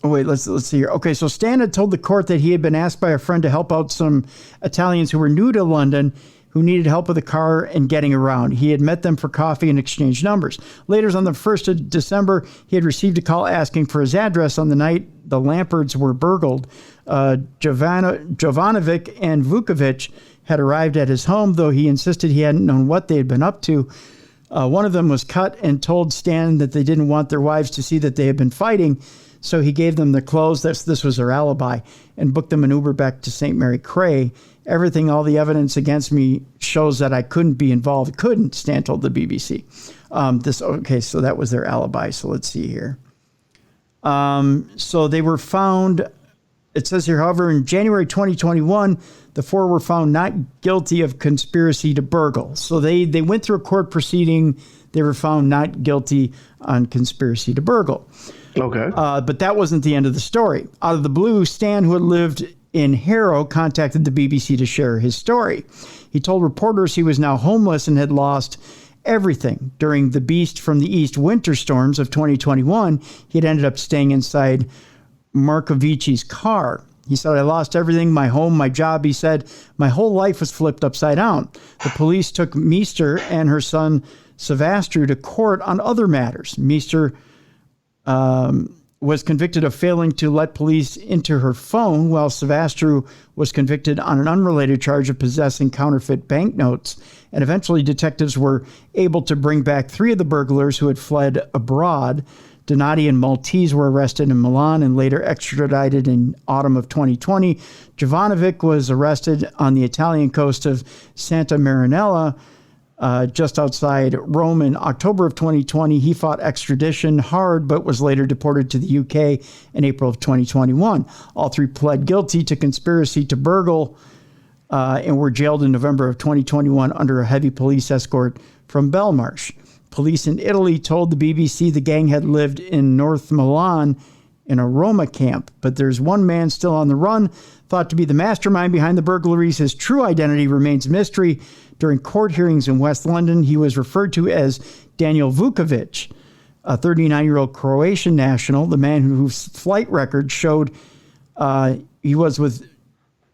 let's see here. Okay, so Stan had told the court that he had been asked by a friend to help out some Italians who were new to London who needed help with a car and getting around. He had met them for coffee and exchanged numbers. Later on the 1st of December, he had received a call asking for his address on the night the Lampards were burgled. Jovanovic and Vukovic had arrived at his home, though he insisted he hadn't known what they had been up to. One of them was cut and told Stan that they didn't want their wives to see that they had been fighting, so he gave them the clothes. This was their alibi, and booked them an Uber back to St. Mary Cray. Everything, all the evidence against me shows that I couldn't be involved. Couldn't, Stan told the BBC. So that was their alibi. So let's see here. So they were found, it says here, however, in January 2021, the four were found not guilty of conspiracy to burgle. So they went through a court proceeding. They were found not guilty on conspiracy to burgle. Okay. But that wasn't the end of the story. Out of the blue, Stan, who had lived in Harrow, contacted the BBC to share his story. He told reporters he was now homeless and had lost everything. During the Beast from the East winter storms of 2021, he had ended up staying inside Markovici's car. He said, I lost everything, my home, my job. He said, my whole life was flipped upside down. The police took Meester and her son, Savastru, to court on other matters. Meester was convicted of failing to let police into her phone, while Savastru was convicted on an unrelated charge of possessing counterfeit banknotes. And eventually detectives were able to bring back three of the burglars who had fled abroad. Donati and Maltese were arrested in Milan and later extradited in autumn of 2020. Jovanovic was arrested on the Italian coast of Santa Marinella, just outside Rome in October of 2020. He fought extradition hard, but was later deported to the UK in April of 2021. All three pled guilty to conspiracy to burgle and were jailed in November of 2021 under a heavy police escort from Belmarsh. Police in Italy told the BBC the gang had lived in North Milan in a Roma camp, but there's one man still on the run, thought to be the mastermind behind the burglaries. His true identity remains a mystery. During court hearings in West London, he was referred to as Daniel Vukovic, a 39-year-old Croatian national, the man whose flight record showed he was with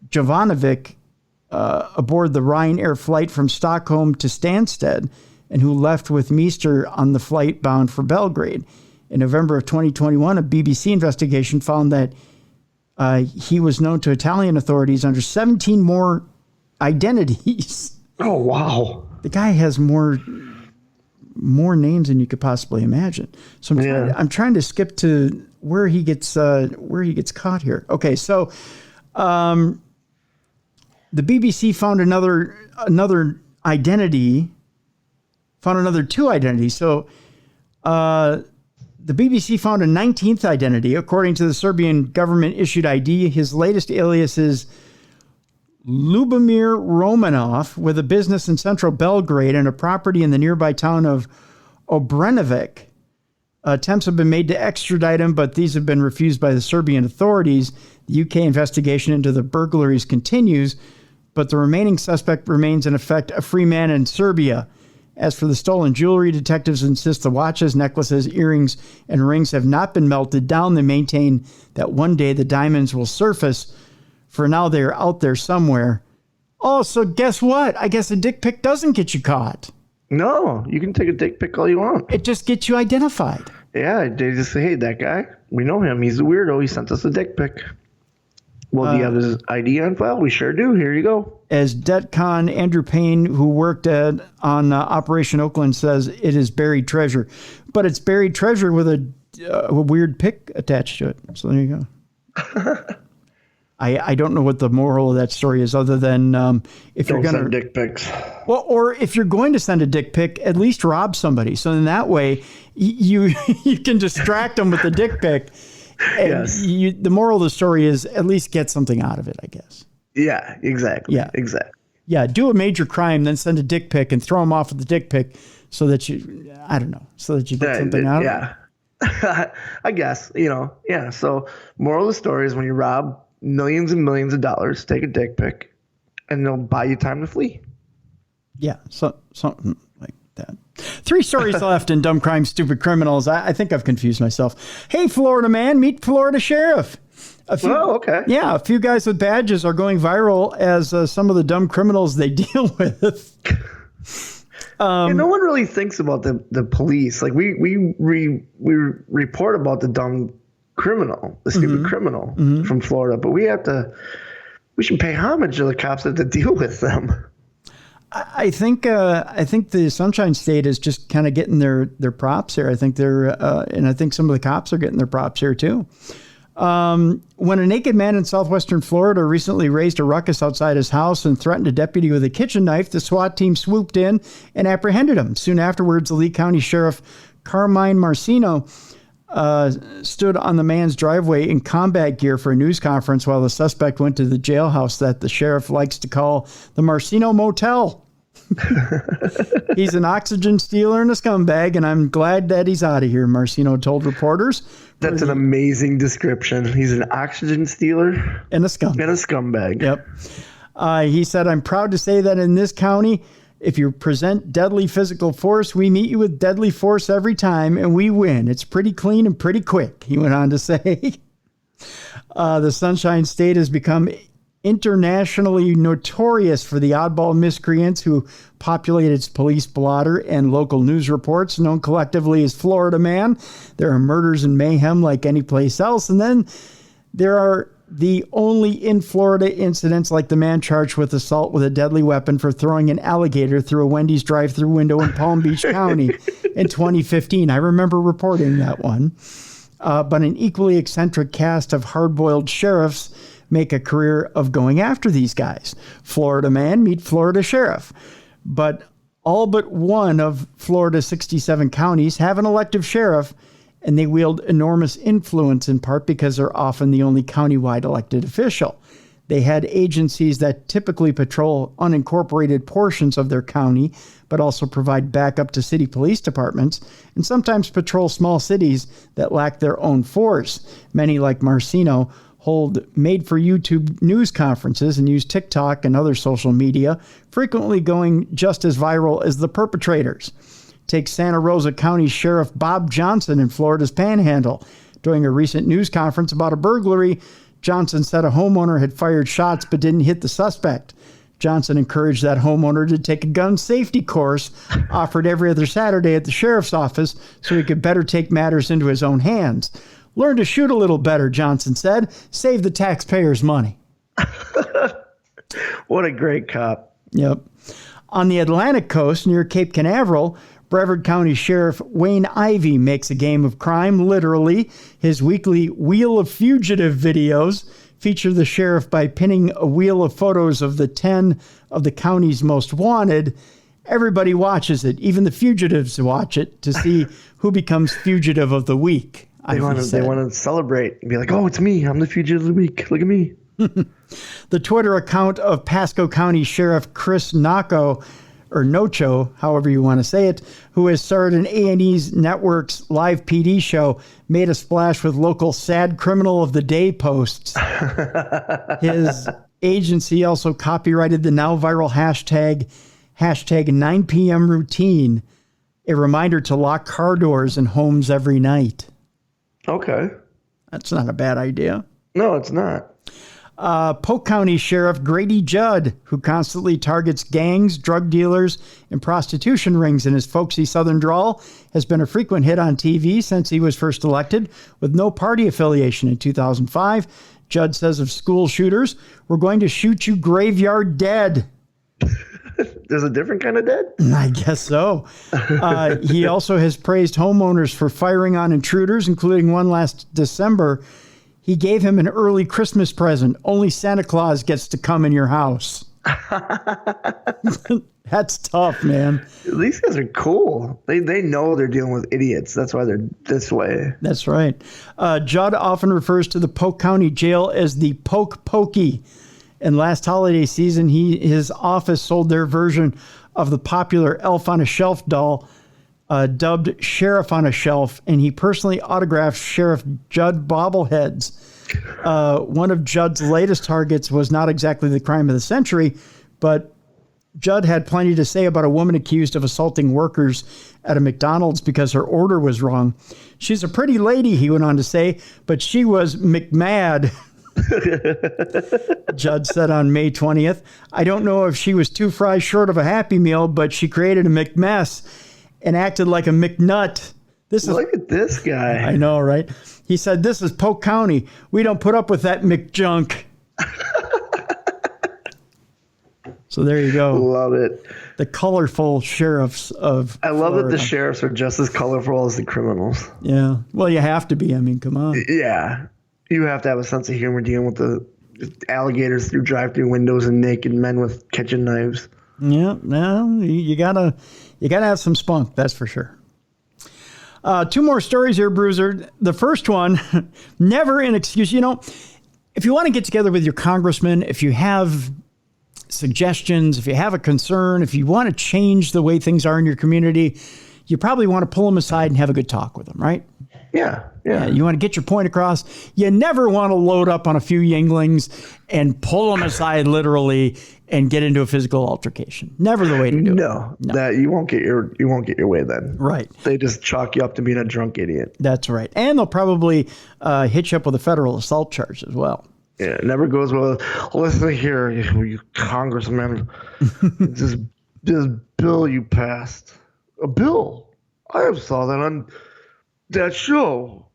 Jovanovic aboard the Ryanair flight from Stockholm to Stansted, and who left with Meester on the flight bound for Belgrade. In November of 2021, a BBC investigation found that he was known to Italian authorities under 17 more identities. Oh, wow. The guy has more names than you could possibly imagine. So I'm trying to skip to where he gets caught here. Okay, so the BBC found another identity, found another two identities. So the BBC found a 19th identity. According to the Serbian government-issued ID, his latest alias is Lubomir Romanov, with a business in central Belgrade and a property in the nearby town of Obrenovic. Attempts have been made to extradite him, but these have been refused by the Serbian authorities. The UK investigation into the burglaries continues, but the remaining suspect remains in effect a free man in Serbia. As for the stolen jewelry, detectives insist the watches, necklaces, earrings, and rings have not been melted down. They maintain that one day the diamonds will surface. For now, they're out there somewhere. Oh, so guess what? I guess a dick pic doesn't get you caught. No, you can take a dick pic all you want. It just gets you identified. Yeah, they just say, hey, that guy, we know him. He's a weirdo. He sent us a dick pic. Well, do you have his ID on file? We sure do. Here you go. As DETCON Andrew Payne, who worked on Operation Oakland, says, it is buried treasure. But it's buried treasure with a weird pic attached to it. So there you go. I don't know what the moral of that story is, other than if you're going to send dick pics. Well, or if you're going to send a dick pic, at least rob somebody. So in that way, you can distract them with the dick pic. And yes. The moral of the story is at least get something out of it, I guess. Yeah, exactly. Yeah, exactly. Yeah, do a major crime, then send a dick pic and throw them off with the dick pic, so that you, I don't know, so that you get something out of it. Yeah, I guess Yeah. So moral of the story is when you rob millions and millions of dollars, take a dick pic, and they'll buy you time to flee. Yeah, something like that. 3 stories left in Dumb Crime, Stupid Criminals. I think I've confused myself. Hey, Florida man, meet Florida sheriff. Okay. Yeah, a few guys with badges are going viral as some of the dumb criminals they deal with. No one really thinks about the police. Like we report about the dumb criminal, the stupid criminal from Florida, but we should pay homage to the cops that have to deal with them. I think the Sunshine State is just kind of getting their props here. I think and I think some of the cops are getting their props here too. When a naked man in southwestern Florida recently raised a ruckus outside his house and threatened a deputy with a kitchen knife, the SWAT team swooped in and apprehended him. Soon afterwards, the Lee County Sheriff Carmine Marcino stood on the man's driveway in combat gear for a news conference while the suspect went to the jailhouse that the sheriff likes to call the Marcino Motel. He's an oxygen stealer and a scumbag, and I'm glad that he's out of here, Marcino told reporters. That's an amazing description. He's an oxygen stealer and a scumbag. Yep. He said, I'm proud to say that in this county, if you present deadly physical force, we meet you with deadly force every time, and we win. It's pretty clean and pretty quick, he went on to say. The Sunshine State has become internationally notorious for the oddball miscreants who populate its police blotter and local news reports, known collectively as Florida Man. There are murders and mayhem like any place else. And then there are the only in Florida incidents like the man charged with assault with a deadly weapon for throwing an alligator through a Wendy's drive-through window in Palm Beach County in 2015. I remember reporting that one. But an equally eccentric cast of hard-boiled sheriffs make a career of going after these guys. Florida Man meet Florida Sheriff. But all but one of Florida's 67 counties have an elective sheriff, and they wield enormous influence in part because they're often the only countywide elected official. They had agencies that typically patrol unincorporated portions of their county, but also provide backup to city police departments, and sometimes patrol small cities that lack their own force. Many, like Marcino, hold made-for-YouTube news conferences and use TikTok and other social media, frequently going just as viral as the perpetrators. Take Santa Rosa County Sheriff Bob Johnson in Florida's Panhandle. During a recent news conference about a burglary, Johnson said a homeowner had fired shots but didn't hit the suspect. Johnson encouraged that homeowner to take a gun safety course offered every other Saturday at the sheriff's office so he could better take matters into his own hands. Learn to shoot a little better, Johnson said. Save the taxpayers money. What a great cop. Yep. On the Atlantic coast near Cape Canaveral, Brevard County Sheriff Wayne Ivey makes a game of crime, literally. His weekly Wheel of Fugitive videos feature the sheriff by pinning a wheel of photos of the 10 of the county's most wanted. Everybody watches it. Even the fugitives watch it to see who becomes fugitive of the week. They want to celebrate and be like, oh, it's me. I'm the fugitive of the week. Look at me. The Twitter account of Pasco County Sheriff Chris Naco, or Nocho, however you want to say it, who has starred in A&E's network's live PD show, made a splash with local sad criminal of the day posts. His agency also copyrighted the now viral hashtag 9 p.m. routine, a reminder to lock car doors in homes every night. Okay. That's not a bad idea. No, it's not. Polk County Sheriff Grady Judd, who constantly targets gangs, drug dealers, and prostitution rings in his folksy southern drawl, has been a frequent hit on TV since he was first elected. With no party affiliation in 2005, Judd says of school shooters, "We're going to shoot you graveyard dead." There's a different kind of dead? I guess so. He also has praised homeowners for firing on intruders, including one last December. He gave him an early Christmas present. Only Santa Claus gets to come in your house. That's tough, man. These guys are cool. They know they're dealing with idiots. That's why they're this way. That's right. Judd often refers to the Polk County Jail as the Poke Pokey. And last holiday season, his office sold their version of the popular Elf on a Shelf doll, dubbed Sheriff on a Shelf, and he personally autographed Sheriff Judd bobbleheads. One of Judd's latest targets was not exactly the crime of the century, but Judd had plenty to say about a woman accused of assaulting workers at a McDonald's because her order was wrong. "She's a pretty lady," he went on to say, "but she was McMad." Judd said on May 20th, "I don't know if she was 2 fries short of a Happy Meal, but she created a McMess and acted like a McNut." Look at this guy. I know, right? He said, "This is Polk County. We don't put up with that McJunk." So there you go. Love it. The colorful sheriffs of I love Florida. that the sheriffs are just as colorful as the criminals. Yeah. Well, you have to be. I mean, come on. Yeah. You have to have a sense of humor dealing with the alligators through drive-through windows and naked men with kitchen knives. Yeah. No, you gotta have some spunk. That's for sure. 2 more stories here, Bruiser. The first one, never an excuse. You know, if you want to get together with your congressman, if you have suggestions, if you have a concern, if you want to change the way things are in your community, you probably want to pull them aside and have a good talk with them, right? Yeah. You want to get your point across. You never want to load up on a few younglings and pull them aside literally and get into a physical altercation. Never the way to do it. No, that you won't get your way then. Right. They just chalk you up to being a drunk idiot. That's right. And they'll probably hit you up with a federal assault charge as well. Yeah, it never goes well. Listen here, you congressman. this bill you passed. A bill? I saw that on that show.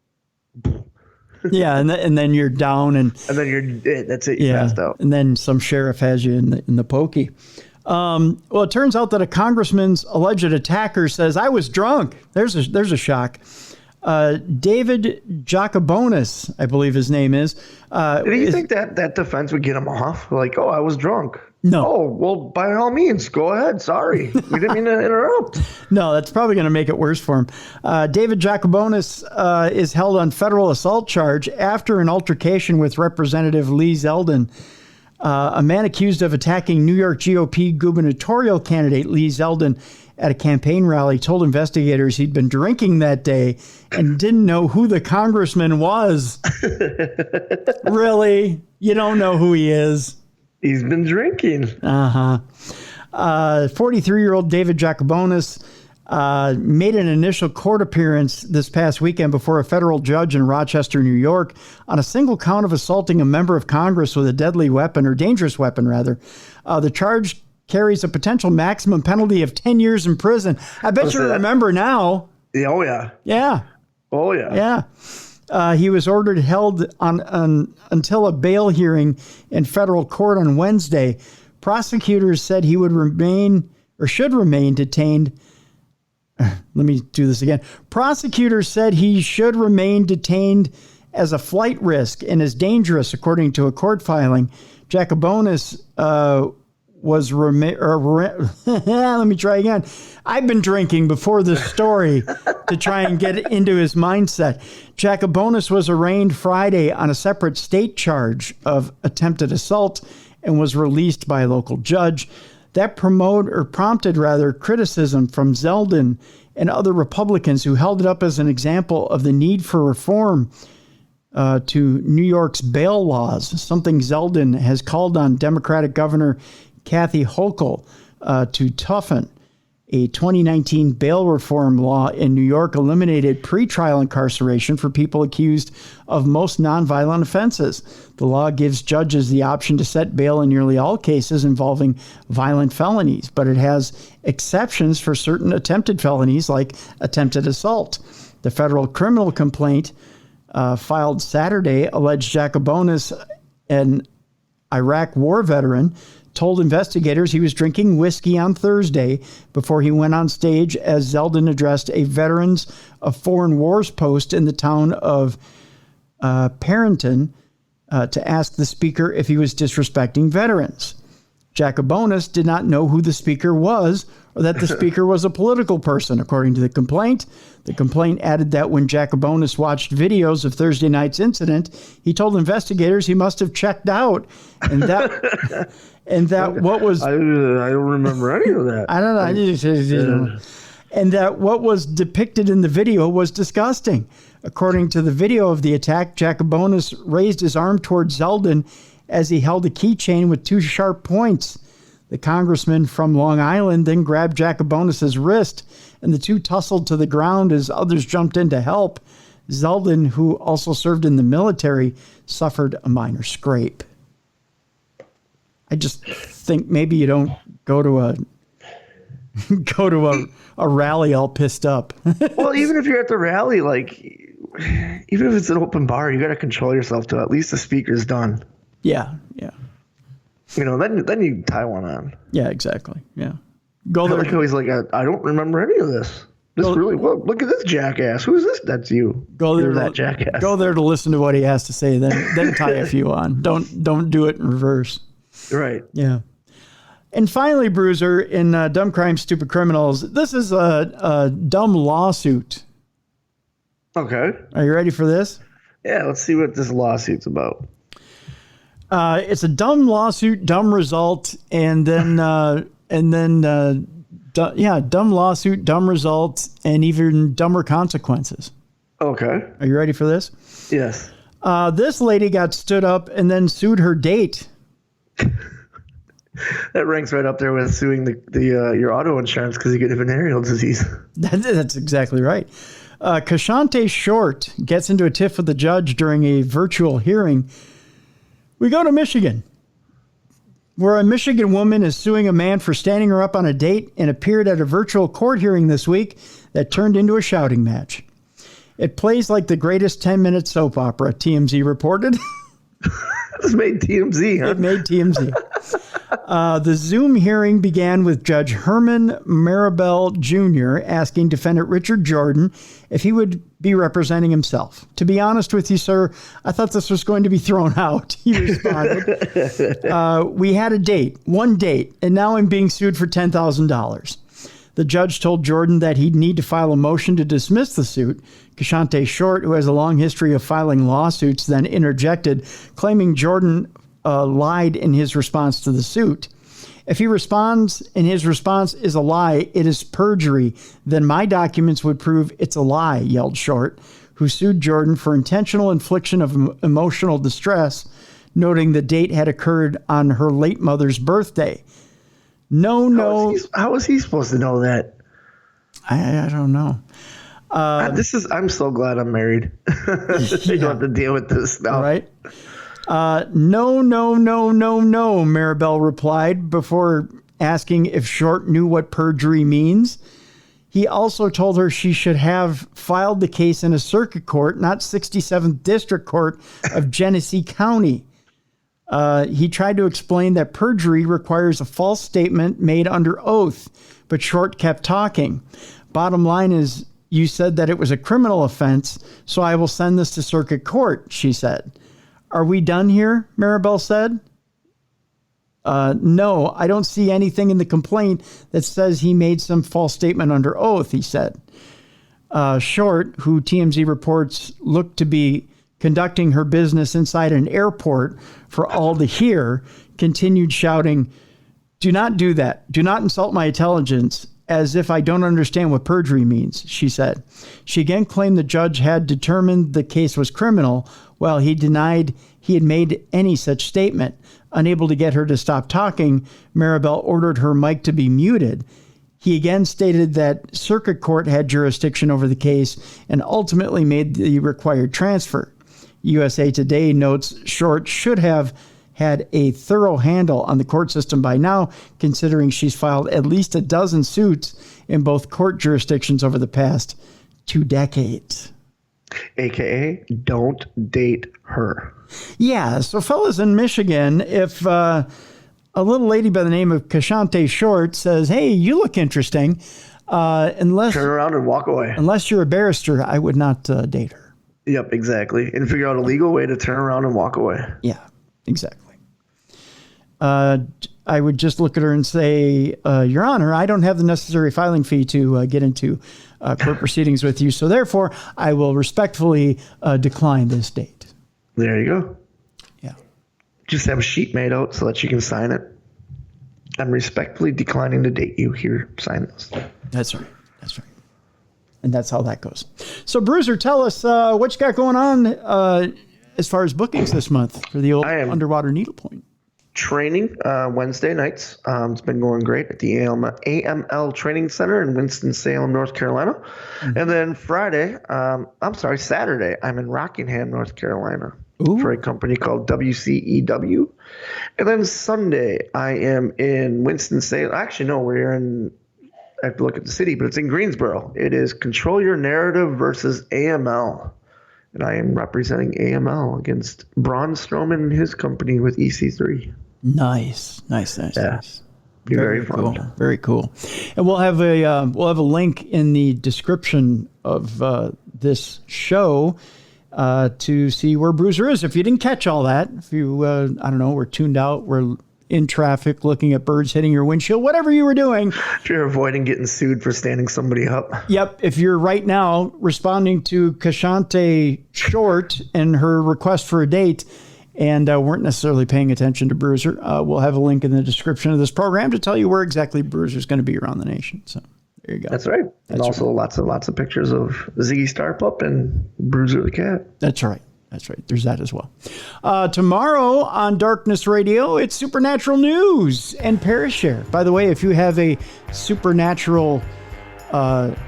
Yeah, and then you're down and then you're dead. That's it. You passed out. And then some sheriff has you in the pokey. Well, it turns out that a congressman's alleged attacker says, I was drunk. There's a shock. David Jacobonis, I believe his name is. Do you think that defense would get him off? Like, I was drunk. No. Oh, well, by all means, go ahead. Sorry. We didn't mean to interrupt. No, that's probably going to make it worse for him. David Jacobonis is held on federal assault charge after an altercation with Representative Lee Zeldin. A man accused of attacking New York GOP gubernatorial candidate Lee Zeldin at a campaign rally told investigators he'd been drinking that day and didn't know who the congressman was. Really? You don't know who he is? He's been drinking. 43-year-old David Jacobonis made an initial court appearance this past weekend before a federal judge in Rochester, New York, on a single count of assaulting a member of Congress with a deadly weapon, or dangerous weapon, rather. The charge carries a potential maximum penalty of 10 years in prison. I bet you remember now. Yeah, oh, yeah. Yeah. Oh, yeah. Yeah. He was held until a bail hearing in federal court on Wednesday. Prosecutors said he would should remain detained. Let me do this again. Prosecutors said he should remain detained as a flight risk and is dangerous, according to a court filing. Jacobonis let me try again. I've been drinking before this story to try and get into his mindset. Jacobonis was arraigned Friday on a separate state charge of attempted assault and was released by a local judge. That prompted criticism from Zeldin and other Republicans who held it up as an example of the need for reform to New York's bail laws, something Zeldin has called on Democratic Governor Kathy Hochul to toughen. A 2019 bail reform law in New York eliminated pretrial incarceration for people accused of most nonviolent offenses. The law gives judges the option to set bail in nearly all cases involving violent felonies, but it has exceptions for certain attempted felonies like attempted assault. The federal criminal complaint filed Saturday alleged Jacobonis, an Iraq war veteran, told investigators he was drinking whiskey on Thursday before he went on stage as Zeldin addressed a Veterans of Foreign Wars post in the town of Parenton to ask the speaker if he was disrespecting veterans. Jacobonis did not know who the speaker was or that the speaker was a political person, according to the complaint. The complaint added that when Jacobonis watched videos of Thursday night's incident, he told investigators he must have checked out, and that what was... I don't remember any of that. I don't know. And that what was depicted in the video was disgusting. According to the video of the attack, Jacobonis raised his arm towards Zeldin as he held a keychain with 2 sharp points. The congressman from Long Island then grabbed Jacobonis's wrist, and the two tussled to the ground as others jumped in to help. Zeldin, who also served in the military, suffered a minor scrape. I just think maybe you don't go to a rally all pissed up. Well, even if you're at the rally, even if it's an open bar, you got to control yourself till at least the speaker's done. Yeah. Then you tie one on. Yeah, exactly. Yeah. Go I there. like how he's like, I don't remember any of this. Look at this jackass. Who's this? That's you. Go there. You're that jackass. Go there to listen to what he has to say. Then tie a few on. Don't do it in reverse. Right. Yeah. And finally, Bruiser, in Dumb Crime, Stupid Criminals, this is a dumb lawsuit. Okay. Are you ready for this? Yeah, let's see what this lawsuit's about. It's a dumb lawsuit, dumb result, and then dumb lawsuit, dumb result, and even dumber consequences. Okay. Are you ready for this? Yes. This lady got stood up and then sued her date. That ranks right up there with suing your auto insurance because you get a venereal disease. That's exactly right. Kashante Short gets into a tiff with the judge during a virtual hearing. We go to Michigan, where a Michigan woman is suing a man for standing her up on a date and appeared at a virtual court hearing this week that turned into a shouting match. It plays like the greatest 10-minute soap opera, TMZ reported. This made TMZ, huh? It made TMZ. The Zoom hearing began with Judge Herman Maribel Jr. asking defendant Richard Jordan if he would be representing himself. To be honest with you, sir, I thought this was going to be thrown out. He responded. We had a date, one date, and now I'm being sued for $10,000. The judge told Jordan that he'd need to file a motion to dismiss the suit. Kashante Short, who has a long history of filing lawsuits, then interjected, claiming Jordan lied in his response to the suit. If he responds and his response is a lie, it is perjury, then my documents would prove it's a lie, yelled Short, who sued Jordan for intentional infliction of emotional distress, noting the date had occurred on her late mother's birthday. No. How is he supposed to know that? I don't know. I'm so glad I'm married. You don't have to deal with this now. Right? No, Maribel replied before asking if Short knew what perjury means. He also told her she should have filed the case in a circuit court, not 67th District Court of Genesee County. He tried to explain that perjury requires a false statement made under oath, but Short kept talking. Bottom line is, you said that it was a criminal offense, so I will send this to circuit court, she said. Are we done here? Maribel said. No, I don't see anything in the complaint that says he made some false statement under oath, he said. Short, who TMZ reports looked to be conducting her business inside an airport for all to hear, continued shouting, "Do not do that. Do not insult my intelligence, as if I don't understand what perjury means," she said. She again claimed the judge had determined the case was criminal, while he denied he had made any such statement. Unable to get her to stop talking, Maribel ordered her mic to be muted. He again stated that circuit court had jurisdiction over the case and ultimately made the required transfer. USA Today notes Short should have had a thorough handle on the court system by now, considering she's filed at least a dozen suits in both court jurisdictions over the past 2 decades. AKA, don't date her. Yeah, so fellas in Michigan, if a little lady by the name of Kashante Short says, "Hey, you look interesting," unless turn around and walk away. Unless you're a barrister, I would not date her. Yep, exactly. And figure out a legal way to turn around and walk away. Yeah, exactly. I would just look at her and say, Your Honor, I don't have the necessary filing fee to get into court proceedings with you, so therefore I will respectfully decline this date. There you go. Yeah. Just have a sheet made out so that you can sign it. I'm respectfully declining to date you. Here, sign this. That's right. That's right. And that's how that goes. So, Bruiser, tell us what you got going on as far as bookings this month for the old underwater needlepoint. Training Wednesday nights. It's been going great at the AML Training Center in Winston-Salem, North Carolina. Mm-hmm. And then Saturday, I'm in Rockingham, North Carolina. Ooh. For a company called WCEW. And then Sunday, I am in Winston-Salem. Actually, no, I have to look at the city, but it's in Greensboro. It is Control Your Narrative versus AML. And I am representing AML against Braun Strowman and his company with EC3. Nice. Yeah. Be very cool. fun. Very cool. And we'll have a link in the description of this show to see where Bruiser is. If you didn't catch all that, if you were tuned out, we're in traffic, looking at birds hitting your windshield, whatever you were doing. If you're avoiding getting sued for standing somebody up. Yep. If you're right now responding to Kashante Short and her request for a date and weren't necessarily paying attention to Bruiser, we'll have a link in the description of this program to tell you where exactly Bruiser's going to be around the nation. So there you go. That's right. And also lots of pictures of Ziggy Starpup and Bruiser the cat. That's right. There's that as well. Tomorrow on Darkness Radio, it's Supernatural News and Parashare. By the way, if you have a supernatural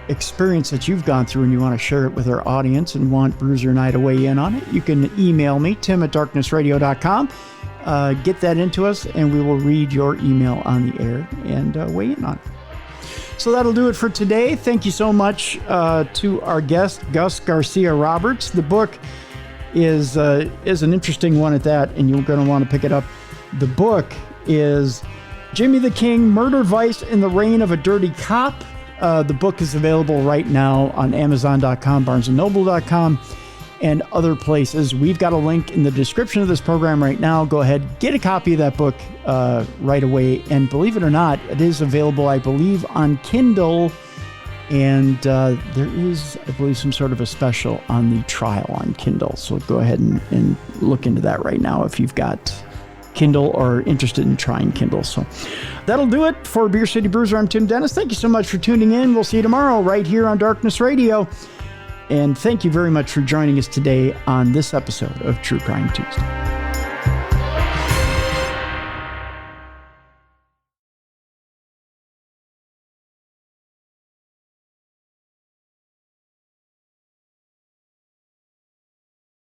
experience that you've gone through and you want to share it with our audience and want Bruiser and I to weigh in on it, you can email me, tim@darknessradio.com. Get that into us, and we will read your email on the air and weigh in on it. So that'll do it for today. Thank you so much to our guest, Gus Garcia-Roberts. The book is an interesting one at that, and you're going to want to pick it up. The book is Jimmy the King, Murder, Vice, in the Reign of a Dirty Cop. The book is available right now on Amazon.com, BarnesandNoble.com, and other places. We've got a link in the description of this program right now. Go ahead, get a copy of that book right away. And believe it or not, it is available, I believe, on Kindle. And there is, I believe, some sort of a special on the trial on Kindle. So go ahead and look into that right now if you've got Kindle or interested in trying Kindle. So that'll do it for Beer City Bruiser. I'm Tim Dennis. Thank you so much for tuning in. We'll see you tomorrow right here on Darkness Radio. And thank you very much for joining us today on this episode of True Crime Tuesday.